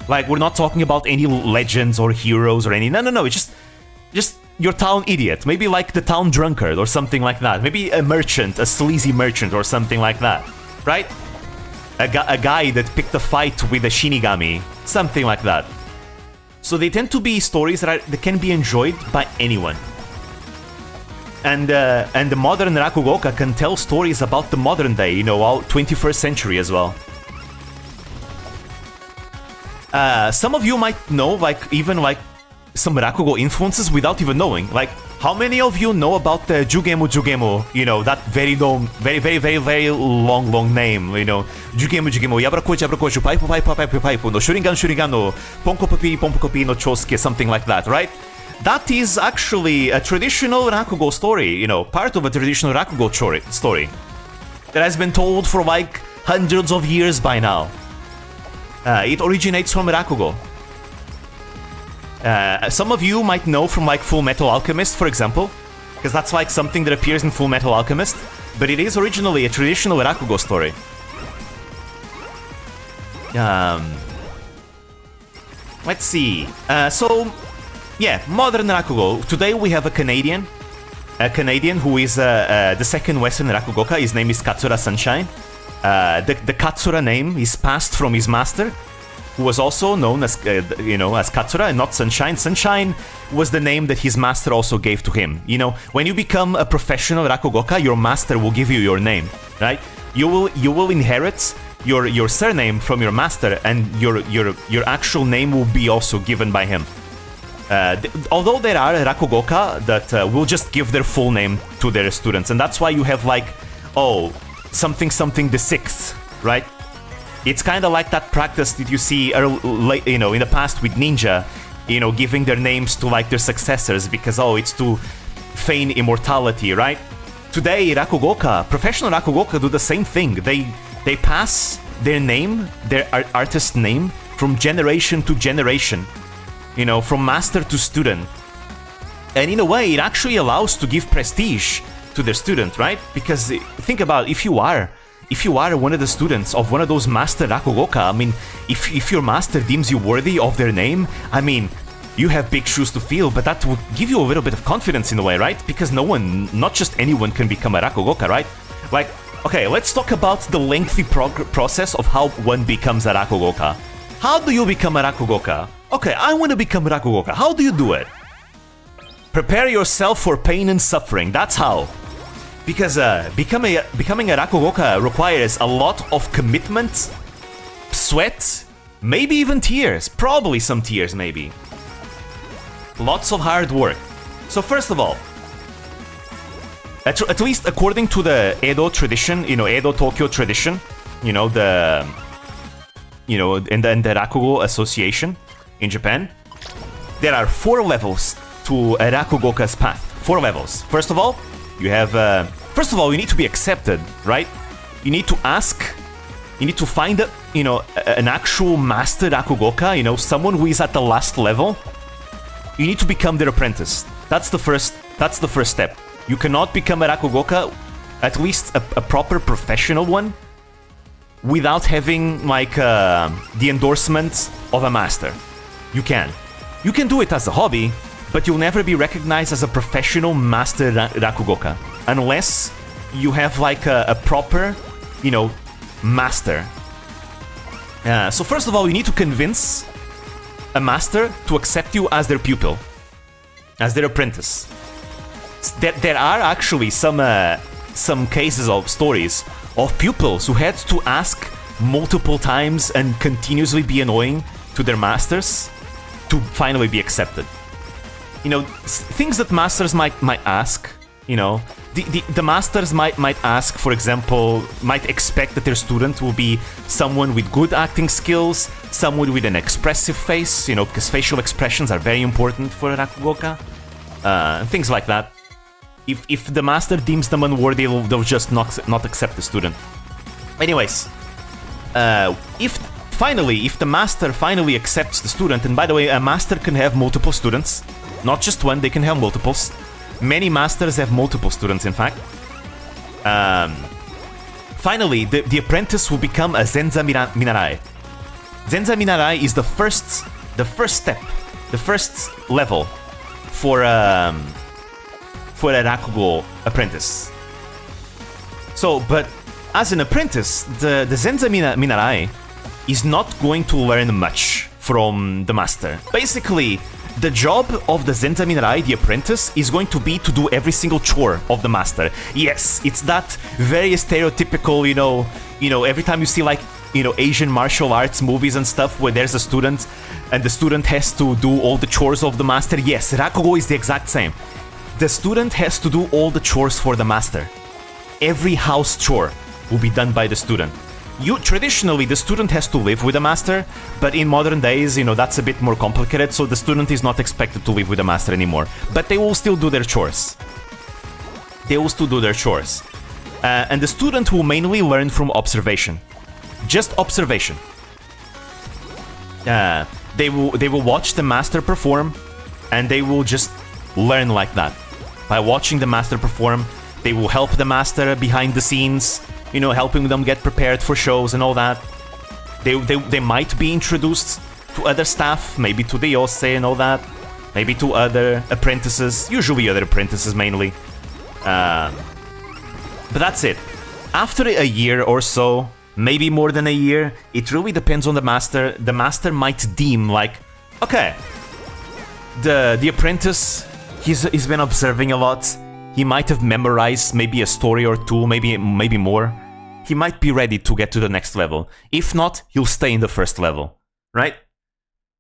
Like, we're not talking about any legends or heroes or any... No, it's just your town idiot. Maybe like the town drunkard or something like that. Maybe a merchant, a sleazy merchant or something like that, right? A guy that picked a fight with a Shinigami, something like that. So they tend to be stories that can be enjoyed by anyone. And the modern Rakugoka can tell stories about the modern day, all 21st century as well. Some of you might know, even some Rakugo influences without even knowing. Like, how many of you know about the Jugemu, that very long name, Jugemu, Yabrakochu, Paipu, no Shurigan, no Ponko no Chosuke, something like that, right? That is actually a traditional Rakugo story, part of a traditional Rakugo story that has been told for like hundreds of years by now. It originates from Rakugo. Some of you might know from like Full Metal Alchemist, for example, because that's like something that appears in Full Metal Alchemist, but it is originally a traditional Rakugo story. Let's see. Modern Rakugo. Today we have a Canadian who is the second Western Rakugoka. His name is Katsura Sunshine. The Katsura name is passed from his master, who was also known as as Katsura and not Sunshine. Sunshine was the name that his master also gave to him. When you become a professional Rakugoka, your master will give you your name, right? You will inherit your surname from your master, and your actual name will be also given by him. Although there are Rakugoka that will just give their full name to their students, and that's why you have like, oh, something the sixth, right? It's kind of like that practice that you see, in the past with ninja, giving their names to like their successors because it's to feign immortality, right? Today, professional Rakugoka do the same thing. They pass their name, their artist name, from generation to generation. From master to student. And in a way, it actually allows to give prestige to their student, right? Because think about if you are one of the students of one of those master Rakugoka, I mean, if your master deems you worthy of their name, I mean, you have big shoes to fill, but that would give you a little bit of confidence in a way, right? Because not just anyone can become a Rakugoka, right? Like, okay, let's talk about the lengthy process of how one becomes a Rakugoka. How do you become a Rakugoka? Okay, I want to become a Rakugoka. How do you do it? Prepare yourself for pain and suffering. That's how. Because becoming a Rakugoka requires a lot of commitment, sweat, maybe even tears. Probably some tears, maybe. Lots of hard work. So first of all, at least according to the Edo tradition, Edo Tokyo tradition, and the Rakugo Association in Japan, there are 4 levels to a Rakugoka's path. 4 levels. First of all, you have. First of all, you need to be accepted, right? You need to ask. You need to find an actual master Rakugoka. Someone who is at the last level. You need to become their apprentice. That's the first step. You cannot become a Rakugoka, at least a proper professional one, without having like the endorsement of a master. You can do it as a hobby, but you'll never be recognized as a professional master Rakugoka unless you have like a proper, master. So first of all, you need to convince a master to accept you as their pupil, as their apprentice. There are actually some cases of stories of pupils who had to ask multiple times and continuously be annoying to their masters to finally be accepted. Things that masters might ask, the masters might ask, for example, might expect that their student will be someone with good acting skills, someone with an expressive face, because facial expressions are very important for a Rakugoka, things like that. If the master deems them unworthy, they'll just not accept the student. Anyways, if the master finally accepts the student, and by the way, a master can have multiple students, not just one, they can have multiples. Many masters have multiple students, in fact. Finally, the apprentice will become a Zenza Minarai. Zenza Minarai is the first step, the first level for a Rakugo apprentice. So, but as an apprentice, the Zenza Minarai is not going to learn much from the master. Basically, the job of the Zenza Minarai, the apprentice, is going to be to do every single chore of the master. Yes, it's that very stereotypical, every time you see like, Asian martial arts movies and stuff where there's a student and the student has to do all the chores of the master. Yes, Rakugo is the exact same. The student has to do all the chores for the master. Every house chore will be done by the student. Traditionally, the student has to live with a master, but in modern days, that's a bit more complicated, so the student is not expected to live with a master anymore. But they will still do their chores. And the student will mainly learn from observation. Just observation. They will watch the master perform, and they will just learn like that. By watching the master perform, they will help the master behind the scenes, helping them get prepared for shows and all that. They might be introduced to other staff, maybe to the Yosei and all that, maybe to other apprentices, usually other apprentices mainly. But that's it. After a year or so, maybe more than a year, it really depends on the master. The master might deem like, okay, the apprentice, he's been observing a lot. He might have memorized maybe a story or two, maybe more. he might be ready to get to the next level. If not, he'll stay in the first level, right?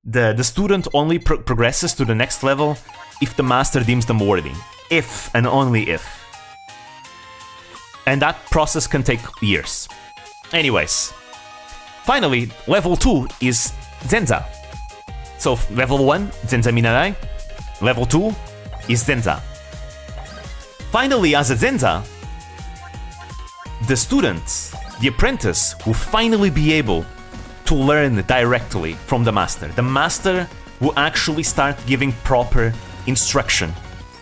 The student only progresses to the next level if the master deems them worthy. If and only if. And that process can take years. Anyways, finally, level 2 is Zenza. So level 1, Zenza Minarai. Level 2 is Zenza. Finally, as a Zenza, the student, the apprentice, will finally be able to learn directly from the master. The master will actually start giving proper instruction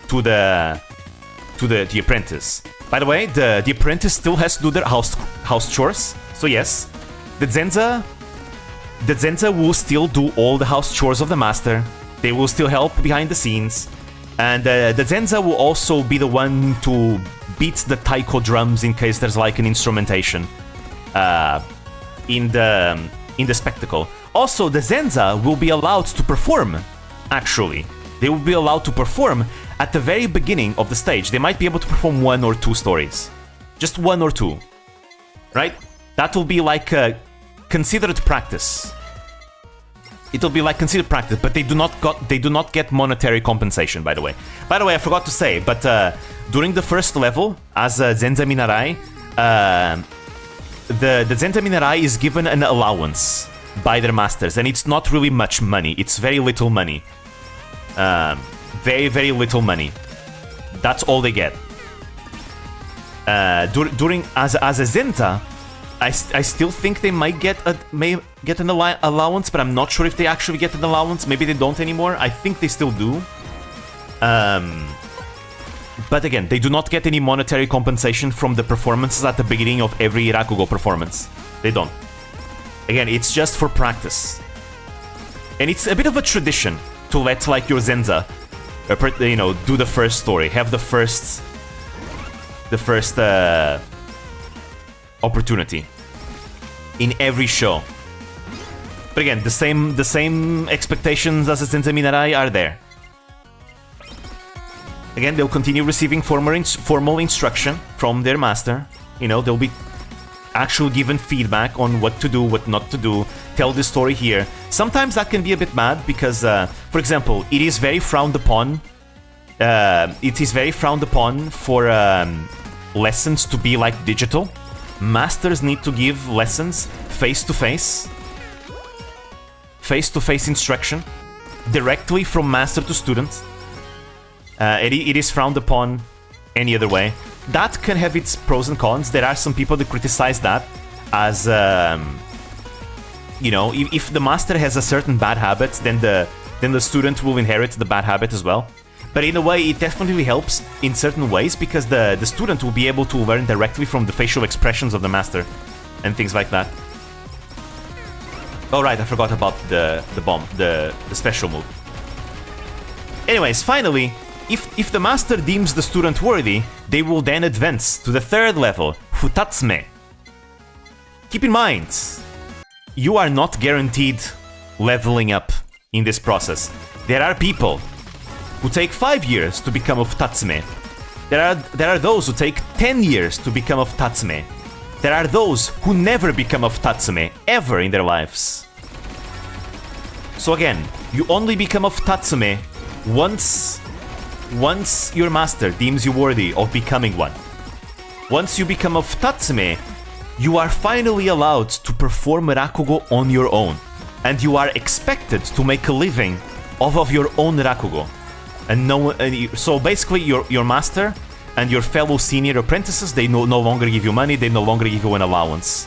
to the apprentice. By the way, the apprentice still has to do their house chores. So yes, the Zenza will still do all the house chores of the master. They will still help behind the scenes. And the Zenza will also be the one to beat the taiko drums in case there's like an instrumentation in the spectacle. Also, the Zenza will be allowed to perform, actually. They will be allowed to perform at the very beginning of the stage. They might be able to perform 1 or 2 stories. Just 1 or 2. Right? That will be like a considered practice. It'll be like considered practice, but they do not get monetary compensation, by the way. By the way, I forgot to say, but during the first level, as Zenza Minarai, the Zenza Minarai is given an allowance by their masters, and it's not really much money. It's very little money. Very, very little money. That's all they get. During as a Zenza, I still think they may get an allowance, but I'm not sure if they actually get an allowance. Maybe they don't anymore. I think they still do. But again, they do not get any monetary compensation from the performances at the beginning of every Rakugo performance. They don't. Again, it's just for practice. And it's a bit of a tradition to let like your Zenza, you know, do the first story, have the first opportunity in every show. But again, the same expectations as a Zenza Minarai are there. Again, they'll continue receiving formal instruction from their master. You know, they'll be actually given feedback on what to do, what not to do, tell the story here. Sometimes that can be a bit mad because, for example, it is very frowned upon. It is very frowned upon for lessons to be like digital. Masters need to give lessons face-to-face instruction, directly from master to student. It is frowned upon any other way. That can have its pros and cons. There are some people that criticize that as, you know, if the master has a certain bad habit, then the student will inherit the bad habit as well. But in a way, it definitely helps in certain ways because the student will be able to learn directly from the facial expressions of the master and things like that. Oh right, I forgot about the bomb, the special move. Anyways, finally, if the master deems the student worthy, they will then advance to the 3rd level, Futatsume. Keep in mind, you are not guaranteed leveling up in this process. There are people who take 5 years to become a Futatsume. There are those who take 10 years to become a Futatsume. There are those who never become a Futatsume ever in their lives. So again, you only become a Futatsume once your master deems you worthy of becoming one. Once you become a Futatsume, you are finally allowed to perform Rakugo on your own. And you are expected to make a living off of your own Rakugo. And so basically your master and your fellow senior apprentices, they no longer give you money, they no longer give you an allowance.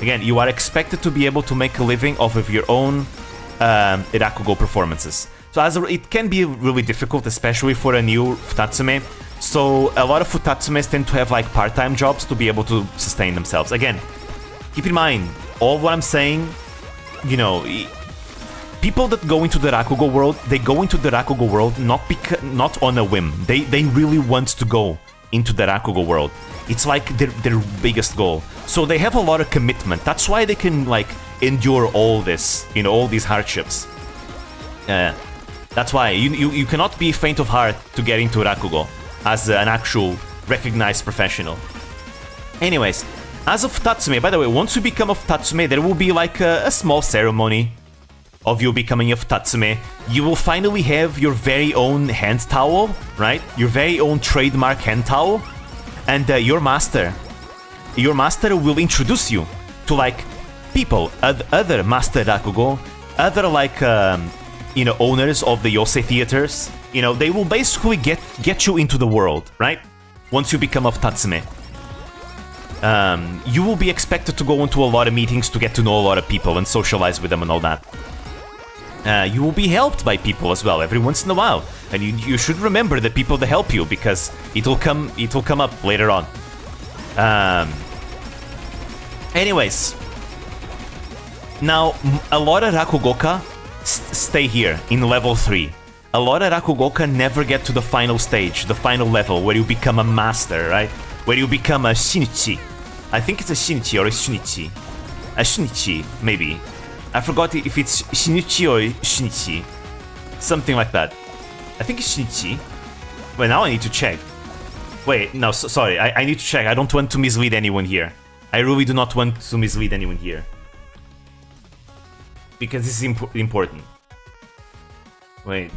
Again, you are expected to be able to make a living off of your own Rakugo performances. So it can be really difficult, especially for a new Futatsume. So a lot of Futatsumes tend to have like part-time jobs to be able to sustain themselves. Again, keep in mind, all what I'm saying, you know, people that go into the Rakugo world, they go into the Rakugo world not on a whim. They really want to go into the Rakugo world. It's like their biggest goal. So they have a lot of commitment. That's why they can like endure all this, you know, all these hardships. That's why you cannot be faint of heart to get into Rakugo as an actual recognized professional. Anyways, As of Tatsume, by the way, once you become of Tatsume, there will be like a small ceremony of you becoming of Tatsume. You will finally have your very own hand towel, right? Your very own trademark hand towel. And your master will introduce you to like people, other Master Rakugo, other like, owners of the Yosei theaters. They will basically get you into the world, right? Once you become of Tatsume. You will be expected to go into a lot of meetings to get to know a lot of people and socialize with them and all that. You will be helped by people as well every once in a while, and you should remember the people that help you because it'll come up later on. Anyways, now a lot of Rakugoka stay here in level 3. A lot of Rakugoka never get to the final stage, the final level where you become a master, right? Where you become a Shinichi. I think it's a Shinichi or a Shunichi. A Shunichi, maybe. I forgot if it's Shinichi or Shinichi. Something like that. I think it's Shinichi. Wait, now I need to check. Wait, no, sorry. I need to check. I don't want to mislead anyone here. I really do not want to mislead anyone here. Because this is important. Wait.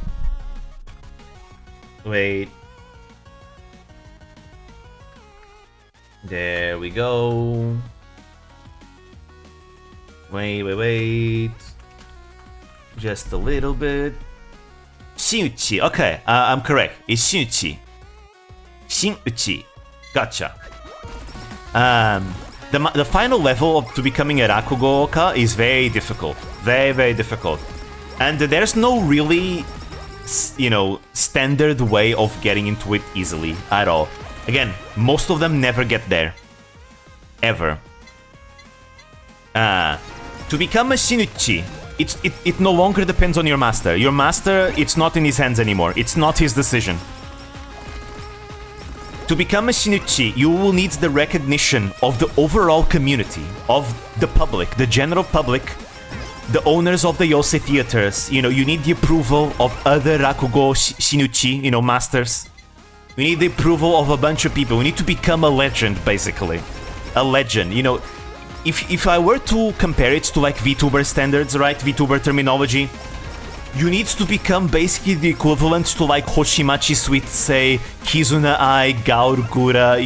There we go. Wait. Just a little bit. Shinuchi. Okay, I'm correct. It's Shinuchi. Shinuchi. Gotcha. The final level to becoming a Rakugoka is very difficult. Very, very difficult. And there's no really, standard way of getting into it easily at all. Again, most of them never get there. Ever. To become a Shinichi, it no longer depends on your master. Your master, it's not in his hands anymore. It's not his decision. To become a Shinichi, you will need the recognition of the overall community, of the public, the general public, the owners of the Yosei theaters. You need the approval of other Rakugo Shinichi, masters. We need the approval of a bunch of people. We need to become a legend, basically. A legend, If I were to compare it to like VTuber standards, right? VTuber terminology, you need to become basically the equivalent to like Hoshimachi Suitsei, Kizuna Ai, Gaurgura,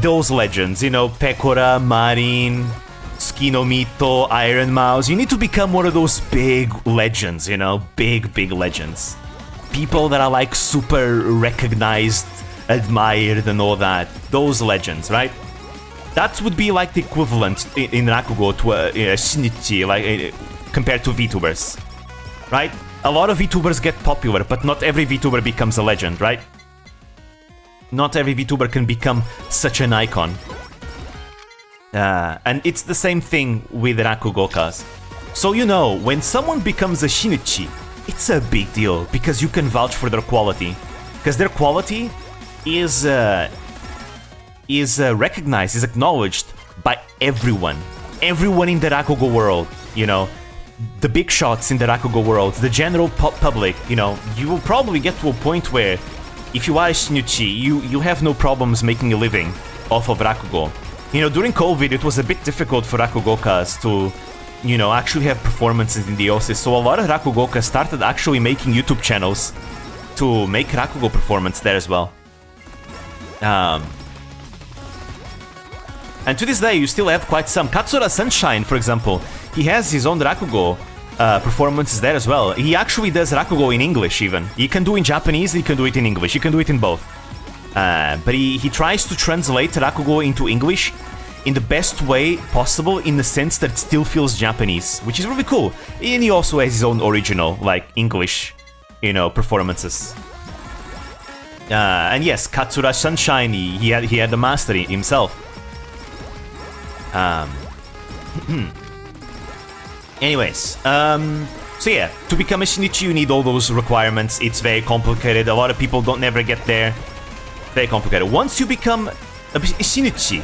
those legends, Pekora, Marin, Tsukinomito, Iron Mouse. You need to become one of those big legends, big legends. People that are like super recognized, admired and all that. Those legends, right? That would be like the equivalent in Rakugo to a Shinichi, like compared to VTubers, right? A lot of VTubers get popular, but not every VTuber becomes a legend, right? Not every VTuber can become such an icon. And it's the same thing with Rakugokas. So when someone becomes a Shinichi, it's a big deal because you can vouch for their quality. Because their quality is recognized, is acknowledged by everyone. Everyone in the Rakugo world, the big shots in the Rakugo world, the general public, you will probably get to a point where if you are a Shinichi, you have no problems making a living off of Rakugo. During COVID, it was a bit difficult for Rakugokas to, actually have performances in the Yosei, so a lot of Rakugokas started actually making YouTube channels to make Rakugo performance there as well. And to this day, you still have quite some. Katsura Sunshine, for example, he has his own Rakugo performances there as well. He actually does Rakugo in English even. He can do it in Japanese, he can do it in English, he can do it in both. But he tries to translate Rakugo into English in the best way possible, in the sense that it still feels Japanese, which is really cool. And he also has his own original, like, English, performances. And yes, Katsura Sunshine, he had the master himself. Anyways, so yeah, to become a Shinichi, you need all those requirements. It's very complicated. A lot of people don't never get there. Very complicated. Once you become a Shinichi,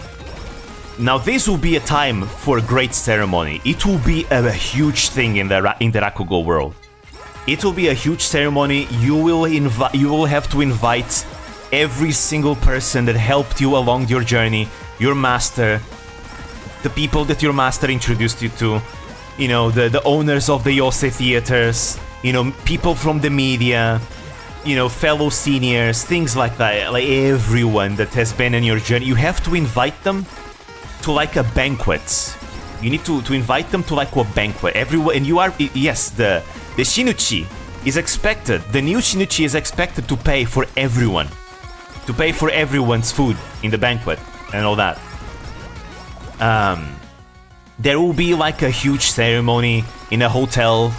now this will be a time for a great ceremony. It will be a huge thing in the Rakugo world. It will be a huge ceremony. You will have to invite every single person that helped you along your journey your master, the people that your master introduced you to, you know, the owners of the Yosei theaters, you know, people from the media, you know, fellow seniors, things like that, like everyone that has been in your journey. You have to invite them to like a banquet. You need to invite them to like a banquet. Everyone, and you are, yes, the Shinuchi is expected, the new Shinuchi is expected to pay for everyone. To pay for everyone's food in the banquet and all that. There will be like a huge ceremony in a hotel.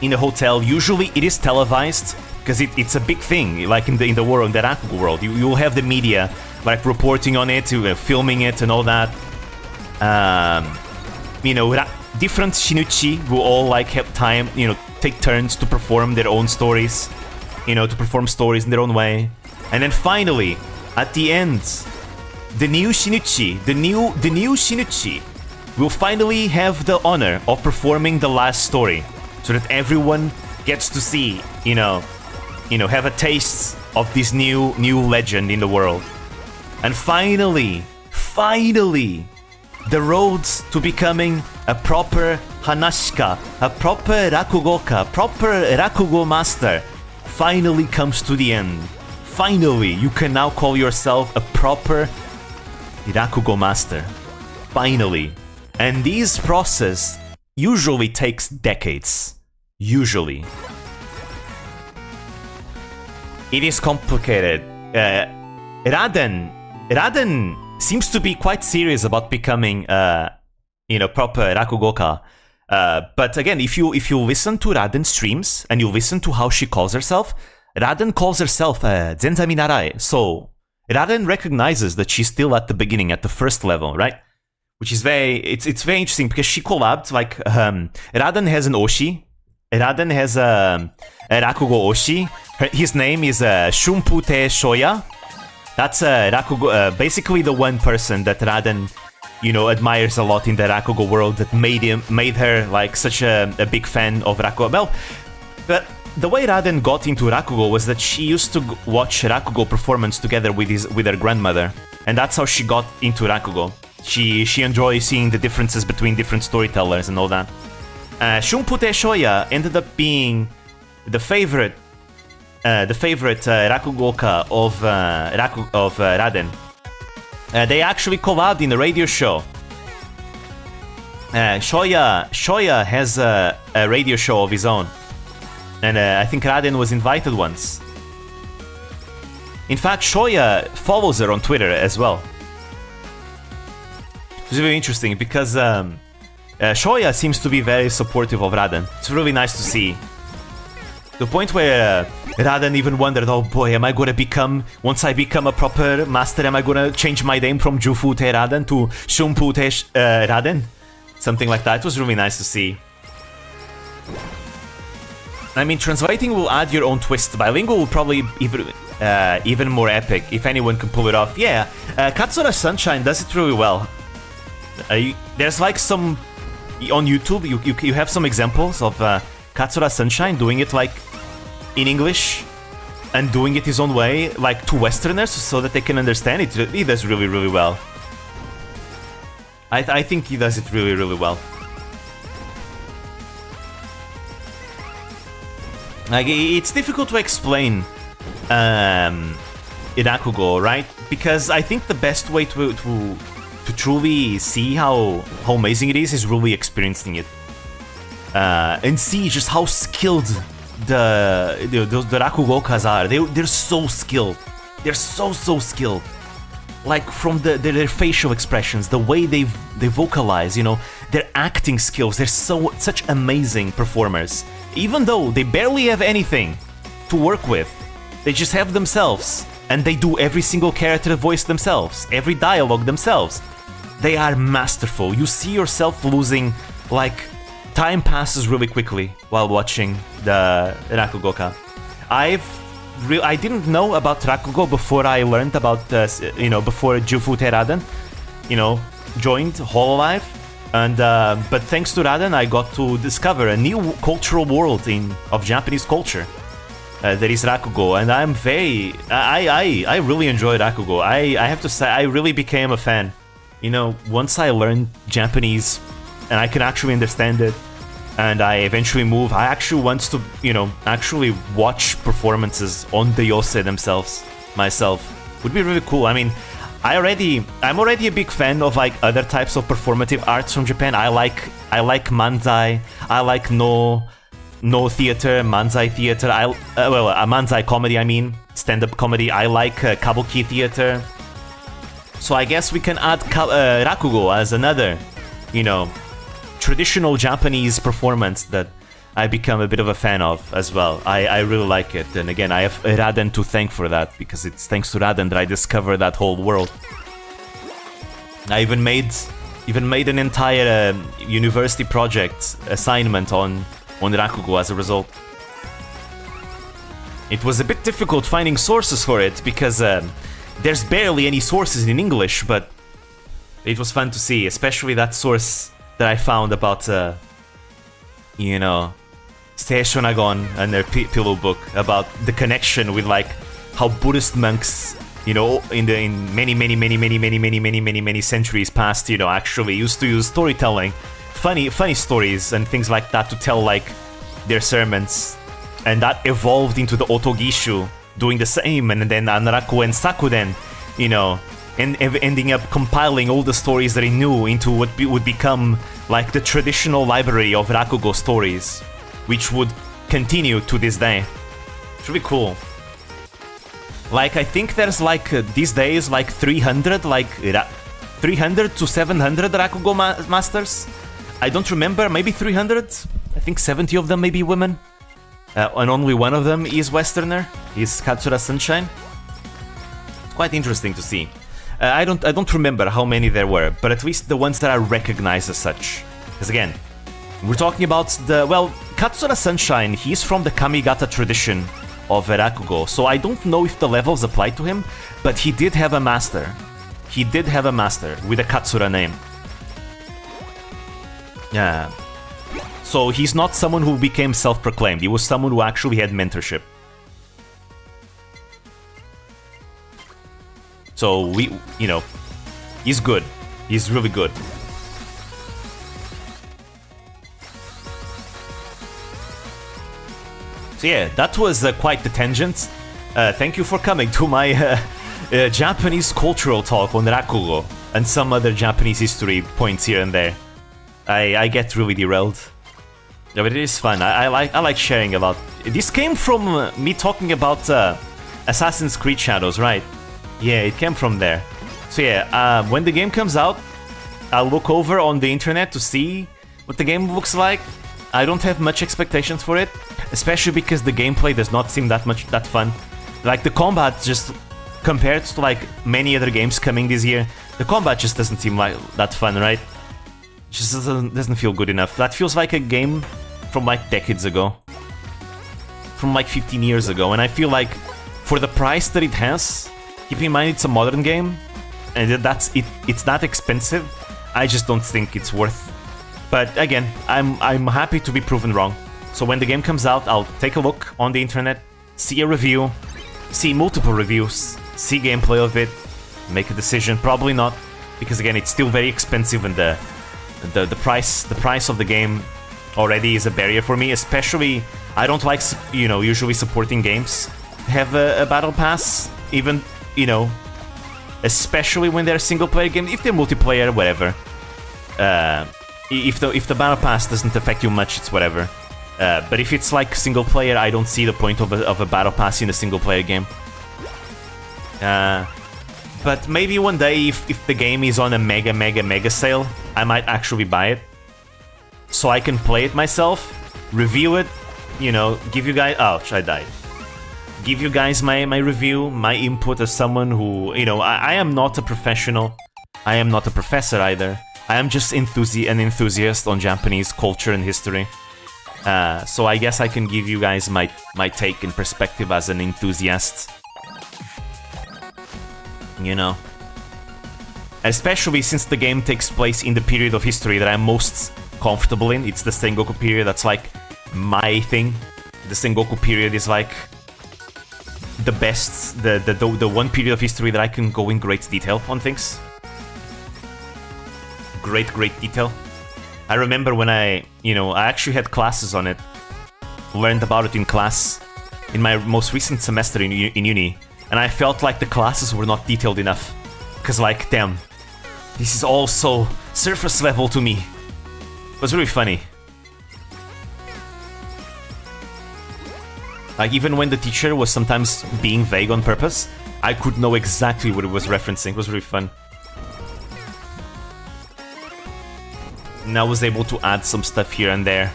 Usually it is televised because it's a big thing, like in the world, in the Rakugo world. You will have the media like reporting on it, filming it and all that. You know, different Shinuchi will all like have time, you know, take turns to perform their own stories, you know, to perform stories in their own way. And then finally, at the end, the new Shinuchi will finally have the honor of performing the last story, so that everyone gets to see, you know, have a taste of this new legend in the world. And finally, the roads to becoming a proper Hanashika, a proper Rakugoka, proper Rakugo master, finally comes to the end. Finally, you can now call yourself a proper Rakugo master. Finally. And this process usually takes decades. Usually. It is complicated. Raden seems to be quite serious about becoming, you know, proper Rakugoka. But again, if you listen to Raden's streams and you listen to how she calls herself, Raden calls herself Zenzai Minarai. So Raden recognizes that she's still at the beginning, at the first level, right? Which is it's very interesting because she collabed, like, Raden has an Oshi. Raden has a Rakugo Oshi. His name is Shunpute Shoya. That's Rakugo, basically the one person that Raden, you know, admires a lot in the Rakugo world, that made her like such a big fan of Rakugo. Well, but the way Raden got into Rakugo was that she used to watch Rakugo performance together with her grandmother, and that's how she got into Rakugo. She enjoys seeing the differences between different storytellers and all that. Shunpute Shoya ended up being the favorite Rakugoka of Raden. They actually collabed in a radio show. Shoya has a radio show of his own, and I think Raden was invited once. In fact, Shoya follows her on Twitter as well. It's really interesting because Shoya seems to be very supportive of Raden. It's really nice to see. The point where Raden even wondered, oh boy, am I gonna become, once I become a proper master, am I gonna change my name from Jufute Raden to Shunpute Raden? Something like that. It was really nice to see. I mean, translating will add your own twist. Bilingual will probably even more epic, if anyone can pull it off. Yeah, Katsura Sunshine does it really well. There's like some, on YouTube, you have some examples of Katsura Sunshine doing it like in English and doing it his own way, like to Westerners, so that they can understand it. He does really, really well. I think he does it really, really well. Like, it's difficult to explain Rakugo, right? Because I think the best way to truly see how amazing it is really experiencing it. And see just how skilled the Rakugokas are. They're so skilled. They're so skilled. Like from their facial expressions, the way they vocalize, you know, their acting skills. They're such amazing performers. Even though they barely have anything to work with, they just have themselves, and they do every single character voice themselves, every dialogue themselves. They are masterful. You see yourself losing, like, time passes really quickly while watching the Rakugoka. I didn't know about Rakugo before I learned about, you know, before Jufute Raden, you know, joined Hololive. And but thanks to Raden, I got to discover a new cultural world of Japanese culture. that is Rakugo, and I'm very... I really enjoyed Rakugo. I have to say, I really became a fan. You know, once I learned Japanese, and I can actually understand it, and I eventually move, I actually want to, you know, actually watch performances on the Yosei themselves, myself. Would be really cool. I mean, I'm already a big fan of like other types of performative arts from Japan. I like manzai, I like no theater, manzai theater, manzai comedy, I mean, stand-up comedy. I like kabuki theater. So I guess we can add Rakugo as another, you know, traditional Japanese performance that I become a bit of a fan of as well. I really like it, and again, I have Raden to thank for that, because it's thanks to Raden that I discovered that whole world. I even made an entire university project assignment on Rakugo as a result. It was a bit difficult finding sources for it, because there's barely any sources in English, but it was fun to see, especially that source that I found about, you know, Seishonagon and their pillow book, about the connection with like how Buddhist monks, you know, in many centuries past, you know, actually used to use storytelling, funny stories and things like that to tell like their sermons, and that evolved into the Otogishu doing the same, and then Anraku and Sakuden, you know, and ending up compiling all the stories that he knew into what would become like the traditional library of Rakugo stories, which would continue to this day. It's really cool. Like, I think there's like these days like 300 to 700 Rakugo masters. I don't remember, maybe 300. I think 70 of them may be women, and only one of them is Westerner. Is Katsura Sunshine. It's quite interesting to see. I don't remember how many there were, but at least the ones that I recognize as such. Because again, we're talking about Katsura Sunshine, he's from the Kamigata tradition of Rakugo, so I don't know if the levels apply to him, but he did have a master. He did have a master with a Katsura name. Yeah. So he's not someone who became self-proclaimed, he was someone who actually had mentorship. So you know, he's good. He's really good. So yeah, that was quite the tangent. Thank you for coming to my Japanese cultural talk on Rakugo and some other Japanese history points here and there. I get really derailed. Yeah, but it is fun. I like sharing about. This came from me talking about Assassin's Creed Shadows, right? Yeah, it came from there. So yeah, when the game comes out, I'll look over on the internet to see what the game looks like. I don't have much expectations for it, especially because the gameplay does not seem that fun. Like the combat, just compared to like many other games coming this year, the combat just doesn't seem like that fun, right? Just doesn't feel good enough. That feels like a game from like decades ago, from like 15 years ago, and I feel like for the price that it has, keep in mind it's a modern game, and it's that expensive, I just don't think it's worth. But again, I'm happy to be proven wrong. So when the game comes out, I'll take a look on the internet, see a review, see multiple reviews, see gameplay of it, make a decision. Probably not, because again, it's still very expensive, and the price of the game already is a barrier for me. Especially, I don't like, you know, usually supporting games have a battle pass, even, you know, especially when they're single player games. If they're multiplayer, whatever. If the battle pass doesn't affect you much, it's whatever. But if it's like single player, I don't see the point of a battle pass in a single player game. But maybe one day, if the game is on a mega sale, I might actually buy it, so I can play it myself, review it, you know, give you guys. Ouch! I died. Give you guys my review, my input as someone who, you know, I am not a professional. I am not a professor either. I am just an enthusiast on Japanese culture and history. So I guess I can give you guys my take and perspective as an enthusiast. You know. Especially since the game takes place in the period of history that I'm most comfortable in. It's the Sengoku period, that's like my thing. The Sengoku period is like the best, the one period of history that I can go in great detail on things. Great detail. I remember when I actually had classes on it, learned about it in class in my most recent semester in uni, and I felt like the classes were not detailed enough. Cause like, damn, this is all so surface level to me. It was really funny. Like, even when the teacher was sometimes being vague on purpose, I could know exactly what it was referencing. It was really fun. And I was able to add some stuff here and there.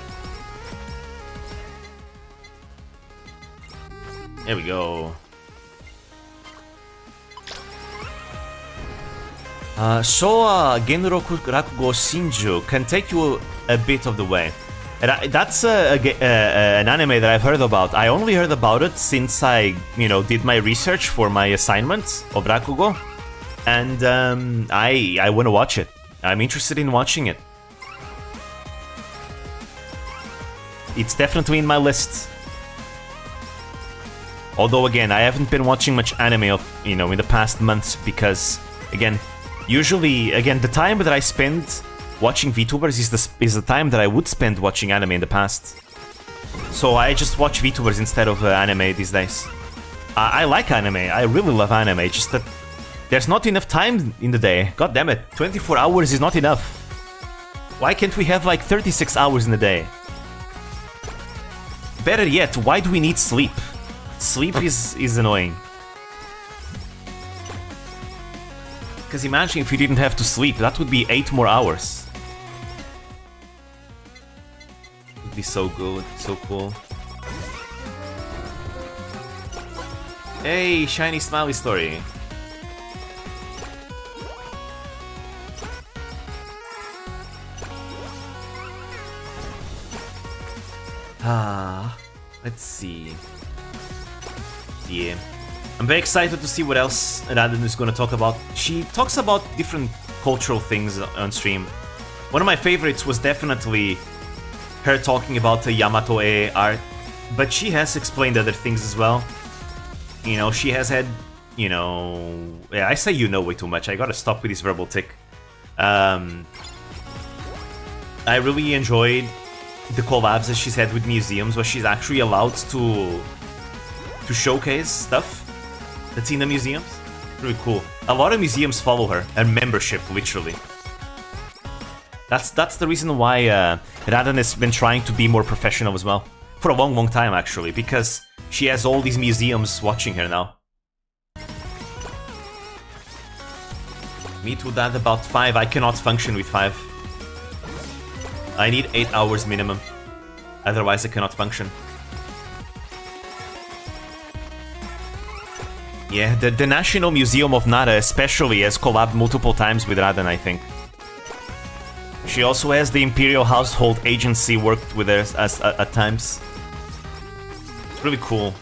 There we go. Showa Genroku Rakugo Shinju can take you a bit of the way. That's an anime that I've heard about. I only heard about it since I, did my research for my assignment of Rakugo. And I want to watch it. I'm interested in watching it. It's definitely in my list. Although, again, I haven't been watching much anime, in the past months because, again, usually, the time that I spend watching VTubers is the time that I would spend watching anime in the past. So I just watch VTubers instead of anime these days. I like anime, I really love anime, just that there's not enough time in the day. God damn it, 24 hours is not enough. Why can't we have like 36 hours in the day? Better yet, why do we need sleep? Sleep is annoying. Because imagine if you didn't have to sleep, that would be 8 more hours. It would be so good, so cool. Hey, shiny smiley story. Let's see. Yeah. I'm very excited to see what else Raden is going to talk about. She talks about different cultural things on stream. One of my favorites was definitely her talking about the Yamato-e art, but she has explained other things as well. She has had, yeah, I say way too much. I gotta stop with this verbal tick. I really enjoyed the collabs that she's had with museums where she's actually allowed to showcase stuff that's in the museums. Really cool. A lot of museums follow her, and membership, literally. That's the reason why Raden has been trying to be more professional as well. For a long time, actually, because she has all these museums watching her now. Meet with that about 5. I cannot function with 5. I need 8 hours minimum. Otherwise, I cannot function. Yeah, the National Museum of Nara especially has collabed multiple times with Raden, I think. She also has the Imperial Household Agency worked with her at times. It's really cool.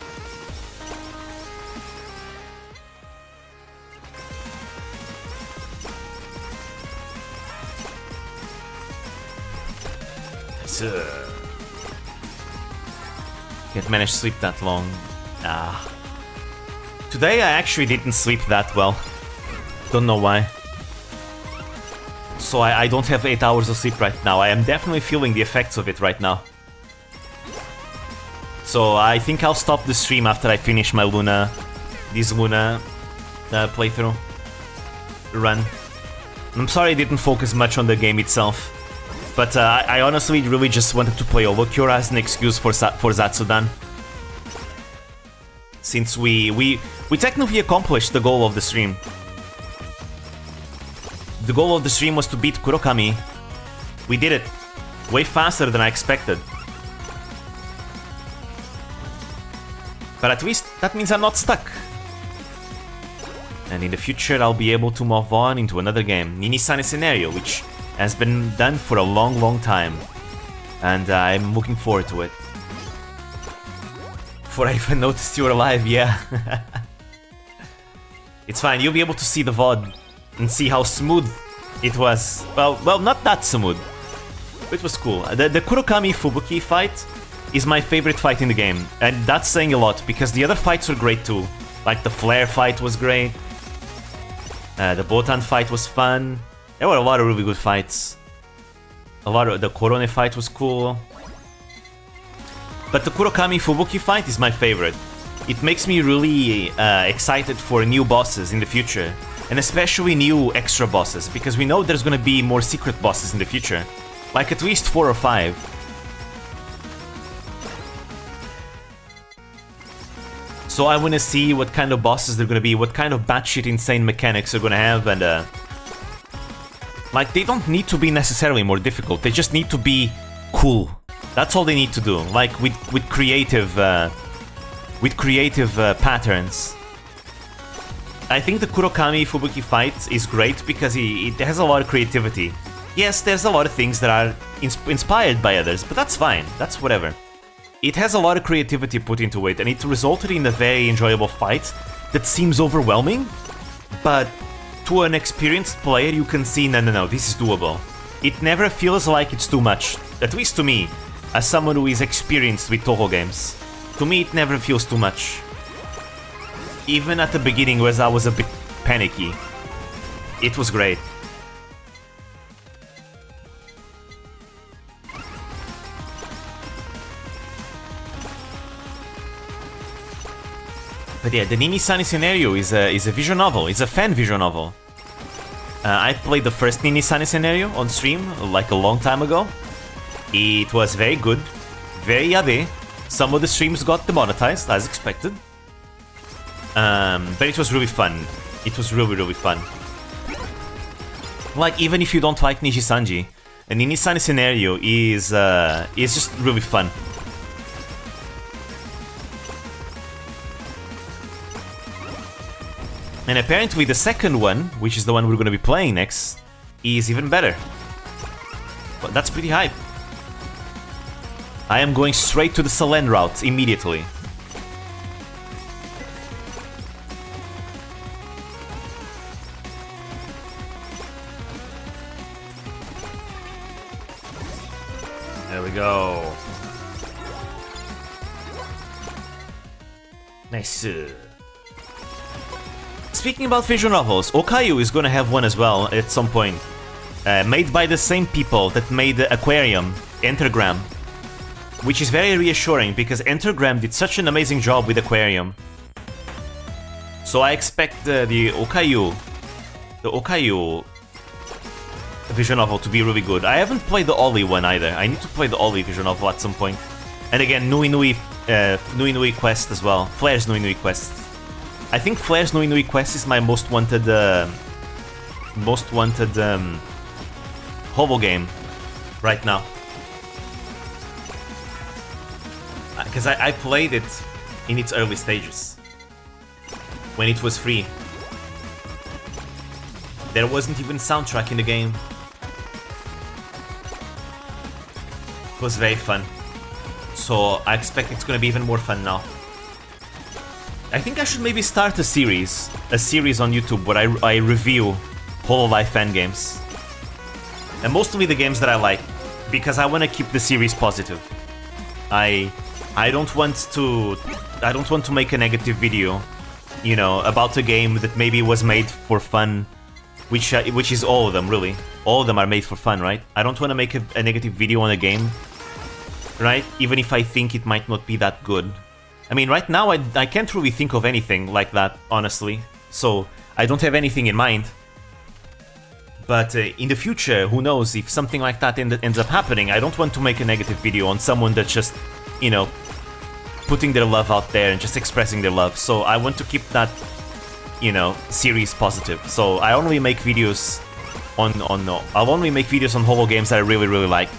Can't manage to sleep that long. Today I actually didn't sleep that well. Don't know why. So I don't have 8 hours of sleep right now. I am definitely feeling the effects of it right now. So I think I'll stop the stream after I finish my this Luna playthrough run. I'm sorry I didn't focus much on the game itself. But I honestly really just wanted to play Holocure as an excuse for Zatsudan. Since we technically accomplished the goal of the stream. The goal of the stream was to beat Kurokami. We did it. Way faster than I expected. But at least that means I'm not stuck. And in the future I'll be able to move on into another game. Nini-san scenario, which has been done for a long time. And I'm looking forward to it. Before I even noticed you were alive, yeah. It's fine, you'll be able to see the VOD and see how smooth it was. Well, not that smooth. It was cool. The Kurokami Fubuki fight is my favorite fight in the game. And that's saying a lot, because the other fights were great too. Like the Flare fight was great. The Botan fight was fun. There were a lot of really good fights. The Korone fight was cool. But the Kurokami Fubuki fight is my favorite. It makes me really excited for new bosses in the future. And especially new extra bosses, because we know there's gonna be more secret bosses in the future. Like at least 4 or 5. So I wanna see what kind of bosses they're gonna be, what kind of batshit insane mechanics they're gonna have, and like, they don't need to be necessarily more difficult, they just need to be cool. That's all they need to do, like with creative patterns. I think the Kurokami Fubuki fight is great because it has a lot of creativity. Yes, there's a lot of things that are inspired by others, but that's fine, that's whatever. It has a lot of creativity put into it, and it resulted in a very enjoyable fight that seems overwhelming, but to an experienced player you can see, no, this is doable. It never feels like it's too much, at least to me, as someone who is experienced with Toho games. To me it never feels too much. Even at the beginning, where I was a bit panicky, it was great. But yeah, the Nini-Sani scenario is a visual novel. It's a fan visual novel. I played the first Nini-Sani scenario on stream like a long time ago. It was very good, very yabe. Some of the streams got demonetized, as expected. But it was really fun. It was really fun. Like, even if you don't like Nijisanji, a Nini-Sani scenario is just really fun. And apparently the second one, which is the one we're gonna be playing next, is even better. But that's pretty hype. I am going straight to the Selen route immediately. There we go. Nice. Speaking about visual novels, Okayu is gonna have one as well at some point. Made by the same people that made the Aquarium, Entergram. Which is very reassuring, because Entergram did such an amazing job with Aquarium. So I expect the Okayu visual novel to be really good. I haven't played the Oli one either. I need to play the Oli visual novel at some point. And again, Nui Nui Quest as well. Flare's Nui Nui Quest. I think Flare's Nui Nui Quest is my most wanted hobo game right now. Because I played it in its early stages, when it was free. There wasn't even soundtrack in the game. It was very fun. So I expect it's gonna be even more fun now. I think I should maybe start a series on YouTube where I review Hololive fan games. And mostly the games that I like, because I want to keep the series positive. I don't want to make a negative video, you know, about a game that maybe was made for fun, which is all of them, really. All of them are made for fun, right? I don't want to make a negative video on a game, right? Even if I think it might not be that good. I mean, right now I can't really think of anything like that, honestly. So I don't have anything in mind. But in the future, who knows, if something like that ends up happening, I don't want to make a negative video on someone that's just, you know, putting their love out there and just expressing their love. So I want to keep that, you know, series positive. So I only make videos I'll only make videos on holo games that I really like.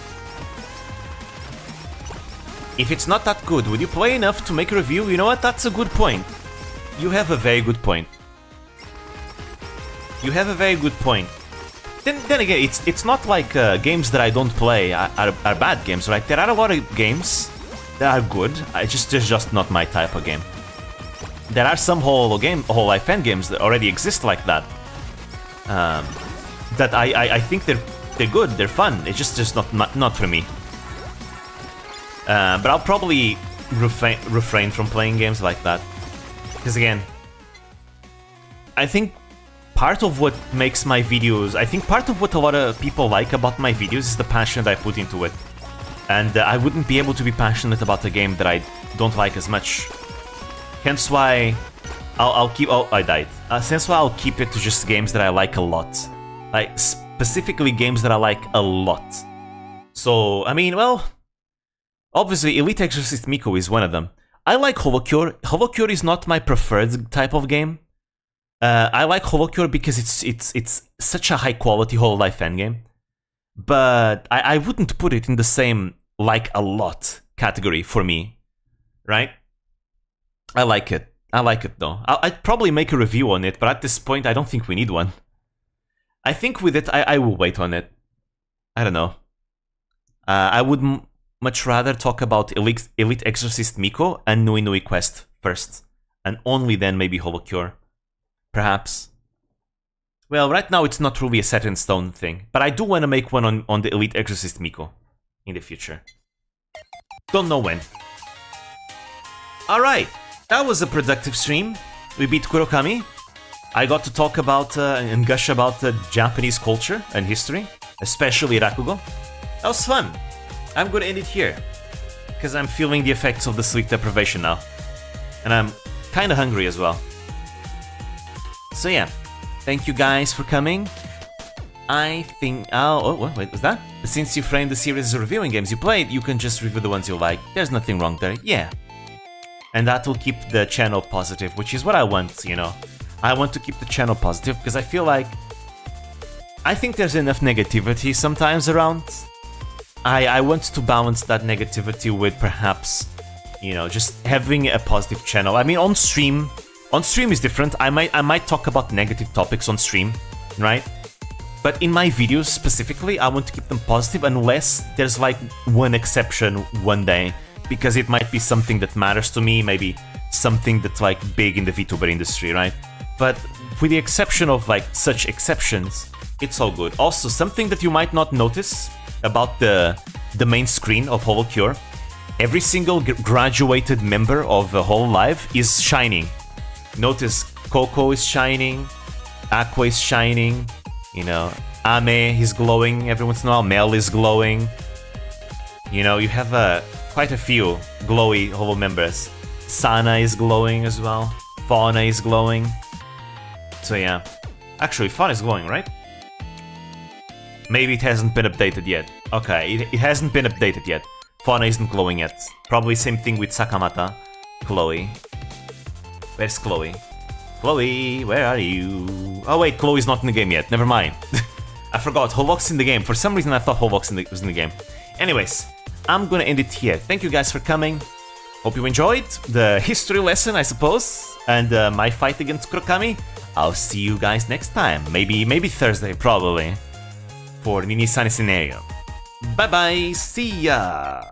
If it's not that good, would you play enough to make a review? You know what? That's a good point. You have a very good point. You have a very good point. Then again, it's not like games that I don't play are bad games, right? There are a lot of games that are good. They're just not my type of game. There are some Hololive fan games that already exist like that. That I think they're good, they're fun. It's just not for me. But I'll probably refrain from playing games like that. Because again, I think part of what makes my videos, I think part of what a lot of people like about my videos is the passion that I put into it. And I wouldn't be able to be passionate about a game that I don't like as much. Hence why I'll keep... Oh, I died. Hence why I'll keep it to just games that I like a lot. Like, specifically games that I like a lot. So, I mean, well... Obviously, Elite Exorcist Miko is one of them. I like Holocure. Holocure is not my preferred type of game. I like Holocure because it's such a high-quality Hololive endgame. But I wouldn't put it in the same like a lot category for me, right? I like it. I like it though. I'd probably make a review on it, but at this point I don't think we need one. I think with it, I will wait on it. I don't know. I would much rather talk about Elite Exorcist Miko and Nui Nui Quest first, and only then maybe Holocure. Perhaps. Well, right now it's not really a set in stone thing, but I do want to make one on the Elite Exorcist Miko in the future. Don't know when. Alright, that was a productive stream. We beat Kurokami. I got to talk about and gush about Japanese culture and history, especially Rakugo. That was fun. I'm gonna end it here, because I'm feeling the effects of the sleep deprivation now. And I'm kinda hungry as well. So yeah. Thank you guys for coming. I think... Oh, what was that? Since you framed the series as reviewing games you played, you can just review the ones you like. There's nothing wrong there. Yeah. And that will keep the channel positive, which is what I want, you know. I want to keep the channel positive because I feel like... I think there's enough negativity sometimes around. I want to balance that negativity with perhaps, you know, just having a positive channel. I mean, on stream is different. I might talk about negative topics on stream, right? But in my videos specifically, I want to keep them positive unless there's like one exception one day, because it might be something that matters to me, maybe something that's like big in the VTuber industry, right? But with the exception of like such exceptions, it's all good. Also, something that you might not notice about the main screen of Holocure, every single graduated member of Hololive is shining. Notice Coco is shining, Aqua is shining, you know, Ame is glowing every once in a while, Mel is glowing. You know, you have quite a few glowy Holo members. Sana is glowing as well, Fauna is glowing. So yeah, actually Fauna is glowing, right? Maybe it hasn't been updated yet. Okay, it hasn't been updated yet. Fauna isn't glowing yet. Probably same thing with Sakamata, Chloe. Where's Chloe? Chloe, where are you? Oh wait, Chloe's not in the game yet. Never mind. I forgot. Holok's in the game. For some reason I thought Holok's was in the game. Anyways, I'm gonna end it here. Thank you guys for coming. Hope you enjoyed the history lesson, I suppose, and my fight against Kurokami. I'll see you guys next time. Maybe Thursday, probably, for Nini-san scenario. Bye bye. See ya.